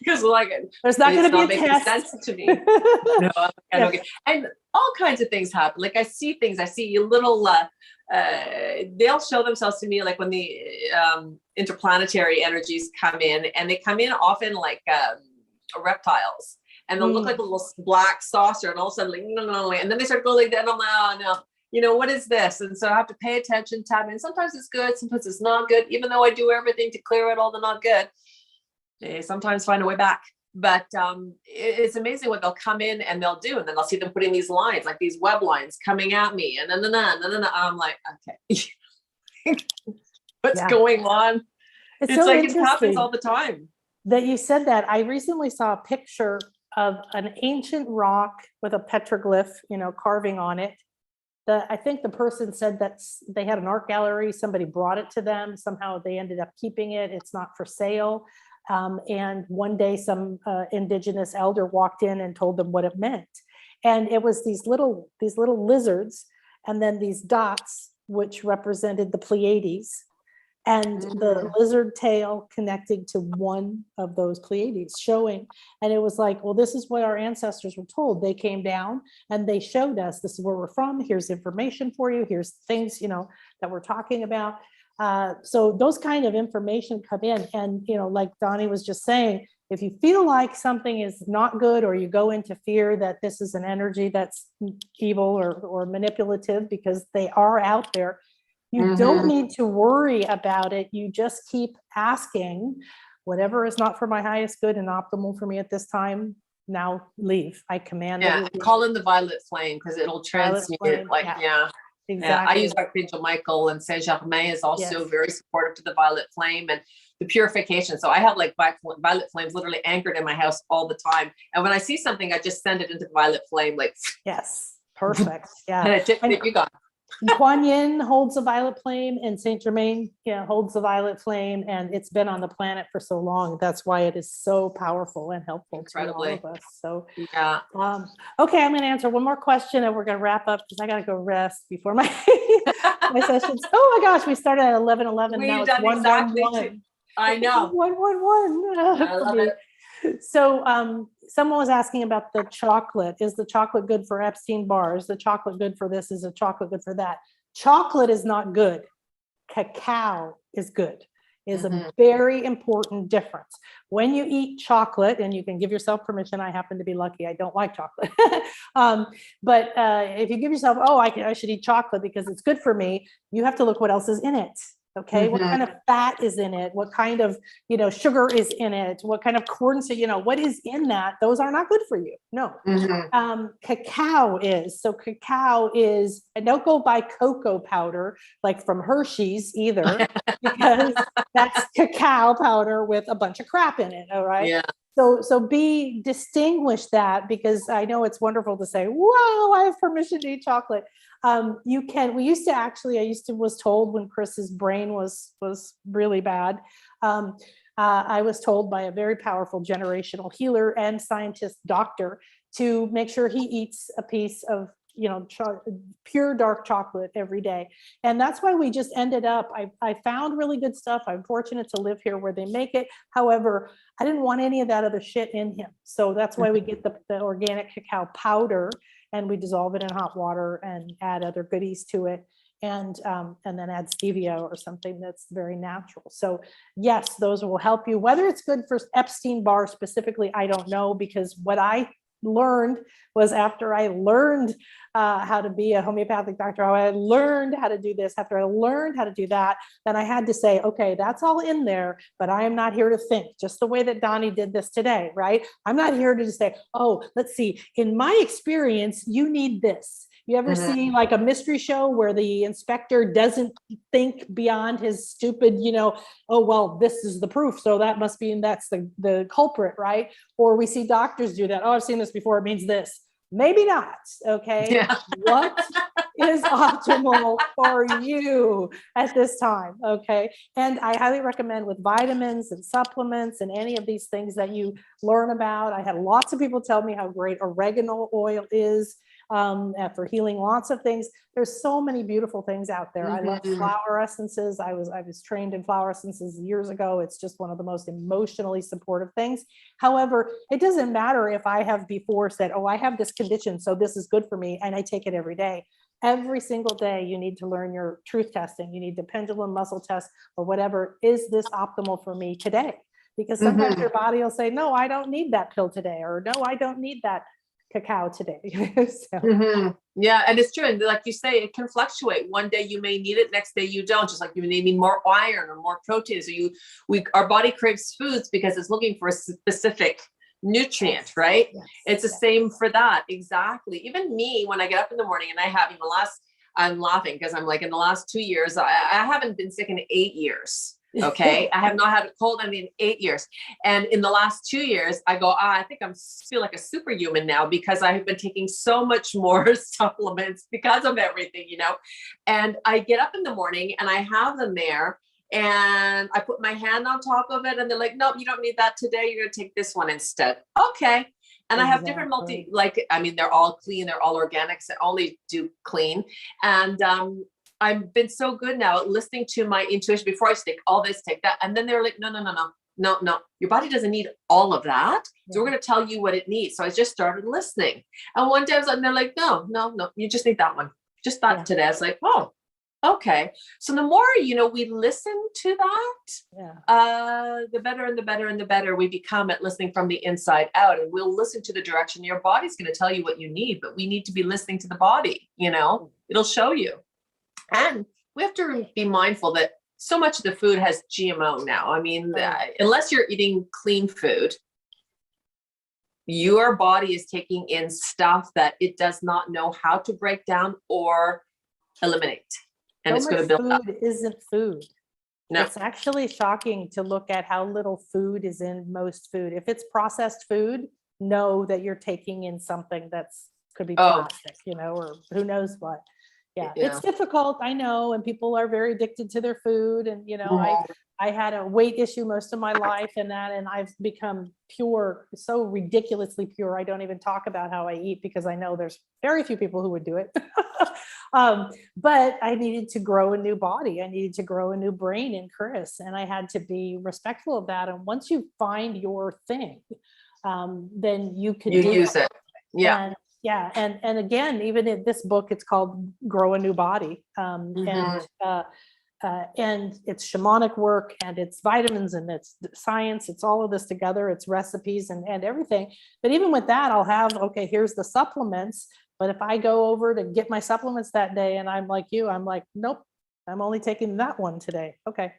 because like there's not going to be a test. Sense to me. No, okay. And all kinds of things happen. Like I see things. I see little. They'll show themselves to me like when the interplanetary energies come in, and they come in often like reptiles. And they'll look like a little black saucer, and all of a sudden, like, and then they start going like that. And I'm like, oh no, what is this? And so I have to pay attention, tap in. Sometimes it's good, sometimes it's not good. Even though I do everything to clear out all the not good, they sometimes find a way back. But it's amazing what they'll come in and they'll do, and then I'll see them putting these lines, like these web lines, coming at me, and then I'm like, okay, what's going on? It's so like it happens all the time. That you said that. I recently saw a picture of an ancient rock with a petroglyph, carving on it. I think the person said that they had an art gallery. Somebody brought it to them. Somehow they ended up keeping it. It's not for sale. And one day some indigenous elder walked in and told them what it meant. And it was these little lizards, and then these dots, which represented the Pleiades, and the lizard tail connecting to one of those Pleiades, showing. And it was like, well, this is what our ancestors were told. They came down and they showed us, this is where we're from. Here's information for you. Here's things, that we're talking about. So those kind of information come in. And, like Donnie was just saying, if you feel like something is not good, or you go into fear that this is an energy that's evil or manipulative, because they are out there, you don't need to worry about it. You just keep asking, whatever is not for my highest good and optimal for me at this time, now leave. I command it. Call in the violet flame, because it'll transmute it. Exactly. I use Archangel Michael, and Saint Germain is also very supportive to the violet flame and the purification. So I have like violet flames literally anchored in my house all the time. And when I see something, I just send it into the violet flame. Like, yes, perfect. Yeah. And you got. Kuan Yin holds a violet flame, and Saint Germain holds the violet flame, and it's been on the planet for so long. That's why it is so powerful and helpful to all of us. So okay, I'm going to answer one more question, and we're going to wrap up because I got to go rest before my my sessions. Oh my gosh, we started at 11:11. Now it's 1:11. I know. 1:11. I love it. So someone was asking about the chocolate. Is the chocolate good for Epstein Barr? Is the chocolate good for this? Is the chocolate good for that? Chocolate is not good. Cacao is good. Is a very important difference. When you eat chocolate, and you can give yourself permission, I happen to be lucky, I don't like chocolate. But if you give yourself, I should eat chocolate because it's good for me, you have to look what else is in it. Okay. What kind of fat is in it? What kind of, sugar is in it? What kind of corn, what is in that? Those are not good for you. No. Cacao is. So cacao is, and don't go buy cocoa powder, like from Hershey's either, because that's cacao powder with a bunch of crap in it. All right. Yeah. So distinguish that, because I know it's wonderful to say, wow, I have permission to eat chocolate. I was told when Chris's brain was really bad, I was told by a very powerful generational healer and scientist doctor to make sure he eats a piece of pure dark chocolate every day. And that's why we just ended up, I found really good stuff. I'm fortunate to live here where they make it. However, I didn't want any of that other shit in him. So that's why we get the organic cacao powder, and we dissolve it in hot water and add other goodies to it. And then add stevia or something that's very natural. So yes, those will help you. Whether it's good for Epstein Barr specifically, I don't know, because what I learned was after I learned how to be a homeopathic doctor, how I learned how to do this, after I learned how to do that, then I had to say, okay, that's all in there, but I am not here to think, just the way that Donnie did this today, right? I'm not here to just say, oh, let's see, in my experience, you need this. You ever see like a mystery show where the inspector doesn't think beyond his stupid, oh, well, this is the proof, so that must mean that's the culprit, right? Or we see doctors do that. Oh, I've seen this before. It means this. Maybe not. Okay. Yeah. What is optimal for you at this time? Okay. And I highly recommend with vitamins and supplements and any of these things that you learn about. I had lots of people tell me how great oregano oil is for healing lots of things. There's so many beautiful things out there. I love flower essences. I was trained in flower essences years ago. It's just one of the most emotionally supportive things. However, it doesn't matter if I have before said, oh, I have this condition, so this is good for me, and I take it every day. Every single day, you need to learn your truth testing. You need to pendulum muscle test or whatever. Is this optimal for me today? Because sometimes your body will say, no, I don't need that pill today, or no, I don't need that cacao today. Yeah, and it's true. And like you say, it can fluctuate. One day you may need it, next day you don't. Just like you may need more iron or more protein. So our body craves foods because it's looking for a specific nutrient, right? Yes. It's the same for that. Exactly. Even me, when I get up in the morning and I'm laughing because I'm like, in the last 2 years, I haven't been sick in 8 years. Okay. I have not had a cold in 8 years. And in the last 2 years, I go, I think I feel like a superhuman now because I have been taking so much more supplements because of everything, and I get up in the morning and I have them there and I put my hand on top of it and they're like, nope, you don't need that today. You're going to take this one instead. Okay. And I have different they're all clean. They're all organics. I only do clean. And, I've been so good now at listening to my intuition before I take all this, take that. And then they're like, no. Your body doesn't need all of that. So we're going to tell you what it needs. So I just started listening. And one day I was like, and they're like, no, you just need that one. Just that today. I was like, oh, okay. So the more, we listen to that, the better and the better and the better we become at listening from the inside out. And we'll listen to the direction. Your body's going to tell you what you need, but we need to be listening to the body, it'll show you. And we have to be mindful that so much of the food has GMO now. I mean, unless you're eating clean food, your body is taking in stuff that it does not know how to break down or eliminate. And it's going to build up. Food isn't food. No. It's actually shocking to look at how little food is in most food. If it's processed food, know that you're taking in something could be plastic, or who knows what. Yeah, it's difficult. I know. And people are very addicted to their food. And, I had a weight issue most of my life and I've become pure, so ridiculously pure. I don't even talk about how I eat because I know there's very few people who would do it. But I needed to grow a new body. I needed to grow a new brain in Chris. And I had to be respectful of that. And once you find your thing, then you can use it. Yeah. And again, even in this book, it's called Grow a New Body. And it's shamanic work and it's vitamins and it's science. It's all of this together. It's recipes and everything. But even with that, I'll have, okay, here's the supplements. But if I go over to get my supplements that day and I'm like you, I'm like, nope, I'm only taking that one today. Okay.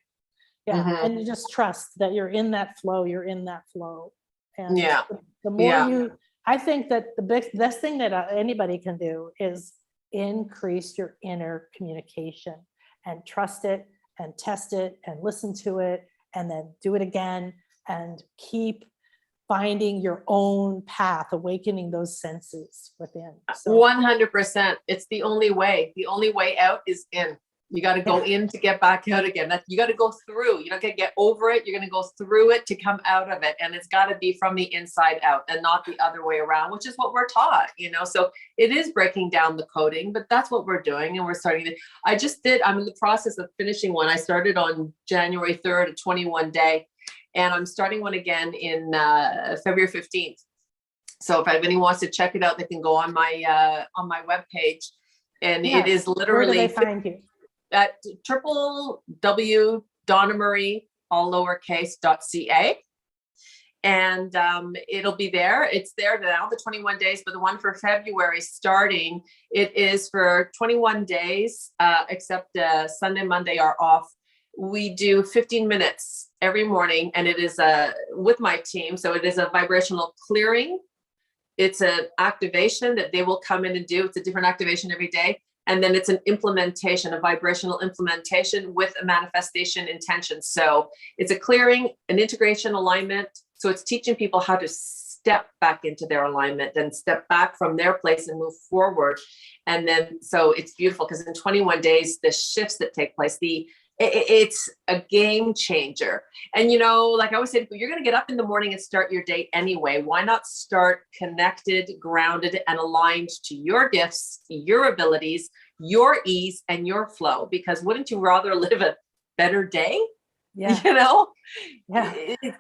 Yeah. And you just trust that you're in that flow. And the more I think that the best thing that anybody can do is increase your inner communication and trust it and test it and listen to it and then do it again and keep finding your own path, awakening those senses within. So, 100%. It's the only way. The only way out is in. You got to go in to get back out again. You got to go through. You're not going to get over it. You're going to go through it to come out of it. And it's got to be from the inside out and not the other way around, which is what we're taught, So it is breaking down the coding, but that's what we're doing. And we're starting to, I'm in the process of finishing one. I started on January 3rd, a 21 day, and I'm starting one again in February 15th. So if anyone wants to check it out, they can go on my webpage. And it is literally— Where do they find you? At www. Donna Marie, all lowercase.ca. And it'll be there. It's there now, the 21 days, but the one for February starting, it is for 21 days, except Sunday, Monday are off. We do 15 minutes every morning, and it is with my team. So it is a vibrational clearing. It's an activation that they will come in and do. It's a different activation every day. And then it's an implementation, a vibrational implementation with a manifestation intention. So it's a clearing, an integration, alignment. So it's teaching people how to step back into their alignment and step back from their place and move forward. And then, so it's beautiful because in 21 days, the shifts that take place, it's a game changer. And, like I always say, you're going to get up in the morning and start your day anyway. Why not start connected, grounded, and aligned to your gifts, your abilities, your ease, and your flow? Because wouldn't you rather live a better day? Yeah. Yeah.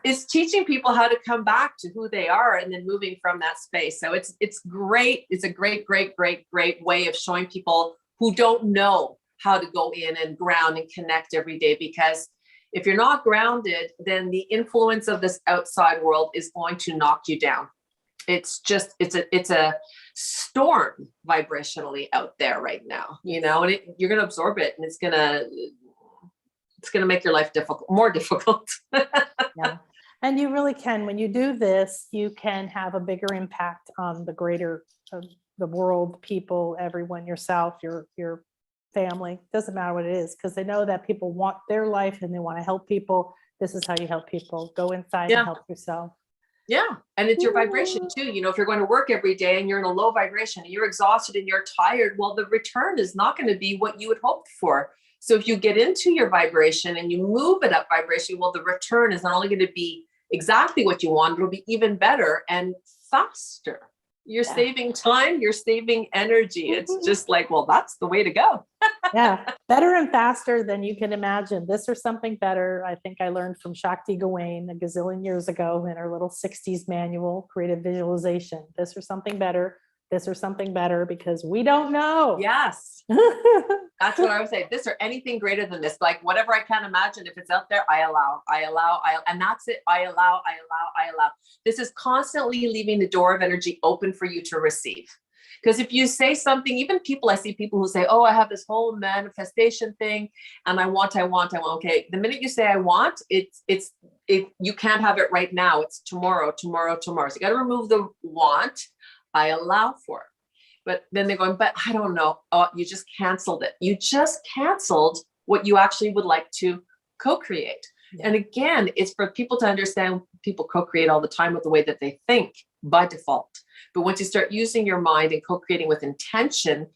It's teaching people how to come back to who they are and then moving from that space. So it's great. It's a great way of showing people who don't know how to go in and ground and connect every day. Because if you're not grounded, then the influence of this outside world is going to knock you down. It's a storm vibrationally out there right now, and you're going to absorb it, and it's going to make your life more difficult. Yeah. And you really can, when you do this, you can have a bigger impact on the greater, the world, people, everyone, yourself, your family, doesn't matter what it is, because they know that people want their life and they want to help people. This is how you help people. Go inside and help yourself. Yeah. And it's your vibration too. If you're going to work every day and you're in a low vibration and you're exhausted and you're tired, well, the return is not going to be what you had hoped for. So if you get into your vibration and you move it up vibration, well, the return is not only going to be exactly what you want, it'll be even better and faster. You're saving time, you're saving energy. It's just like, well, that's the way to go. Yeah, better and faster than you can imagine. This or something better. I think I learned from Shakti Gawain a gazillion years ago in her little 60s manual, creative visualization. This or something better. This or something better, because we don't know. Yes. That's what I would say. This or anything greater than this, like whatever I can imagine, if it's out there, I allow, and that's it. I allow. This is constantly leaving the door of energy open for you to receive. Because if you say something, even I see people who say, oh, I have this whole manifestation thing and I want. Okay. The minute you say I want, you can't have it right now. It's tomorrow. So you got to remove the want. I allow for it. But then they're going, but I don't know. Oh, you just canceled it. You just canceled what you actually would like to co-create. Yeah. And again, it's for people to understand people co-create all the time with the way that they think by default. But once you start using your mind and co-creating with intention,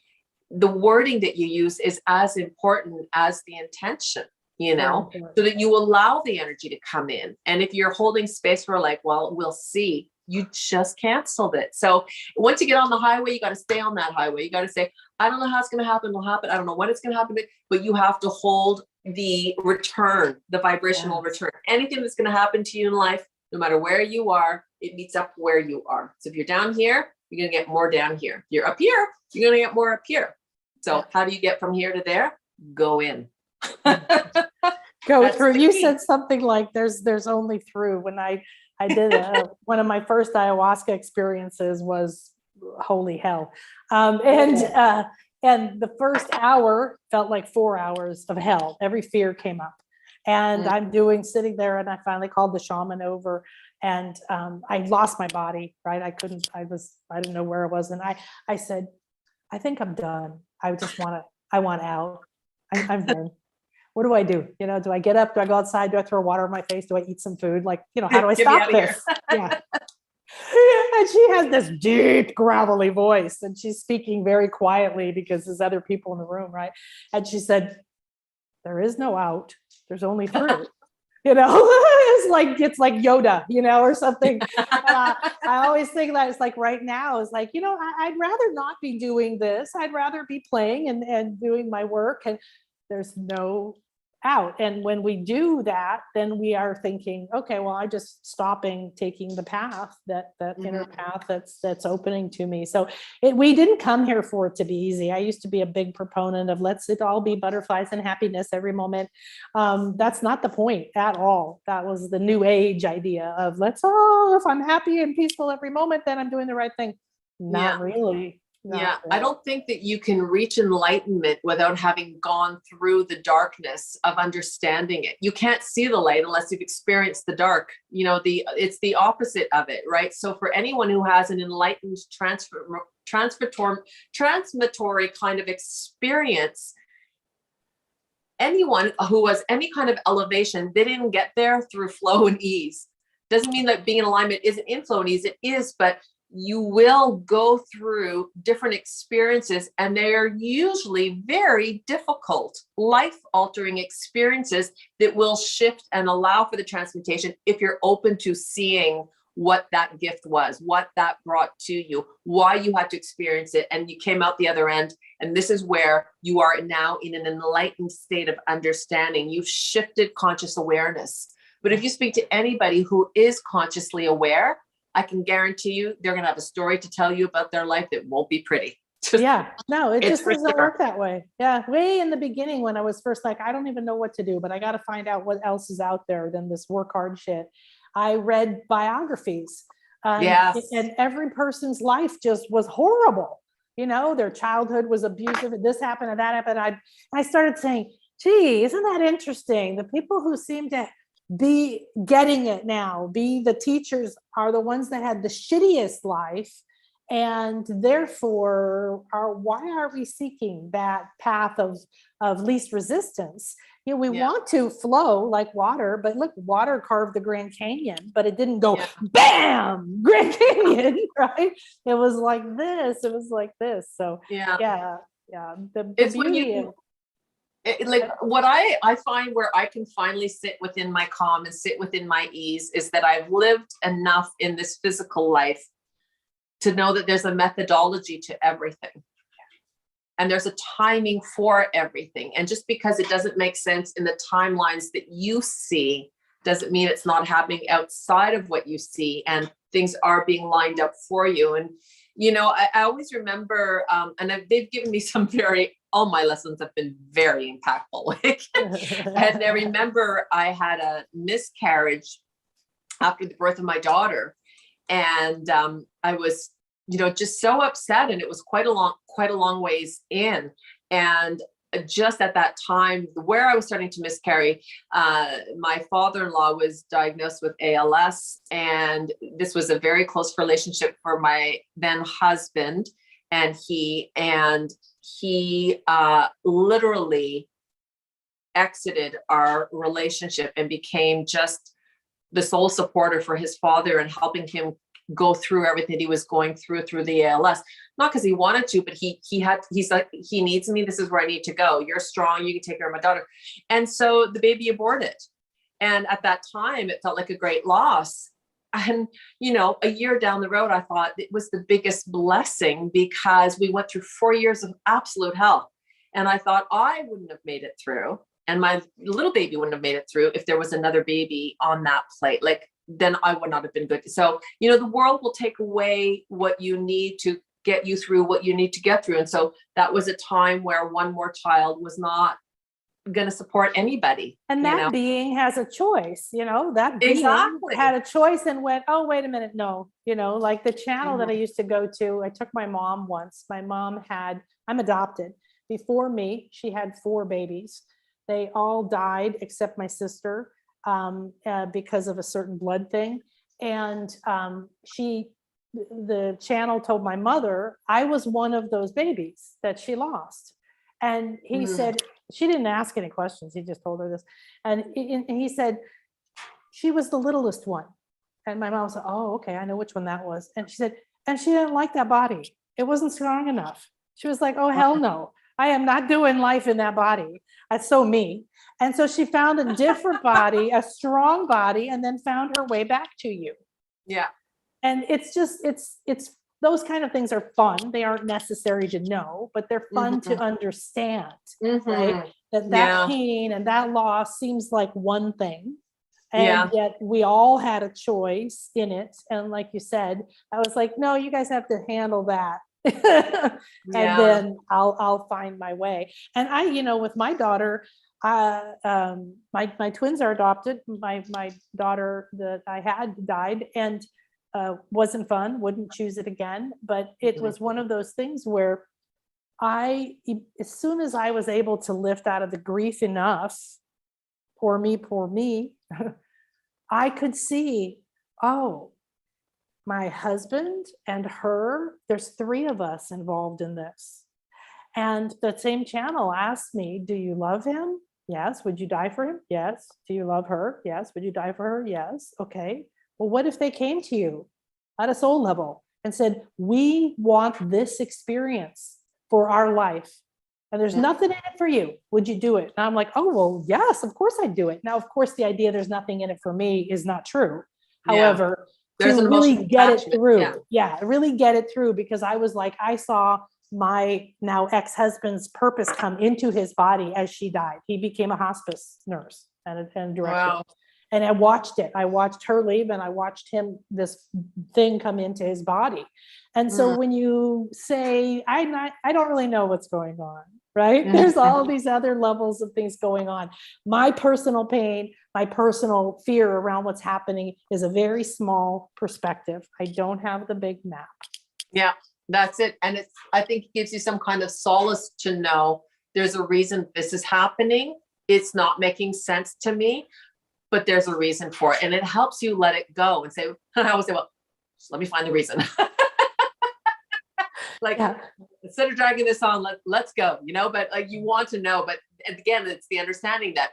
the wording that you use is as important as the intention, so that you allow the energy to come in. And if you're holding space for like, well, we'll see, you just canceled it. So once you get on the highway, you got to stay on that highway. You got to say, I don't know how it's going to happen. It'll happen. I don't know when it's going to happen, but you have to hold the return, the vibrational return. Anything that's going to happen to you in life, no matter where you are, it meets up where you are. So if you're down here, you're going to get more down here. If you're up here, you're going to get more up here. So how do you get from here to there? Go in. Go through. You said something like there's only through. When I did one of my first ayahuasca experiences was holy hell. And the first hour felt like 4 hours of hell. Every fear came up. And I'm sitting there, and I finally called the shaman over, and I lost my body, right? I didn't know where I was. And I said, I think I'm done. I want out. I'm done. What do I do? Do I get up? Do I go outside? Do I throw water on my face? Do I eat some food? Like, how do I stop this? Yeah. And she has this deep, gravelly voice, and she's speaking very quietly because there's other people in the room, right? And she said, there is no out. There's only through. It's like Yoda, or something. I always think that it's like right now is like, I'd rather not be doing this. I'd rather be playing and doing my work, and there's no out. And when we do that, then we are thinking, okay, well, I just stopping taking the path, that inner path that's opening to me. So we didn't come here for it to be easy. I used to be a big proponent of let's it all be butterflies and happiness every moment. That's not the point at all. That was the new age idea of if I'm happy and peaceful every moment, then I'm doing the right thing. Not really. Yeah, I don't think that you can reach enlightenment without having gone through the darkness of understanding it. You can't see the light unless you've experienced the dark. You know, it's the opposite of it, right? So for anyone who has an enlightened transmitory kind of experience, anyone who has any kind of elevation, they didn't get there through flow and ease. Doesn't mean that being in alignment isn't in flow and ease. It is, but you will go through different experiences, and they are usually very difficult, life-altering experiences that will shift and allow for the transmutation if you're open to seeing what that gift was, what that brought to you, why you had to experience it, and you came out the other end. And this is where you are now in an enlightened state of understanding. You've shifted conscious awareness. But if you speak to anybody who is consciously aware, I can guarantee you they're going to have a story to tell you about their life that won't be pretty. Yeah, no, it just doesn't sure. work that way. Yeah, way in the beginning when I was first like, I don't even know what to do, but I got to find out what else is out there than this work hard shit. I read biographies. Yes. And every person's life just was horrible. You know, their childhood was abusive, and this happened and that happened. I started saying, gee, isn't that interesting? The people who seem to be getting it now, be the teachers, are the ones that had the shittiest life, and therefore why are we seeking that path of least resistance? You know, we want to flow like water, but look, water carved the Grand Canyon, but it didn't go bam, Grand Canyon, right? It was like this. So the beauty like what I find where I can finally sit within my calm and sit within my ease is that I've lived enough in this physical life to know that there's a methodology to everything. And there's a timing for everything. And just because it doesn't make sense in the timelines that you see, doesn't mean it's not happening outside of what you see, and things are being lined up for you. And, you know, I always remember, they've given me all my lessons have been very impactful. And I remember I had a miscarriage after the birth of my daughter. And I was, you know, just so upset, and it was quite a long ways in. And just at that time where I was starting to miscarry, my father-in-law was diagnosed with ALS. And this was a very close relationship for my then husband. And he literally exited our relationship and became just the sole supporter for his father and helping him go through everything he was going through the ALS. Not because he wanted to, but he's like, he needs me. This is where I need to go. You're strong. You can take care of my daughter. And so the baby aborted. And at that time, it felt like a great loss. And, you know, a year down the road, I thought it was the biggest blessing, because we went through 4 years of absolute hell. And I thought I wouldn't have made it through, and my little baby wouldn't have made it through if there was another baby on that plate. Like, then I would not have been good. So, you know, the world will take away what you need to get you through what you need to get through. And so that was a time where one more child was not going to support anybody. And that being has a choice, you know, that being had a choice and went, oh, wait a minute. No, you know, like the channel that I used to go to, I took my mom once. My mom I'm adopted. Before me, she had 4 babies. They all died except my sister, because of a certain blood thing. And the channel told my mother I was one of those babies that she lost. And he said, she didn't ask any questions. He just told her this. And he said, she was the littlest one. And my mom said, oh, okay, I know which one that was. And she said, and she didn't like that body. It wasn't strong enough. She was like, oh, hell no. I am not doing life in that body. That's so me. And so she found a different body, a strong body, and then found her way back to you. Yeah. And it's just, it's those kind of things are fun. They aren't necessary to know, but they're fun to understand, right? That pain and that loss seems like one thing. And yet we all had a choice in it. And like you said, I was like, no, you guys have to handle that. And then I'll find my way. And I, you know, with my daughter, my twins are adopted. My daughter that I had died, and wasn't fun, wouldn't choose it again. But it was one of those things where as soon as I was able to lift out of the grief enough, poor me, I could see, oh, my husband and her, there's 3 of us involved in this. And the same channel asked me, do you love him? Yes. Would you die for him? Yes. Do you love her? Yes. Would you die for her? Yes. Okay. Well, what if they came to you at a soul level and said, we want this experience for our life, and there's nothing in it for you? Would you do it? And I'm like, oh, well, yes, of course I'd do it. Now, of course, the idea there's nothing in it for me is not true. However, there's to an really emotional get it attachment. through. Really get it through, because I was like, I saw my now ex-husband's purpose come into his body as she died. He became a hospice nurse and director. Wow. And I watched it. I watched her leave, and I watched him, this thing come into his body. And so when you say, I don't really know what's going on, right? There's all these other levels of things going on. My personal pain, my personal fear around what's happening is a very small perspective. I don't have the big map. Yeah, that's it. And I think it gives you some kind of solace to know there's a reason this is happening. It's not making sense to me, but there's a reason for it. And it helps you let it go and say, I always say, well, just let me find the reason. Instead of dragging this on, let's go, but like, you want to know, but again, it's the understanding that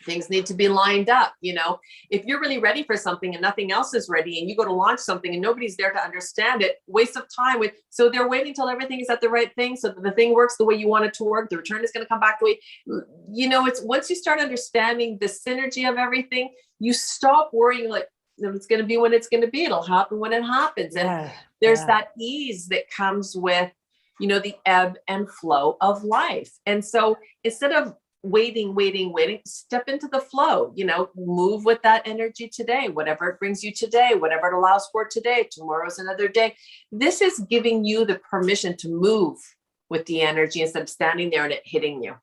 things need to be lined up. If you're really ready for something and nothing else is ready, and you go to launch something and nobody's there to understand it, waste of time so they're waiting till everything is at the right thing, so that the thing works the way you want it to work. The return is going to come back the way, it's once you start understanding the synergy of everything, you stop worrying like, it's going to be when it's going to be, it'll happen when it happens. And there's that ease that comes with, the ebb and flow of life. And so instead of waiting, step into the flow, move with that energy today, whatever it brings you today, whatever it allows for today. Tomorrow's another day. This is giving you the permission to move with the energy instead of standing there and it hitting you.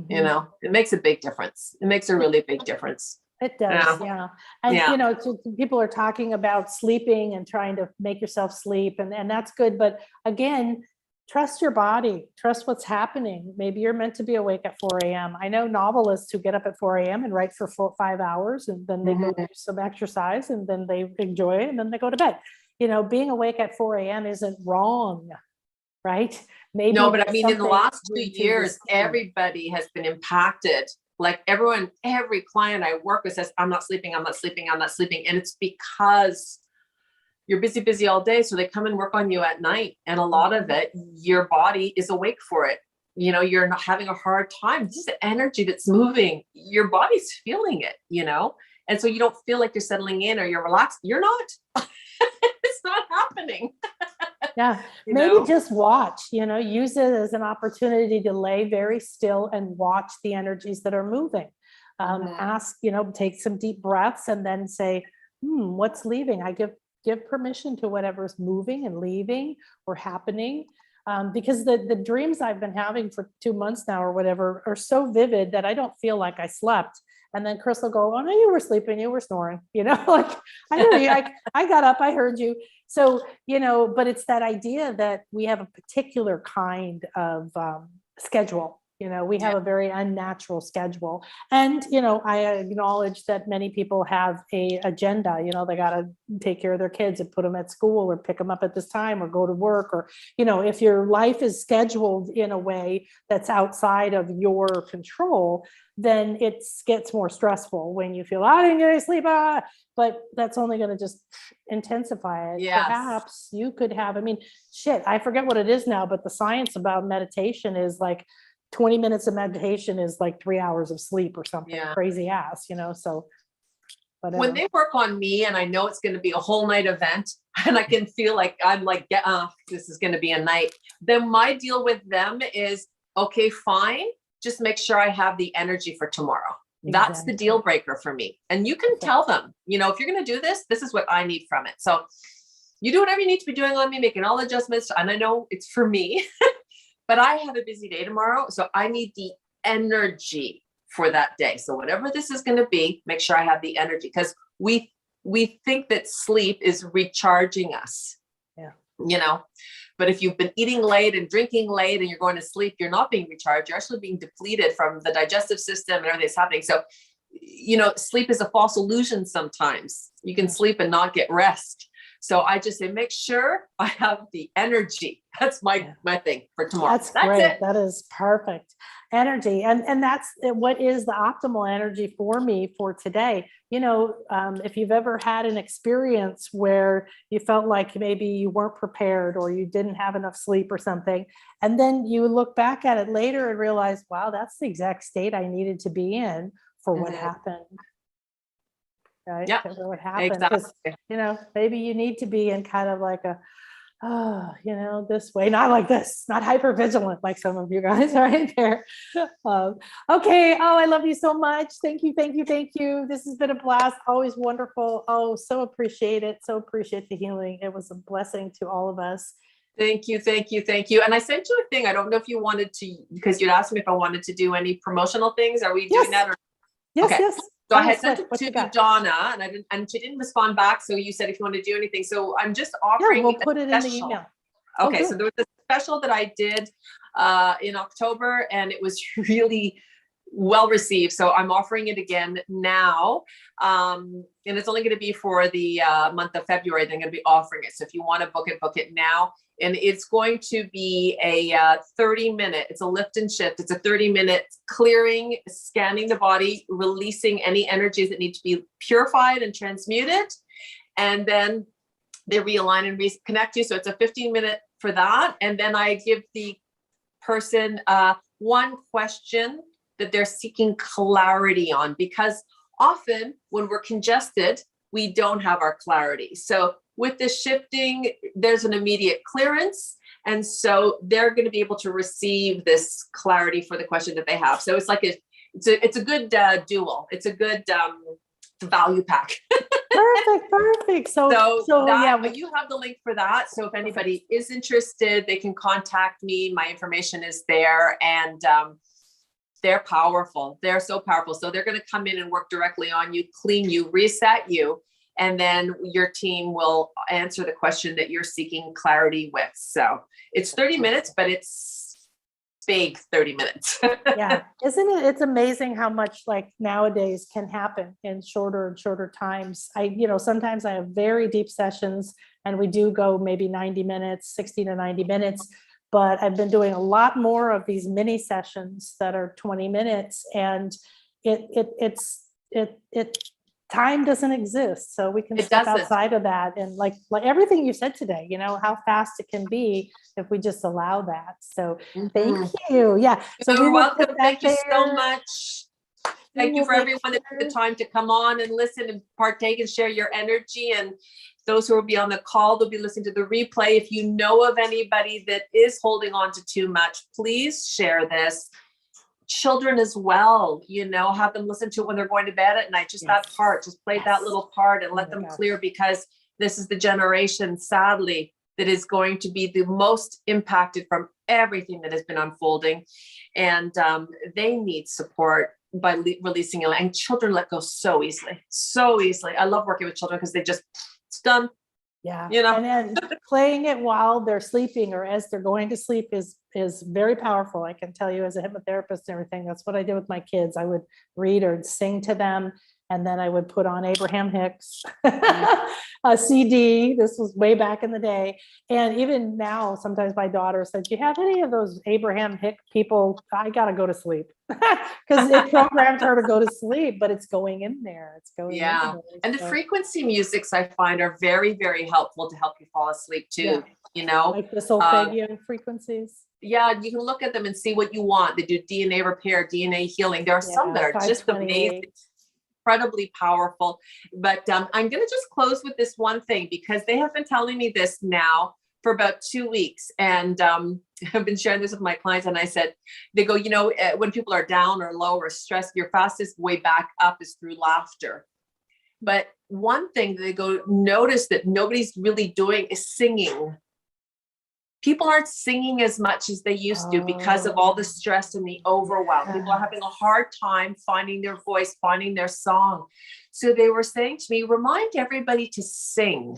It makes a big difference. It makes a really big difference. It does, yeah. And, people are talking about sleeping and trying to make yourself sleep, and that's good. But again, trust your body, trust what's happening. Maybe you're meant to be awake at 4 a.m. I know novelists who get up at 4 a.m. and write for 5 hours, and then they go do some exercise, and then they enjoy it, and then they go to bed. Being awake at 4 a.m. isn't wrong, right? Maybe no, but I mean, in the last 2 years, everybody has been impacted. Like every client I work with says, I'm not sleeping. And it's because you're busy all day. So they come and work on you at night. And a lot of it, your body is awake for it. You're not having a hard time. This is the energy that's moving. Your body's feeling it, and so you don't feel like you're settling in or you're relaxed. You're not. It's not happening. Yeah. Maybe just watch, use it as an opportunity to lay very still and watch the energies that are moving. Ask, take some deep breaths and then say, what's leaving? I give permission to whatever's moving and leaving or happening. Because the dreams I've been having for 2 months now or whatever are so vivid that I don't feel like I slept. And then Chris will go, oh no, you were sleeping, you were snoring, like, I heard you, I got up, I heard you. So, but it's that idea that we have a particular kind of schedule. We have a very unnatural schedule. And, I acknowledge that many people have a agenda, they got to take care of their kids and put them at school or pick them up at this time or go to work, or, if your life is scheduled in a way that's outside of your control, then it gets more stressful when you feel, I didn't get any sleep, but that's only going to just intensify it. Yes. Perhaps you could have, I forget what it is now, but the science about meditation is like 20 minutes of meditation is like 3 hours of sleep or something crazy ass, so. Whatever. When they work on me and I know it's going to be a whole night event and I can feel like I'm like, this is going to be a night, then my deal with them is, okay, fine. Just make sure I have the energy for tomorrow. Exactly. That's the deal breaker for me. And you can tell them, if you're going to do this, this is what I need from it. So you do whatever you need to be doing on me, making all adjustments. And I know it's for me, but I have a busy day tomorrow. So I need the energy for that day. So whatever this is going to be, make sure I have the energy, because we we think that sleep is recharging us. Yeah. You know, but if you've been eating late and drinking late and you're going to sleep, you're not being recharged. You're actually being depleted from the digestive system and everything that's happening. So, you know, sleep is a false illusion. Sometimes you can sleep and not get rest. So I just say, make sure I have the energy. That's my thing for tomorrow. That's great. It. That is perfect energy. And that's what is the optimal energy for me for today. You know, if you've ever had an experience where you felt like maybe you weren't prepared or you didn't have enough sleep or something, and then you look back at it later and realize, wow, that's the exact state I needed to be in for what happened. Right? Yeah, what happened. Exactly. You know, maybe you need to be in kind of like a, you know, this way, not like this, not hyper vigilant like some of you guys right there. Okay. Oh, I love you so much. Thank you. Thank you. Thank you. This has been a blast. Always wonderful. Oh, so appreciate it. So appreciate the healing. It was a blessing to all of us. Thank you. Thank you. Thank you. And I sent you a thing. I don't know if you wanted to, because you'd asked me if I wanted to do any promotional things. Are we doing that? Or? Yes. Okay. Yes. So I had sent it to Donna, and she didn't respond back. So you said if you want to do anything. So I'm just offering. Yeah, we'll put it in the email. Okay, so there was a special that I did in October, and it was really well received. So I'm offering it again now, and it's only going to be for the month of February. They're going to be offering it. So if you want to book it now. And it's going to be a 30-minute, it's a lift and shift. It's a 30-minute clearing, scanning the body, releasing any energies that need to be purified and transmuted. And then they realign and reconnect you. So it's a 15-minute for that. And then I give the person one question that they're seeking clarity on, because often when we're congested, we don't have our clarity. So with the shifting, there's an immediate clearance. And so they're going to be able to receive this clarity for the question that they have. So it's like it's a good duel. It's a good value pack. Perfect. So you have the link for that. So if anybody is interested, they can contact me. My information is there, and they're powerful. They're so powerful. So they're going to come in and work directly on you, clean you, reset you. And then your team will answer the question that you're seeking clarity with. So it's 30 minutes, but it's big 30 minutes. Yeah. Isn't it? It's amazing how much like nowadays can happen in shorter and shorter times. Sometimes I have very deep sessions and we do go maybe 90 minutes, 60 to 90 minutes, but I've been doing a lot more of these mini sessions that are 20 minutes, and it's time doesn't exist. So we can step outside of that. And like everything you said today, how fast it can be if we just allow that. So thank you. Yeah. So you're welcome. Thank you so much. Thank you for everyone that took the time to come on and listen and partake and share your energy. And those who will be on the call, they'll be listening to the replay. If you know of anybody that is holding on to too much, please share this. Children as well, have them listen to it when they're going to bed at night. Just that part, just play that little part and let them clear, because this is the generation, sadly, that is going to be the most impacted from everything that has been unfolding. And they need support by releasing it. And children let go so easily. I love working with children because it's done. Yeah. And then playing it while they're sleeping or as they're going to sleep is very powerful. I can tell you, as a hypnotherapist and everything, that's what I did with my kids. I would read or sing to them. And then I would put on Abraham Hicks, a CD. This was way back in the day. And even now, sometimes my daughter said, do you have any of those Abraham Hicks people? I got to go to sleep, because it programmed her to go to sleep, but it's going in there. It's going in there. And the frequency musics I find are very, very helpful to help you fall asleep too. Like the solfeggio frequencies. Yeah, you can look at them and see what you want. They do DNA repair, DNA healing. There are some that are just amazing. Incredibly powerful. But I'm going to just close with this one thing, because they have been telling me this now for about 2 weeks. And I've been sharing this with my clients. And I said, they go, when people are down or low or stressed, your fastest way back up is through laughter. But one thing they go, notice that nobody's really doing is singing. people aren't singing as much as they used to because of all the stress and the overwhelm. People are having a hard time finding their voice, finding their song. So they were saying to me, remind everybody to sing,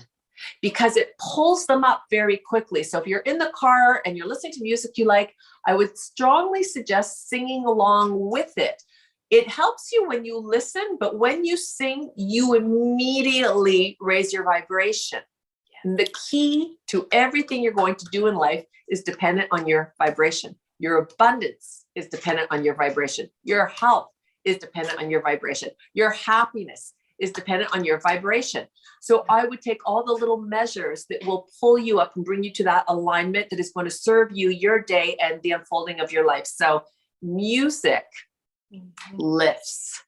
because it pulls them up very quickly. So if you're in the car and you're listening to music you like, I would strongly suggest singing along with it. It helps you when you listen, but when you sing, you immediately raise your vibration. And the key to everything you're going to do in life is dependent on your vibration. Your abundance is dependent on your vibration. Your health is dependent on your vibration. Your happiness is dependent on your vibration. So I would take all the little measures that will pull you up and bring you to that alignment that is going to serve you, your day, and the unfolding of your life. So music lifts.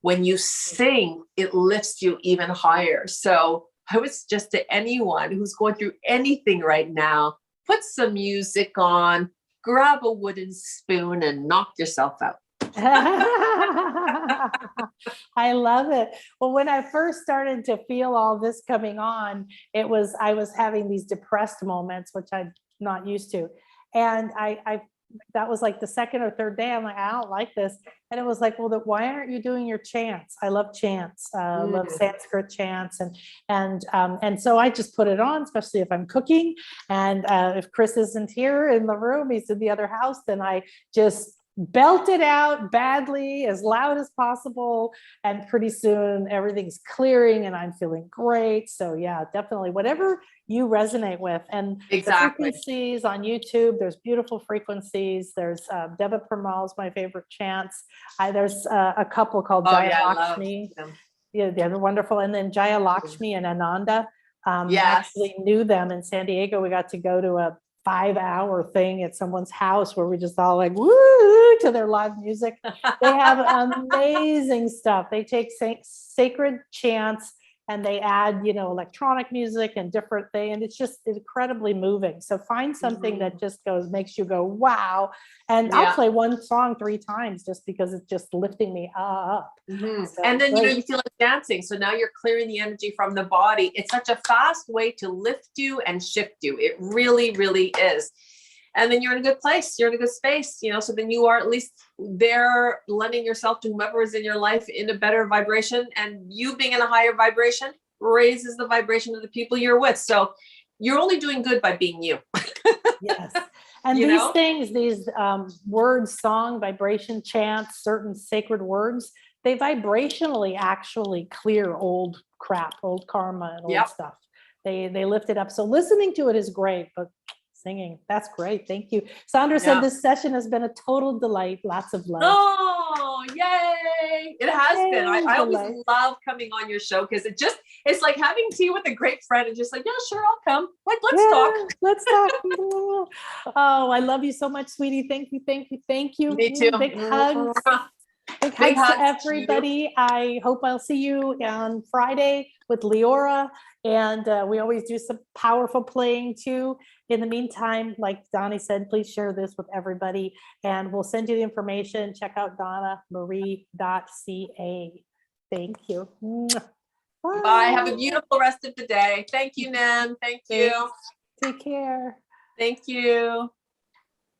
When you sing, it lifts you even higher. So I would suggest to anyone who's going through anything right now, put some music on, grab a wooden spoon and knock yourself out. I love it. Well, when I first started to feel all this coming on, I was having these depressed moments, which I'm not used to. And I that was like the second or third day. I'm like, I don't like this. And it was like, well, why aren't you doing your chants? I love chants. Love Sanskrit chants. And so I just put it on, especially if I'm cooking. And if Chris isn't here in the room, he's in the other house, then I just belt it out badly, as loud as possible. And pretty soon everything's clearing and I'm feeling great. So yeah, definitely whatever you resonate with. And exactly. The frequencies on YouTube, there's beautiful frequencies. There's Deva Premal's my favorite chants. There's a couple called Jaya Lakshmi. Yeah, they're wonderful. And then Jaya Lakshmi and Ananda. I actually knew them in San Diego. We got to go to a 5-hour thing at someone's house where we just all like woo to their live music. They have amazing stuff. They take sacred chants and they add, electronic music and different things. And it's just incredibly moving. So find something that just makes you go, wow. And I'll play one song 3 times just because it's just lifting me up. So and then, you feel like dancing. So now you're clearing the energy from the body. It's such a fast way to lift you and shift you. It really, really is. And then you're in a good place. You're in a good space, so then you are at least there lending yourself to whomever is in your life in a better vibration, and you being in a higher vibration raises the vibration of the people you're with. So you're only doing good by being you. Yes. And these words, song, vibration, chants, certain sacred words, they vibrationally actually clear old crap, old karma and old stuff. They lift it up. So listening to it is great, but singing, that's great. Thank you. Sandra said this session has been a total delight. Lots of love. Oh, yay. It has been. I always love coming on your show because it's like having tea with a great friend and just like, yeah, sure, I'll come. Like, let's talk. Let's talk. Oh, I love you so much, sweetie. Thank you. Thank you. Thank you. Me too. Big hugs. Big hugs to everybody. I hope I'll see you on Friday with Leora. And we always do some powerful playing too. In the meantime, like Donnie said, please share this with everybody. And we'll send you the information. Check out donnamarie.ca. Thank you. Bye. Bye. Have a beautiful rest of the day. Thank you, Nan. Thank you. Take care. Thank you.